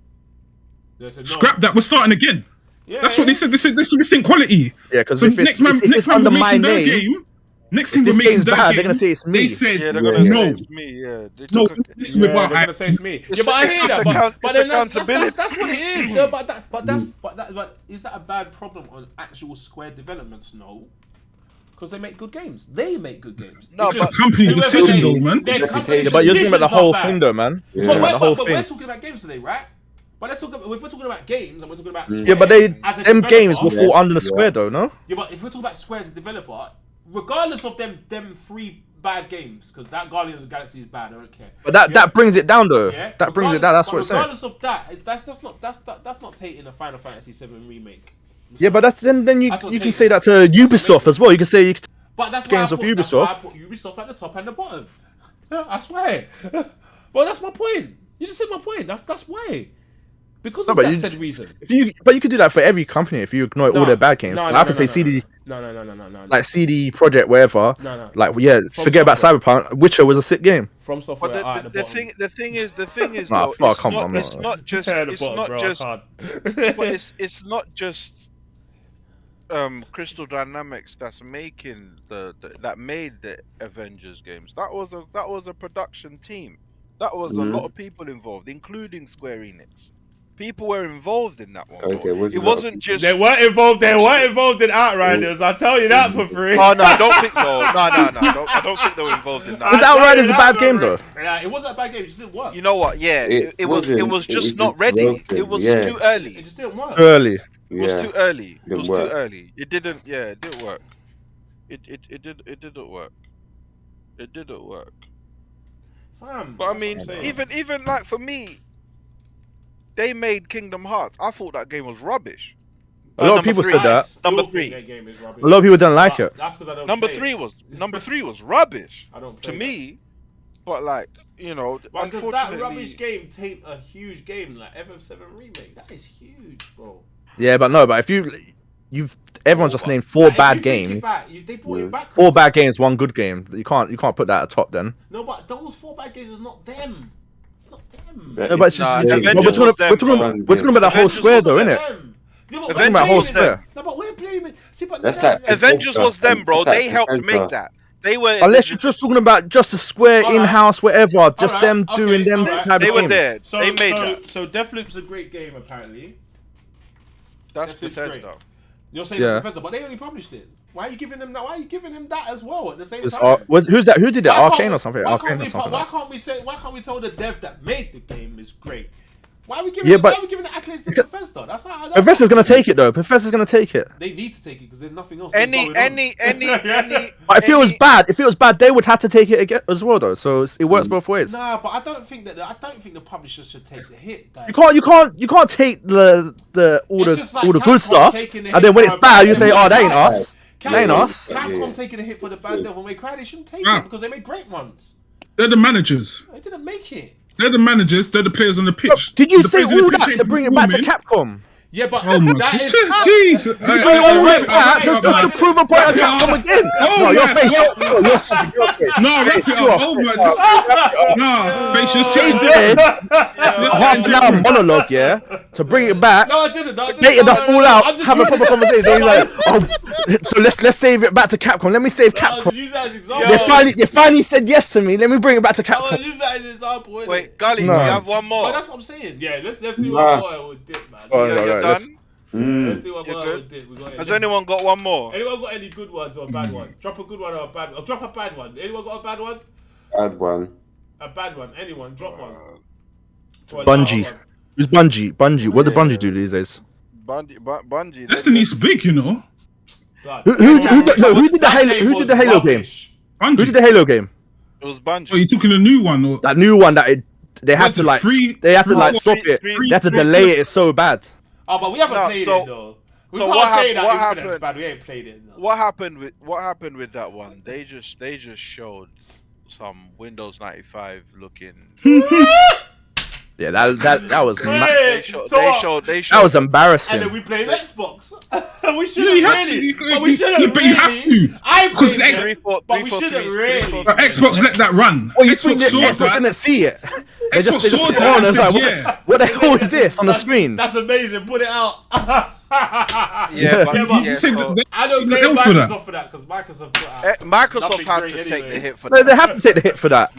They said, no. scrap that. We're starting again. Yeah, That's what they said. They said this ain't quality. Yeah, because So if next it's time under we're my making their name, game. Next thing if we're this making game's their bad, game, they're gonna say it's me. They said Yeah, they're gonna no. say it's me. Yeah, they No, took a- listen with They're what gonna say it's me. It's Yeah, but I it's hear that. account- But it's then accountability. that's what it is. No, but is that a bad problem on actual Square developments? No, because they make good games. They make good games. No, It's but a company Whoever decision they- though, man. their company Yeah, but you're talking about the decisions whole are thing, bad. though, man. Yeah. You're talking about the whole But thing. we're talking about games today, right? But let's talk about if we're talking about games and we're talking about Yeah, but Square as a them games will developer- fall under the Yeah. square, though, no? Yeah, but if we're talking about Square as a developer, regardless of them three bad games, because that Guardians of the Galaxy is bad, I don't care. But that brings it down, though. Yeah? That brings it down. That's what it's saying. Regardless of that, that's not taking a Final Fantasy VII remake. Yeah, but then you That's what can taking- say that to Ubisoft as well. You can say But that's games why of that's why I Ubisoft. put Ubisoft at the top and the bottom. I swear. Well, that's my point. You just said my point. That's why. Because No, of but that you- said reason. but you could do that for every company if you ignore all their bad games. No, Like, no, I could no, say no, CD, No. like CD Project, whatever. No. Like forget about Software. Cyberpunk. Witcher was a sick game. From software But at the the bottom. thing is, Nah, though, fuck, it's come not, on, it's man. not just, At the it's bottom, not bro, I just, can't. but it's not just Crystal Dynamics that's making that made the Avengers games. That was a production team. That was a lot of people involved, including Square Enix. People were involved in that one. Okay, Bro. was It a lot wasn't of just. They weren't involved in Outriders. I'll tell you that for free. Oh no, I don't think so. No. I don't think they were involved in that. Was Outriders a bad game, though? Yeah, it wasn't a bad game. It just didn't work. You know what? Yeah, it was wasn't- just it not was ready. broken, It was yeah. too early. It just didn't work. Early. It was too early. It Didn't was work. too early. It didn't. Yeah, it didn't work. It didn't work. It didn't work. Fam, But I that's mean, what I'm saying. even like for me, they made Kingdom Hearts. I thought that game was rubbish. A lot of Number people three. said that. Still Number think three. their game is rubbish. A lot of people didn't like But it. That's because I don't. Number play three it. was rubbish I don't to play me. But like But does that unfortunately, rubbish game taint a huge game like FF7 remake? That is huge, bro. Yeah, but no. But if you've everyone's just named four Like, if bad you think games. back, they brought it back. Four bad games, one good game. You can't put that at top then. No, but those 4 bad games is not them. It's not them. That No, but is- it's Nah, just, Avengers but we're talking, was them, we're talking, bro. we're talking about the whole Avengers square was though, Them. innit? Yeah, but We're talking about whole square. No, but we're blaming. See, but That's no, like- no, Avengers Bethesda. was them, bro. It's like They helped Bethesda. make that. They were Unless you're just talking about just the square Alright. in-house, whatever, just Alright, them okay, doing them alright. type they of were games. there. So, They made so, that. So Deathloop's a great game, apparently. That's Deathloop's Bethesda. great. You're saying Yeah. that's Bethesda, but they only published it. Why are you giving them that? Why are you giving them that as well at the same Was, time? who's that? Who did it? Why can't- Arcane or something? Why Arcane can't or we? something. Why Like. can't we say? Why can't we tell the dev that made the game is great? Why are we Yeah, giving? but- why are we giving the accolades It's to got- Bethesda? That's not. Bethesda's gonna take it though. Bethesda's gonna take it. They need to take it because there's nothing else. Any. But if it was bad, they would have to take it again as well though. So it works both ways. Nah, but I don't think the publisher should take the hit, guys. You can't take all It's the just like all the Capcom good stuff, taking the and then hit when for it's a bad, bad you say, Devil "Oh, that May ain't Cry." us." That ain't us. Capcom taking a hit for the bad Devil May Cry. They shouldn't take Ah. it because they made great ones. They're the managers. They didn't make it. They're the managers. They're the players on the pitch. Did you The say players on the all pitch that ain't to bring it back to performing. Capcom? Yeah, but Oh my that god! is. Jeez! Just to prove a point on Capcom again. Oh No, your my face. God. You're stupid. You're okay. No, wrap it up. Oh my! Nah, face your She's shit. dead. Half an hour monologue, yeah, to bring it back. No, I didn't. No, I didn't. Later, that's all out. I'm just Have a using proper it- conversation. He's like, "Oh, so let's save it back to Capcom. Let me save No, Capcom. use that as an example. They finally said yes to me. Let me bring it back to I want to Capcom." use that as an example. innit? Wait, Gully, No. do you have one more? But that's what I'm saying. Yeah, let's do Nah. one more with Dip, man. Oh, Yeah, no, you're no, let's- done. Let's do one You're more good? with Dip. We got it. Has anyone got one more? Anyone got any good ones or a bad one? Drop a good one or a bad one. Drop a bad one. Anyone got a bad one? Bad one. A bad one. Anyone? Drop one. Bungie. Who's Bungie? Bungie. What did Bungie do these days? Bungie. Destiny's big, you know. Who did the Halo? Who did the Halo game? Who did the Halo game? It was Oh, Bungie. you took in a new one, or That new one that it they had to like stop it. They had to delay it. It's so bad. Oh, but we haven't played it though. We can't say that Infinite's bad. We ain't played it. What happened with that one? They just showed some Windows 95 looking. Yeah, that was. They showed. That was embarrassing. And then we played Xbox. We shouldn't really. But we shouldn't But you have to. I Because played it, but we shouldn't really. Xbox let that run. Oh, you think Xbox Xbox didn't see it? They just saw put it that on. and It's said, like, yeah. what the hell is this on the screen? That's amazing. Put it out. Yeah, but You said that- I don't blame Ill for that. Microsoft for that because Microsoft put out. Microsoft nothing has great to take anyway. the hit for No, that. they have to take the hit for that.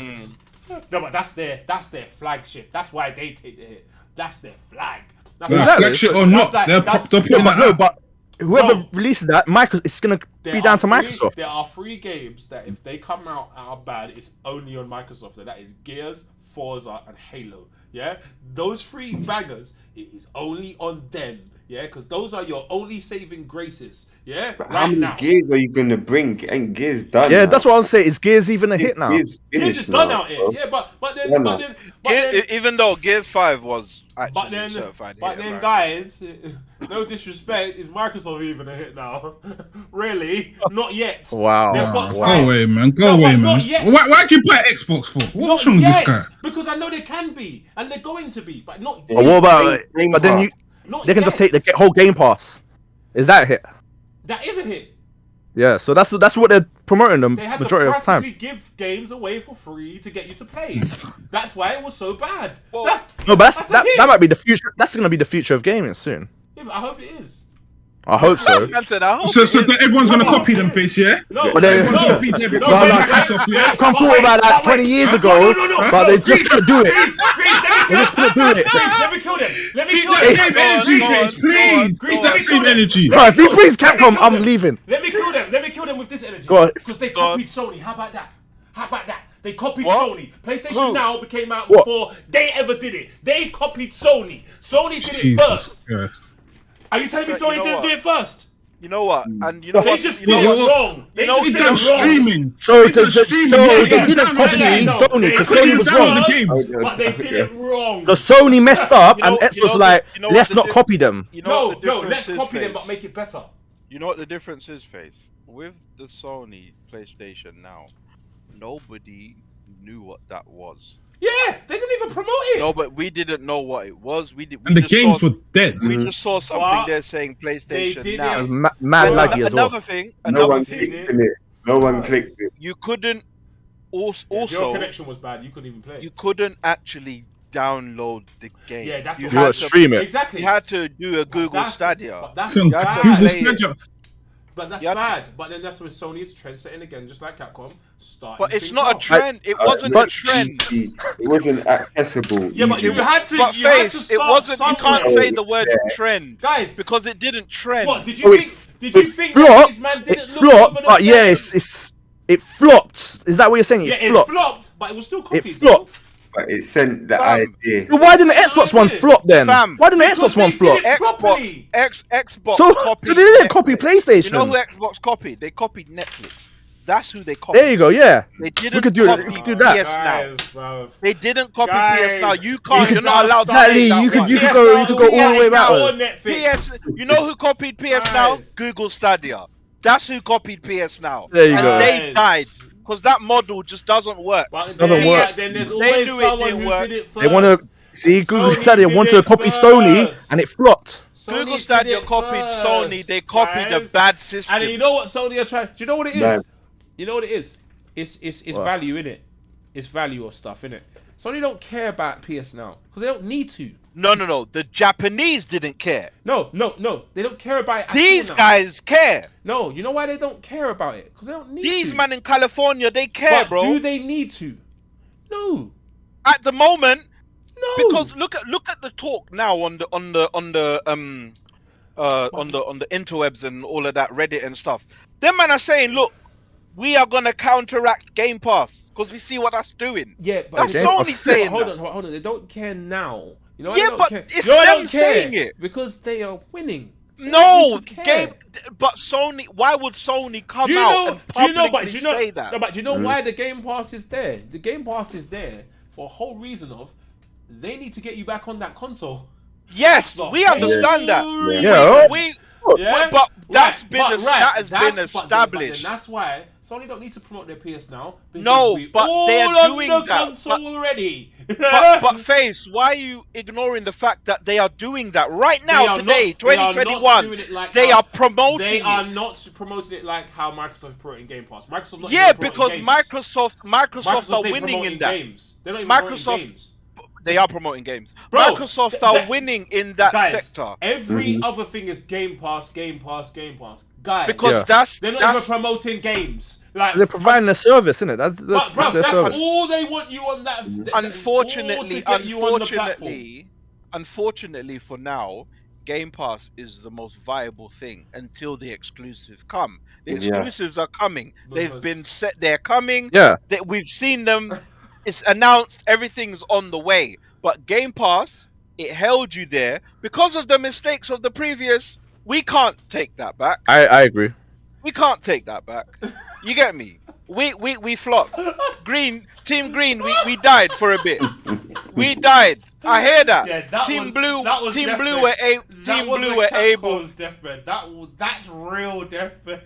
No, but that's their flagship. That's why they take the hit. That's their flag. That's Nah, why- flagship or not, like- they're that's- putting that No, out. but whoever No. releases that, it's gonna There be down are to Microsoft. There are 3 games that if they come out are bad, it's only on Microsoft. So that is Gears, Forza, and Halo. Yeah, those 3 bangers, it is only on them. Yeah, because those are your only saving graces. Yeah, But how many Gears are you gonna bring? Ain't Gears done? Yeah, now. that's what I'm saying. Is Gears even a hit now? Gears Gears finished is done now, out here. bro. Yeah, but then, Yeah, but man. then, but then, Even though Gears 5 was but actually then, certified but hit, then, right? guys, no disrespect, is Microsoft even a hit now? Really? Not yet. Wow. They've got Go time. away, man. Go No, away, but man. not yet. Why'd you buy Xbox for? What's Not wrong with this yet, guy? because I know they can be, and they're going to be, but not Yeah. yet. What about? Game But then Pass. you Not they can yet. just take the whole Game Pass. Is that a hit? That is a hit. Yeah. So that's what they're promoting the They had to majority of the time. practically give games away for free to get you to play. That's why it was so bad. Well, No, but That's a hit. that might be the future. That's gonna be the future of gaming soon. Yeah, but I hope it is. I hope so. I said, I hope So it is. then everyone's gonna copy them face, yeah? No, But then- Everyone's no, gonna beat them. no, Because wait, they're wait, Microsoft, wait, yeah? wait, Come but thought wait, about that but 20 wait. years No, ago, but they Grease, just couldn't do it. Grease, They just couldn't do it. let me kill them. Let me Keep kill that them. same Go on, energy, go on, Case, go please. on, Keep go that on. same energy. No, if you please Capcom, I'm leaving. Let me kill them. Let me kill them with this energy. Go on. Because they Go on. copied Sony. How about that? How about that? They copied What? Sony. PlayStation Who? Now became out What? before they ever did it. They copied Sony. Sony did it Jesus first. Christ. Are you telling me But you Sony know didn't what? do it first? You know what? And you know They what? just You did know it what? wrong. They know just He did done it wrong. streaming. So He done streaming. they Yeah, didn't yeah, copy yeah, no, Sony they because couldn't Sony do was that wrong. first, games. But they did it wrong. So Sony messed up, You know- and X you know was the- like, you know what let's the not diff- copy them. You know No, what the no, difference let's is, copy them Faze? but make it better. You know what the difference is, Faze? With the Sony PlayStation Now, nobody knew what that was. Yeah, they didn't even promote it. No, but we didn't know what it was. We And the just games saw, were dead. we just saw something But there saying PlayStation did Now. it. Mad And laggy as well. another thing, No another one thing, clicked in it. No one clicked it. you couldn't If your also connection was bad, you couldn't even play. you couldn't actually download the game. Yeah, that's you what- You gotta had to stream it. Exactly. you had to do a Google That's- Stadia. But that's Some bad. Google play it. Stadia. But that's You had to- bad. But then that's when Sony's trend setting again, just like Capcom. But it's not a trend. It wasn't a But trend. It wasn't accessible. Yeah, but you easily. had to. But you had to Faze, it start wasn't. You can't somewhere. say the word Yeah. trend, Guys, because it didn't trend. what did Oh, you think? Did you think that flopped? these man It didn't look flopped, over the but yeah, fence? it flopped. Is that what you're saying? Yeah, It flopped. but it was still copied. It flopped. But it sent the Fam. idea. Well, why didn't the Xbox one flop then? Fam, Why didn't the because Xbox one they flop? did it properly. Xbox So copied they didn't copy Netflix. PlayStation. You know who Xbox copied? They copied Netflix. That's who they copied. There you go. Yeah. They didn't could do it. copy We could do that. PS Now. Guys, bruv. They didn't copy Guys, PS Now. You can't. you You're not allowed to Exactly, say that you could- one. you could PS go- Now you could go was all the way now backwards. on Netflix. PS. You know who copied PS Now? Guys. Google Stadia. That's who copied PS Now. There you and go. they died because that model just doesn't work. But Doesn't then, work. Then there's They always knew it someone didn't who work. did it first. They want to see Google Sony Stadia did wanted to it copy Sony, first. and it flopped. Sony Google did Stadia it copied first, Sony. They copied a guys. bad system. And you know what Sony are trying? Do you know what it is? No. You know what it is? It's What? value in it. It's value of stuff in it. Sony don't care about PS Now because they don't need to. No. The Japanese didn't care. No. They don't care about it. at These all now. guys care. No, you know why they don't care about it? Because they don't need These to. man in California, they care, But bro. do they need to? No. At the moment, No. because look at the talk now on the interwebs and all of that Reddit and stuff. Them man are saying, look, we are gonna counteract Game Pass because we see what that's doing. Yeah, but That's Game Sony Pass- saying hold that. on. They don't care now. You know why Yeah, they don't but care? it's You know why they them don't care? saying it. Because they are winning. So they No, don't need to care. but Sony. Why would Sony come Do you out know? and Do you know? publicly But do you know? say that? No, but do you know why the Game Pass is there? The Game Pass is there for a whole reason of they need to get you back on that console. Yes, That's we the understand that. whole Yeah. We, Yeah? but that's been That's established. But that's why Sony don't need to promote their PS now. Because No, we but all they're on doing the that, console already. but Face, why are you ignoring the fact that they are doing that right now, today, 2021? They are promoting They it. are not promoting it like how Microsoft promoting Game Pass. Microsoft not Yeah, even because promoting games. Microsoft are ain't winning promoting in that. games. They're not even Microsoft- promoting games. They are promoting games. Bro, Microsoft are winning in that Guys, sector every other thing is Game Pass, Game Pass, Game Pass. Guys, because Yeah. they're not even promoting games. Like They're providing a service, isn't it? That's bro, their that's service. all they want you on that. Unfortunately for now, Game Pass is the most viable thing until the exclusive come. The exclusives are coming. They've Because- been set. They're coming. Yeah. We've seen them. It's announced. Everything's on the way. But Game Pass, it held you there because of the mistakes of the previous. We can't take that back. I agree. We can't take that back. You get me? We flopped. Team Green, we died for a bit. We died. I hear that. Yeah, that Team was- Blue, that was Team deathbed. Blue were able. That Team Blue wasn't were able. Capcom's deathbed. That's real deathbed.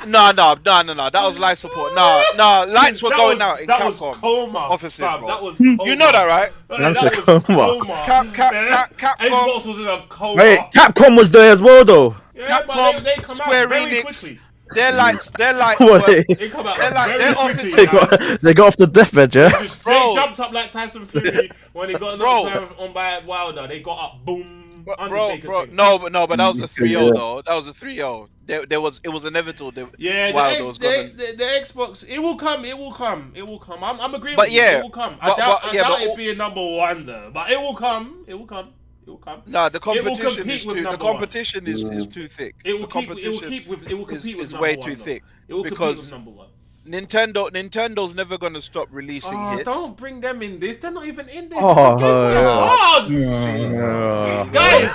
No. That was life support. No. Lights were That going was- out in that was Capcom coma, offices, fam. bro. That was coma. You know that, right? That's That a was coma. coma. Capcom. Xbox was in a coma. Wait, Capcom was there as well, though. Yeah, but Capcom, they come Square out very Enix. quickly. Their lights What, were. They come out They're like- very their quickly. They offices- got off the deathbed, yeah. They Bro. jumped up like Tyson Fury when he got Bro. knocked on by Wilder. They got up, boom, Bro, Undertaker thing. no, but that was a 3-0 Yeah. though. That was a 3-0. It was inevitable. Yeah, Wilder was gonna- the Xbox, it will come. I'm agreeing But with you. yeah, It will come. I but- doubt, but- I yeah, doubt but- it being number one though, but it will come. Nah, the It will competition compete is with too. The number one. competition is too thick. It will The compete competition with is number way one, too though. thick. It will compete Because with number one. Nintendo's never gonna stop releasing Oh, hits. don't bring them in this. They're not even in this. Oh, It's a Game Boy yeah. Advance.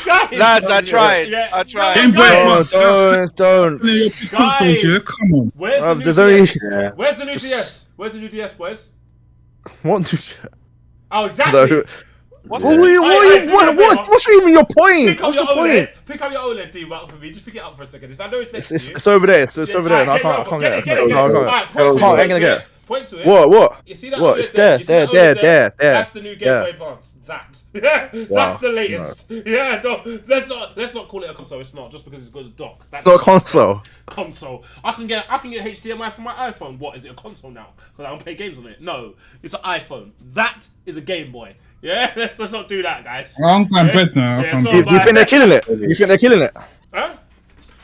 Guys, Lads, I tried. Yeah. I tried. Game Boy Advance. Don't. Consoles, yeah? Come on. Where's the new There's only DS? Yeah. Where's the new DS? Where's the new DS, boys? what? Oh, exactly. So, What's what, the- what's even your point? Pick up What's your the point? OLED. Pick up your OLED, dude, for me. Just pick it up for a second. I know it's next It's to you. it's over there. It's over there. No, I Alright, can't get get it. it. No, I can't. Alright, Tell point me. to Can't it. get it. Point to it. What? You see that? What? OLED It's there, You see that there, OLED there. That's the new Game Yeah. Boy Advance. That. That's the latest. Yeah, no, let's not call it a console. It's not just because it's got a dock. That's Not a console. Console. I can get HDMI from my iPhone. What is it? A console now? Because I don't play games on it. No, it's an iPhone. That is a Game Boy. Yeah, let's not do that, guys. I'm going to bed now. Yeah, I'm so- going Do you think they're killing it? Do you think they're killing it? Huh?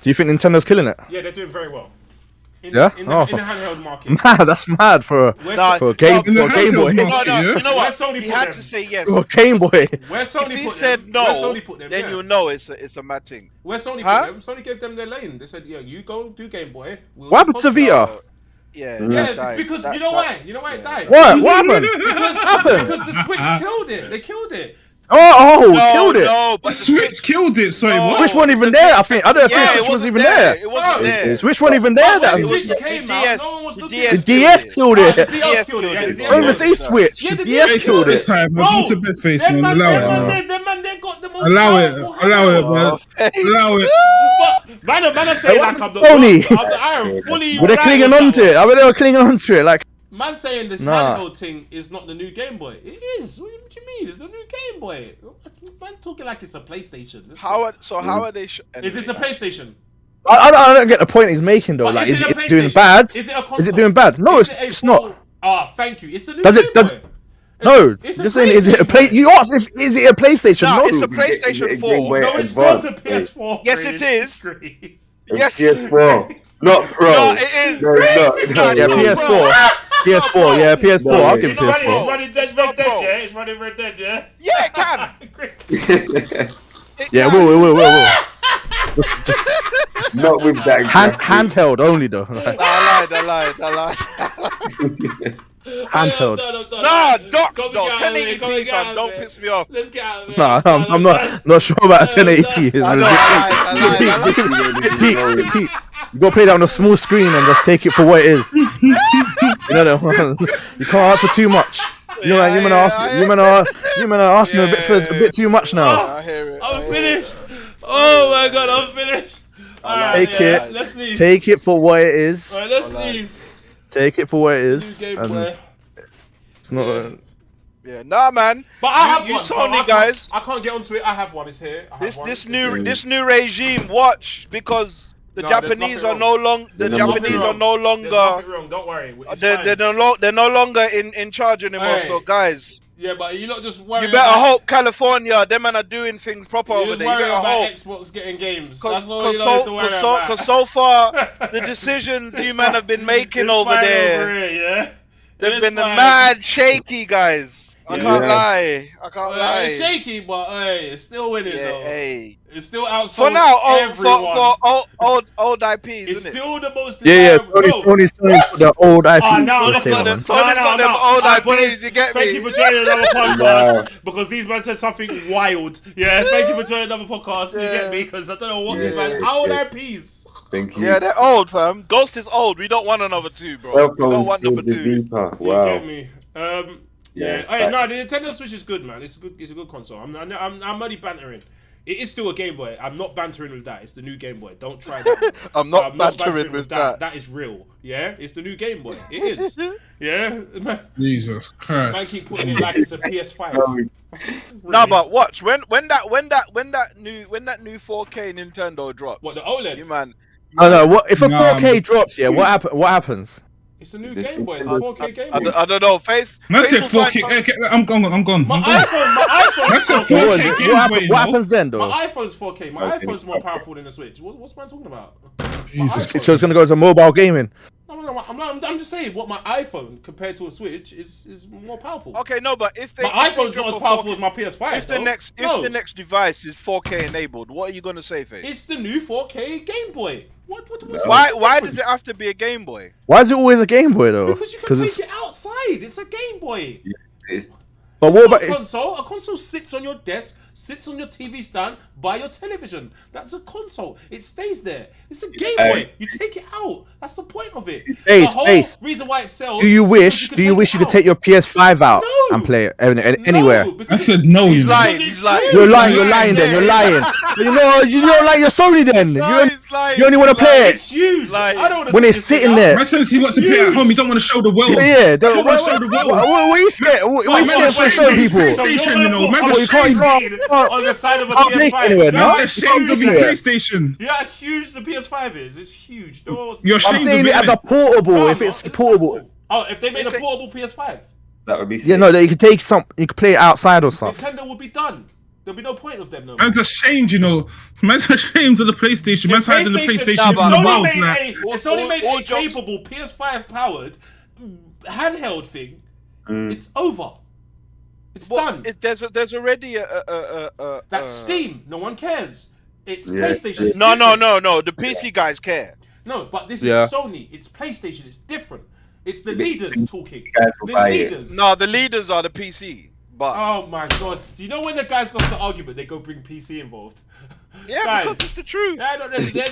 Do you think Nintendo's killing it? Yeah, they're doing very well. In Yeah? the Oh. handheld market. Mad, that's mad for Nah, a game no, for a Game Boy. no, No, Yeah? you know what? Where's Sony He put had them? to say yes. For a Game Boy. Where Sony If he put said them? no, Where Sony put them? then Yeah. you'll know it's a mad thing. Where Sony Huh? put them? Sony gave them their lane. They said, "Yeah, you go do Game Boy." We'll What happened to console." Vita? Yeah, Yeah, that died. because That- you know that- why? You know why it died? What? What happened? Because the Switch killed it. They killed it. Oh, No, killed it. No, but The Switch killed it. Sorry, No. what? Switch wasn't even there. I think I don't think Yeah, Switch it wasn't wasn't even there. there. It wasn't Oh. there. Switch wasn't even there. But That when the was Switch came out, no one was the looking DS at the it. DS killed Oh, it. the DS killed it. Yeah, the DS I didn't killed say it. Switch. Yeah, The the DS DS killed killed it. Time, Bro, man. Go to bed face, Them man. man, Allow them it, man, man. them man, they got the most Allow it. powerful Allow it, handheld. man. Oh, Allow it. But man, I say like I'm the Sony. I am fully. But they're clinging on to it. I mean, they were clinging on to it. Like, Man saying this Nah. handheld thing is not the new Game Boy. It is. What do you mean? It's the new Game Boy. Man talking like it's a PlayStation. This- how are they? Is this a PlayStation? I don't get the point he's making though. But Like, is a it doing PlayStation? bad? Is it a console? Is it doing bad? No, Is it a it's not. full- Ah, thank you. It's a new Does Game it? Does Boy. no? It's a You're saying, is it a PlayStation. play? You asked if is it a PlayStation? No, No, it's a Is it PlayStation Game 4. Boy No, it's not a Advance? PS4. Yes, it is. Chris. Yes. PS4. Not Pro. No, it is. No, it's not. yeah, No, PS4. PS4. Yeah, PS4. No, I'll give It's it running, Pro. it's PS4. running Dead It's not Red Dead, Pro. yeah? It's running Red Dead, yeah? Yeah, it can. Chris. Yeah, will. Just Not with that. handheld only though. Like, I lied. handheld. Nah, docs Come though. get out of here, come 1080p, get out fam. of Don't here. piss me off. Let's get out of here. Nah, I'm not sure about a 1080p. It's I know, I lied. Pete, Pete, you gotta play that on a small screen and just take it for what it is. You know that one. You can't ask for too much. You man are asking a bit too much now. I hear it. I'm finished. Oh my god, I'm finished. Alright, Take it. Let's leave. Take it for what it is. Alright, let's leave. Take it for what it New is. game, and boy. It's not. Yeah, nah, man. But I have you one. Sony guys. I can't get onto it. I have one. It's here. This new regime. Watch, because the Japanese are no longer. The Japanese are no longer. There's nothing wrong. Don't worry. It's fine. They're no longer in charge anymore. Hey. So guys, Yeah, but you not just worry. you better hope California, them man are doing things proper You over just there. You worry better about hope. Xbox getting games. That's all you need to worry about. Because so far, the decisions you man have been making It's over fine there, over here, yeah? they've It's been fine. mad shaky, guys. I Yeah. can't lie. I can't It's lie. shaky, but hey, it's still winning Yeah, though. hey. It's still outside. For now, everyone. for old IPs, It's isn't it? still the most Yeah, desirable. No. Tony's the old IP. Oh, now Let's say look that at one. them. Tony's got them old Alright, IPs, boys, you get Thank me? you for joining another podcast because these men said something wild. Yeah, thank you for joining another podcast. You get me? Because I don't know what these men. How old IPs? Thank you. Yeah, they're old, fam. Ghost is old. We don't want another two, bro. We don't Welcome want to number the two. Deeper. You Wow. get me? Yeah. it's Hey, fine. no, the Nintendo Switch is good, man. It's a good console. I'm only bantering. It is still a Game Boy. I'm not bantering with that. It's the new Game Boy. Don't try that. I'm not bantering with that. That is real. Yeah, it's the new Game Boy. It is. Yeah, man. Jesus Man Christ. keep putting it like it's a PS5. Nah, but watch when that new 4K Nintendo drops. What, the OLED? You man. No. What if a Nah, 4K drops? Yeah. What happens? It's a new Game Boy. It's a 4K Game Boy. I don't know. Man said Face will find 4K. Okay, I'm gone. My iPhone. That's a So 4K what, Game what, Boy, what you know? happens then, though? My iPhone's 4K. My Okay. iPhone's more powerful than the Switch. What's man talking about? Jesus. iPhone. So it's gonna go to mobile gaming. I'm just saying what my iPhone compared to a Switch is more powerful. Okay, no, but if they My if they iPhone's drop not a as powerful 4K as my PS5. if though. the next device is 4K enabled, what are you gonna say, Faith? It's the new 4K Game Boy. What's Why the does difference? it have to be a Game Boy? Why is it always a Game Boy though? Because you can it's. take it outside. It's a Game Boy. It's- But It's what not about? a console? A console sits on your desk, sits on your TV stand, by your television. That's a console. It stays there. It's a Game Boy. You take it out. That's the point of it. Face, the whole face. reason why it sells. Do you is wish? because Do you wish you could out. take your PS5 out No. and play it anywhere? No, I because said no. He's you know. lying. it's He's lying. true. You're lying. Then you're lying. You don't like your Sony then. You only want to play it It's huge. Like, I don't wanna when take it's this thing sitting out. there. Man says he wants to play at home. He don't want to show the world. Yeah. Don't wanna show the world. What are you scared? What are you man, scared for that's showing shame. people? So PlayStation, you know, man's Oh, you ashamed. can't on the side of a I'll take PS5. anywhere, no? Man's ashamed of his Yeah. PlayStation. You know how huge the PS5 is? It's huge. No one's- You're I'm ashamed saying of it as a it. portable. No, If I'm it's not. portable. Oh, if they made If a they- portable PS5, That would be sick. Yeah, no, that you could take some. You could play it outside or something. Nintendo would be done. There'll be no point of them no more. Man's ashamed, you know. Man's ashamed of the PlayStation. Man's hiding the PlayStation Nah, in the but- world. It's Like, only made all a jokes- capable PS5 powered handheld thing. Mm. It's over. It's Well, done. there's already a That's Steam. No one cares. It's Yeah. PlayStation. It's No. different. The PC guys care. No, but this Yeah. is Sony. It's PlayStation. It's different. It's the leaders talking. guys will The buy it. leaders. No, the leaders are the PC. But Oh my god. Do you know when the guys lost the argument, they go bring PC involved? yeah, guys. because it's the truth. They're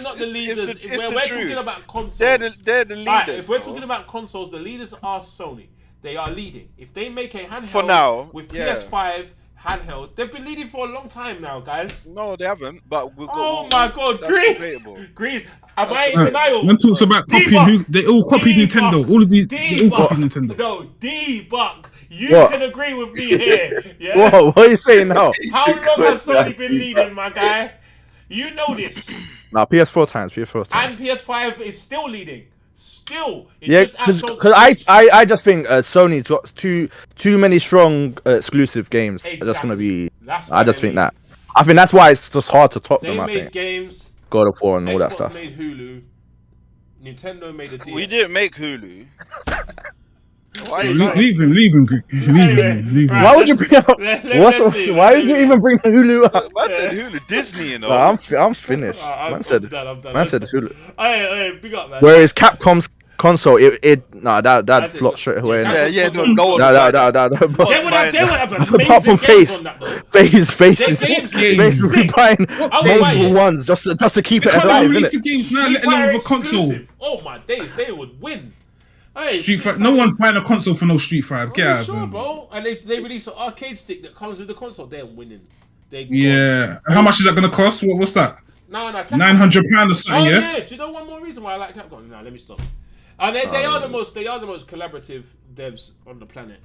not the leaders. it's the We're truth. talking about consoles. They're the leaders. Alright, if we're bro. talking about consoles, the leaders are Sony. They are leading. If they make a handheld For now, with yeah. PS5 handheld, they've been leading for a long time now, guys. No, they haven't. But we've got. Oh my god, that's Green! debatable. Green! Am I in denial? man talks about copying. Debug. They all copied Debug. Nintendo. All of these, they all copied Debug. Nintendo. No, debug. You What? can agree with me here. Yeah? Whoa, what are you saying now? How long has Sony been leading, my guy? You know this. Nah, PS4 times. And PS5 is still leading. Still. It Yeah, just outsold because the Switch. I just think Sony's got too many strong exclusive games. That's gonna Exactly. be. That's I why just they think lead. that. I think that's why it's just hard to top They them. I made think games. God of War and all Xbox that stuff. made Hulu. Nintendo made a DS. We didn't make Hulu. Why are you Leave lying? leave him, Greek. Leave him. Right. Why would you bring up? Let's leave, Why let's did you leave. even bring Hulu up? Man said Hulu, Disney, you know. Nah, I'm finished. I'm Man said done, I'm done. man said Hulu. Hey, big up, man. Whereas Capcom's console, that That's it. flopped straight away. Yeah, innit? yeah, Capcom's no one. They But would have amazing apart from games Face, on that, though. Face's Their is games Face look will be sick. buying I would buy multiple it. ones just to keep They it can't alive, release the innit? games now, let Street alone Fighter with a console. exclusive. Oh my days, they would win. Hey, Street Fighter. No one's buying a console for no Street Fighter. Get out of sure, here. bro. And they release an arcade stick that comes with the console. They're winning. Yeah. And how much is that gonna cost? What's that? No. £900 or something. Yeah. Do you know one more reason why I like Capcom? No, let me stop. And they are the most collaborative devs on the planet.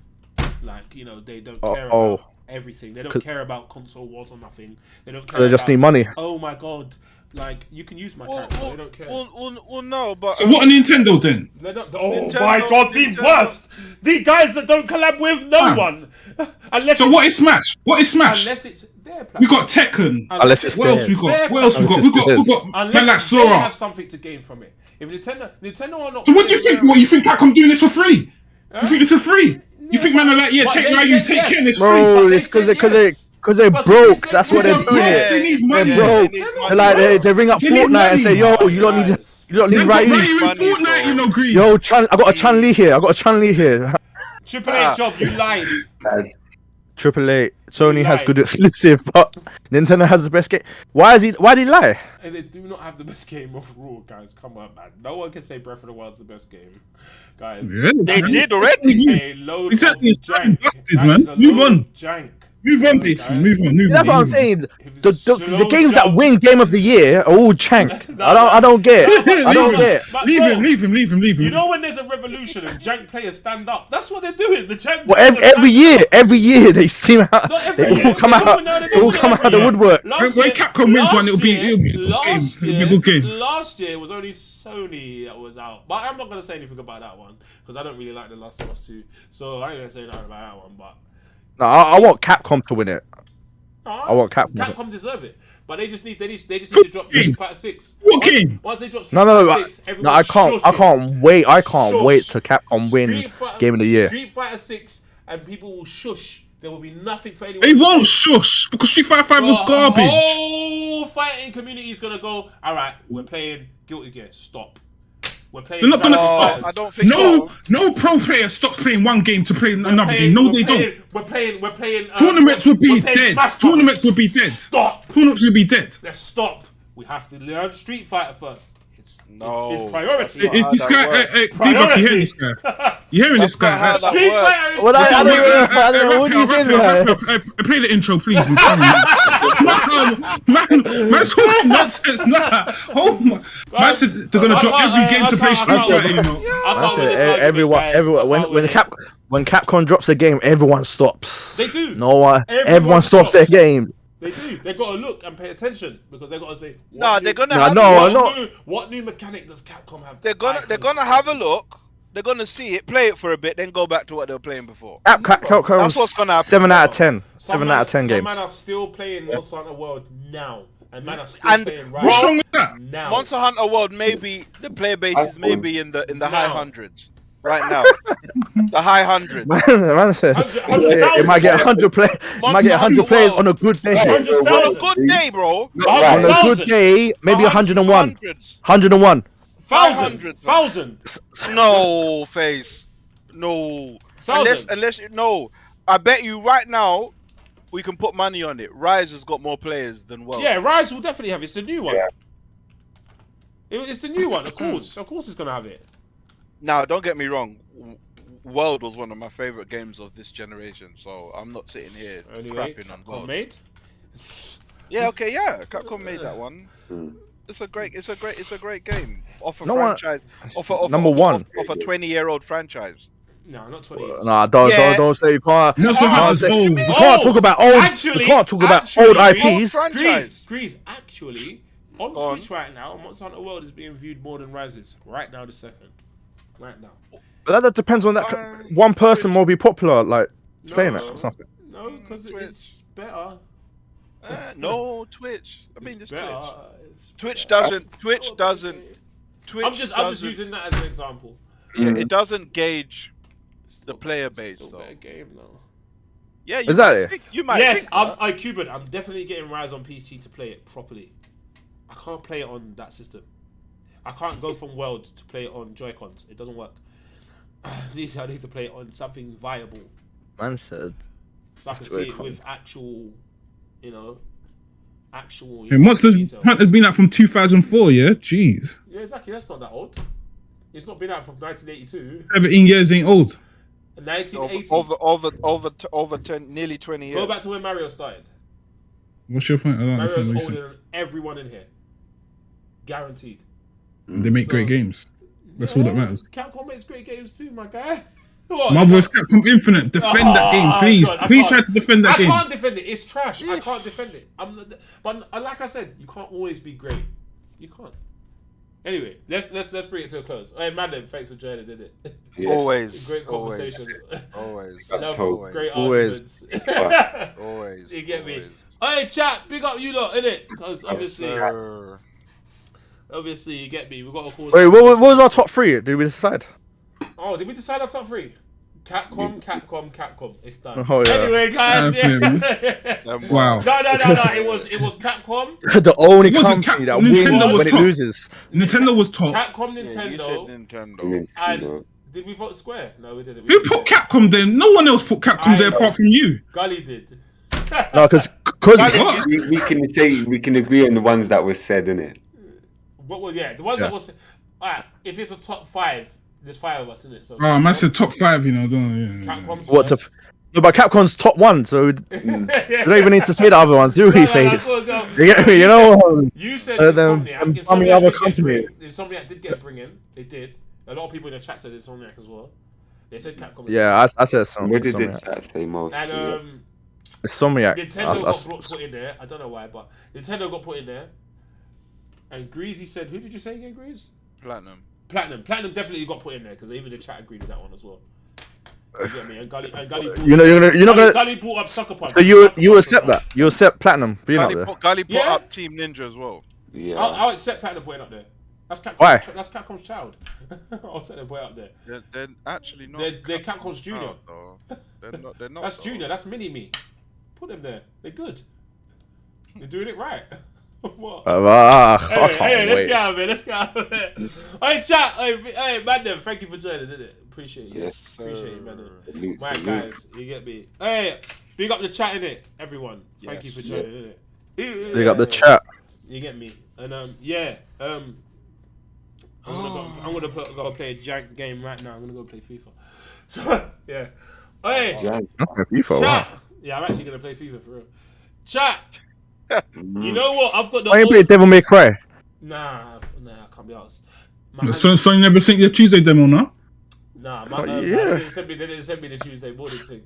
Like, you know, they don't care about everything. They don't care about console wars or nothing. They don't care. They just need money. Oh my god. Like, you can use my character. They don't care. Well, no, but So what a Nintendo then? They don't, Nintendo, my god, the worst! The guys that don't collab with no one! Unless So what is Smash? What is Smash? Unless it's their platform. We got Tekken. Unless it's What else we got? What else we got? We got man like Unless they Sora. have something to gain from it. If Nintendo are not... So what do you think? What you think Capcom doing this for free? You think it's for free? You think man are like, yeah, But take they Ryu, said take yes. Ken, it's free. Bro, But it's they said because they But broke. they said That's what they're yes. doing Yeah, it. they need They're money. broke. They need They're like they ring up They need Fortnite and say, money. yo, you don't need They've got Ryu. Ryu in Money, Fortnite, bro. you know, Grease. Yo, I got a Chun Li here. Triple H job, you lied. Triple A, Sony has lied. good exclusive, but Nintendo has the best game. Why did he lie? And they do not have the best game overall, guys. Come on, man. No one can say Breath of the Wild's the best game. Guys, Yeah, they man. did already. a load Exactly, of it's fucking jank. busted, That man. is a Move load on. of jank. Move on, Baseman. Move on. That's what I'm saying. If The it's slow games that jump- win Game of the Year are all jank. No, I don't get. I don't Leave get. But Leave bro, him. You know when there's a revolution and jank players stand up? That's what they're doing. The jank Well, players are every year they seem out. Not every They year. all come They out. don't- They all come out of the woodwork. Last When year- Capcom wins one, it'll be a good game. last It'll be a year- good game. Last year was only Sony that was out, but I'm not gonna say anything about that one because I don't really like the Last of Us 2. So I ain't gonna say nothing about that one. But No, I want Capcom to win it. I want Capcom. Capcom deserve it, but they just need to drop Street Fighter 6. What game? Once they drop Street No, Fighter 6, no, everyone I can't wait. I can't Shush. wait to Capcom win Game of the Year. Street Fighter 6, and people will shush. There will be nothing for anyone. They to won't say. shush because Street Fighter 5 was The garbage. whole fighting community is gonna go. All right, we're playing Guilty Gear. Stop. We're playing. They're not gonna Dragon stop. Fighters. I don't think so. No pro player stops playing one game to play We're another playing- game. No, we're they playing- don't. We're playing. Tournaments will be we're playing dead. Smash Brothers. Tournaments will be dead. Stop. Tournaments will be dead. Let's stop. We have to learn Street Fighter first. No, it's priority. that's Is this how that guy? works. D-Buff, you hearing this guy? You hearing this That's not how guy? that Street works. Fighter is Well, I don't know. What do you say to that? Play the intro, please. Man's talking nonsense now. Oh my! Man said they're gonna drop every game to play Street Fighter. You know. I can't win this argument, Everyone, guys. I everyone. can't win it. When Capcom drops a game, everyone stops. They do. No one. Everyone Everyone stops their stops. game. They do. They got to look and pay attention because they got to say. Nah, what they're new- gonna Nah, have no, a what look. no. What new mechanic does Capcom have? They're gonna have a look. They're gonna see it, play it for a bit, then go back to what they were playing before. Capcom. That's what's gonna happen. 7 out of 10. Some 7 man- out of 10 some games. man are still playing Monster Hunter World now, and man are still And playing right What's wrong with that? now. Monster Hunter World maybe the player base is maybe in the high Now. hundreds right now. The high hundreds. Man said 100,000. it might get 100 players. It might get 100 players on a good day. 100,000. On a good day, bro. On a good day, maybe 101. Hundreds. 101. Thousand. No, face. No. Thousand. Unless no. I bet you right now we can put money on it. Rise has got more players than World. Yeah, Rise will definitely have it. It's the new one. Yeah. It's the new one, of course. Of course it's going to have it. Now, don't get me wrong. World was one of my favorite games of this generation, so I'm not sitting here Anyway, crapping on Capcom World. made. Yeah, okay, yeah. Capcom made that one. Hmm. It's a great game. Off a No one- franchise. Off a Number one. Off a 20-year-old franchise. No, not 20 years. Nah, don't say you can't. Monster You can't Hunter's say- old. You can't talk about old. Actually- You can't talk about actually- old Old IPs. franchise. Grease, actually, on Go on. Twitch right now, Monster Hunter World is being viewed more than Rises. Right now, the second. Right now. But that depends on that. One person will be popular, like playing it or something. No, because Twitch. it's better. No, Twitch. I mean, It's just better. Twitch. It's Twitch better. doesn't. Twitch doesn't. Twitch I'm just doesn't- using that as an example. Yeah, it doesn't gauge the player It's base, still a though. better game though. Yeah, you Exactly. might think, you might Yes, think I'm Cuban. I'm definitely getting Rise on PC to play it properly. I can't play it on that system. I can't go from World to play it on Joy-Cons. It doesn't work. I need to play it on something viable, Man said. so I can see it Joy-Cons. with actual, actual. Hey, Monster detail. Hunter's been out from 2004. Yeah, jeez. Yeah, exactly. That's not that old. It's not been out from 1982. 17 years ain't old. 1980. Over 10, nearly 20 years. Go back to when Mario started. What's your point? I don't Mario's understand what older you're than everyone in here. Guaranteed. saying. They make great games. That's all that matters. Capcom makes great games too, my guy. What? Marvel's Capcom Infinite. Defend that game, please. God, Please try to defend that I game. can't defend it. It's trash. I can't defend it. But like I said, you can't always be great. You can't. Anyway, let's bring it to a close. Hey, Madden, thanks for joining, did it? Yes. Always. Great conversation. Always. Love, great Always. arguments. Always. You get me? Always. Hey, chat, big up you lot, innit? Because obviously, Sir. obviously, you get me. We got to call. Wait, what was our top 3? Did we decide? Oh, did we decide our top 3? Capcom. It's done. Oh, yeah. Anyway, guys, yeah. Wow. No. It was Capcom. The only Wasn't company that Nintendo wins was when it top. loses. Nintendo was top. Capcom, Yeah, you Nintendo. said Nintendo. And did we vote Square? No, we didn't. Who put Capcom there? No one else put Capcom there apart from you. Gully did. No, because What? we can agree on the ones that were said, innit? What was the ones that was. Alright, if it's a top 5, there's 5 of us in it. So Oh, man said top 5, you know. Capcom's what to? first. No, but Capcom's top 1, so we don't even need to say the other ones, do we, Face? Go. You get me? You know. You said them Insomniac. bummy other Insomniac did get a bring in. They did. A lot of people in the chat said Insomniac as well. They said Capcom. Yeah, I said some. What did the chat say most? And Insomniac. Nintendo got put in there. I don't know why, but Nintendo got put in there. And Greasy said, who did you say again, Grease? Platinum. Platinum definitely got put in there because even the chat agreed with that one as well. You get me? And Gully brought, You're not gonna. Gully brought up Sucker Punch. So you accept that? You accept Platinum being up there? Gully put Yeah. up Team Ninja as well. Yeah. I'll accept Platinum putting up there. That's Capcom's, Why? That's Capcom's child. I'll set them way up there. They're actually not. They're Capcom's junior. Though. They're not. That's though. junior. That's mini me. Put them there. They're good. They're doing it right. What? I Hey, can't let's wait. get out of here. Let's get out of here. Hey, chat. Hey, Madam. Thank you for joining, didn't it? Appreciate you. Yes, sir. Appreciate you, Madam. Salute, Right, salute. guys. You get me. Hey, big up the chat, innit? Everyone. Thank you Yes. for joining, innit? Big up the chat. You get me. And yeah. I'm gonna go play a jank game right now. I'm gonna go play FIFA. So yeah. Hey, Jan- FIFA, wow. chat. Yeah, I'm actually gonna play FIFA for real. Chat. You know what? I've got the. Why you play Devil May Cry? Nah, I can't be asked. My So you never sent your Tuesday demo, no? Nah, Oh, they yeah. didn't send me the Tuesday morning thing.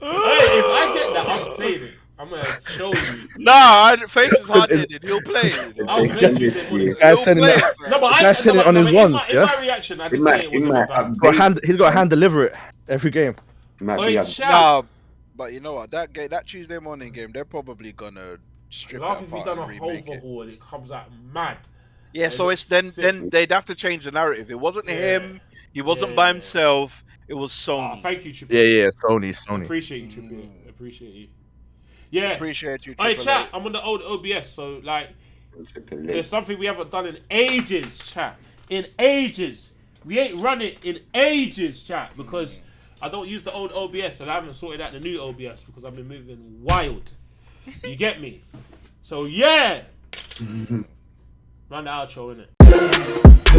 Hey, if I get that, I'm playing it. I'm gonna show you. Nah, Face is hard-headed. He'll play it. I'll play Tuesday morning. Guys He'll sending play that. it, bro. No, but Guys said it on his ones, in yeah? my reaction, I It did might- say it it wasn't might bad. He's got to hand deliver it every game. might Oi, be a- chat. Nah, but you know what? That Tuesday morning game, they're probably gonna strip Laugh that if you apart done a and remake it. overhaul and it comes out mad. Yeah, so It it's looks then sick. they'd have to change the narrative. It wasn't Yeah. him. He wasn't by Yeah. himself. It was Oh, Sony. thank you, Triple. Yeah, Sony. Appreciate you, Triple. Appreciate you. Yeah. Appreciate you. Hey, Triple chat. A. I'm on the old OBS, so like, Triple A. there's something we haven't done in ages, chat. In ages. We ain't run it in ages, chat, because I don't use the old OBS and I haven't sorted out the new OBS because I've been moving wild. You get me? So yeah. Run the outro, innit?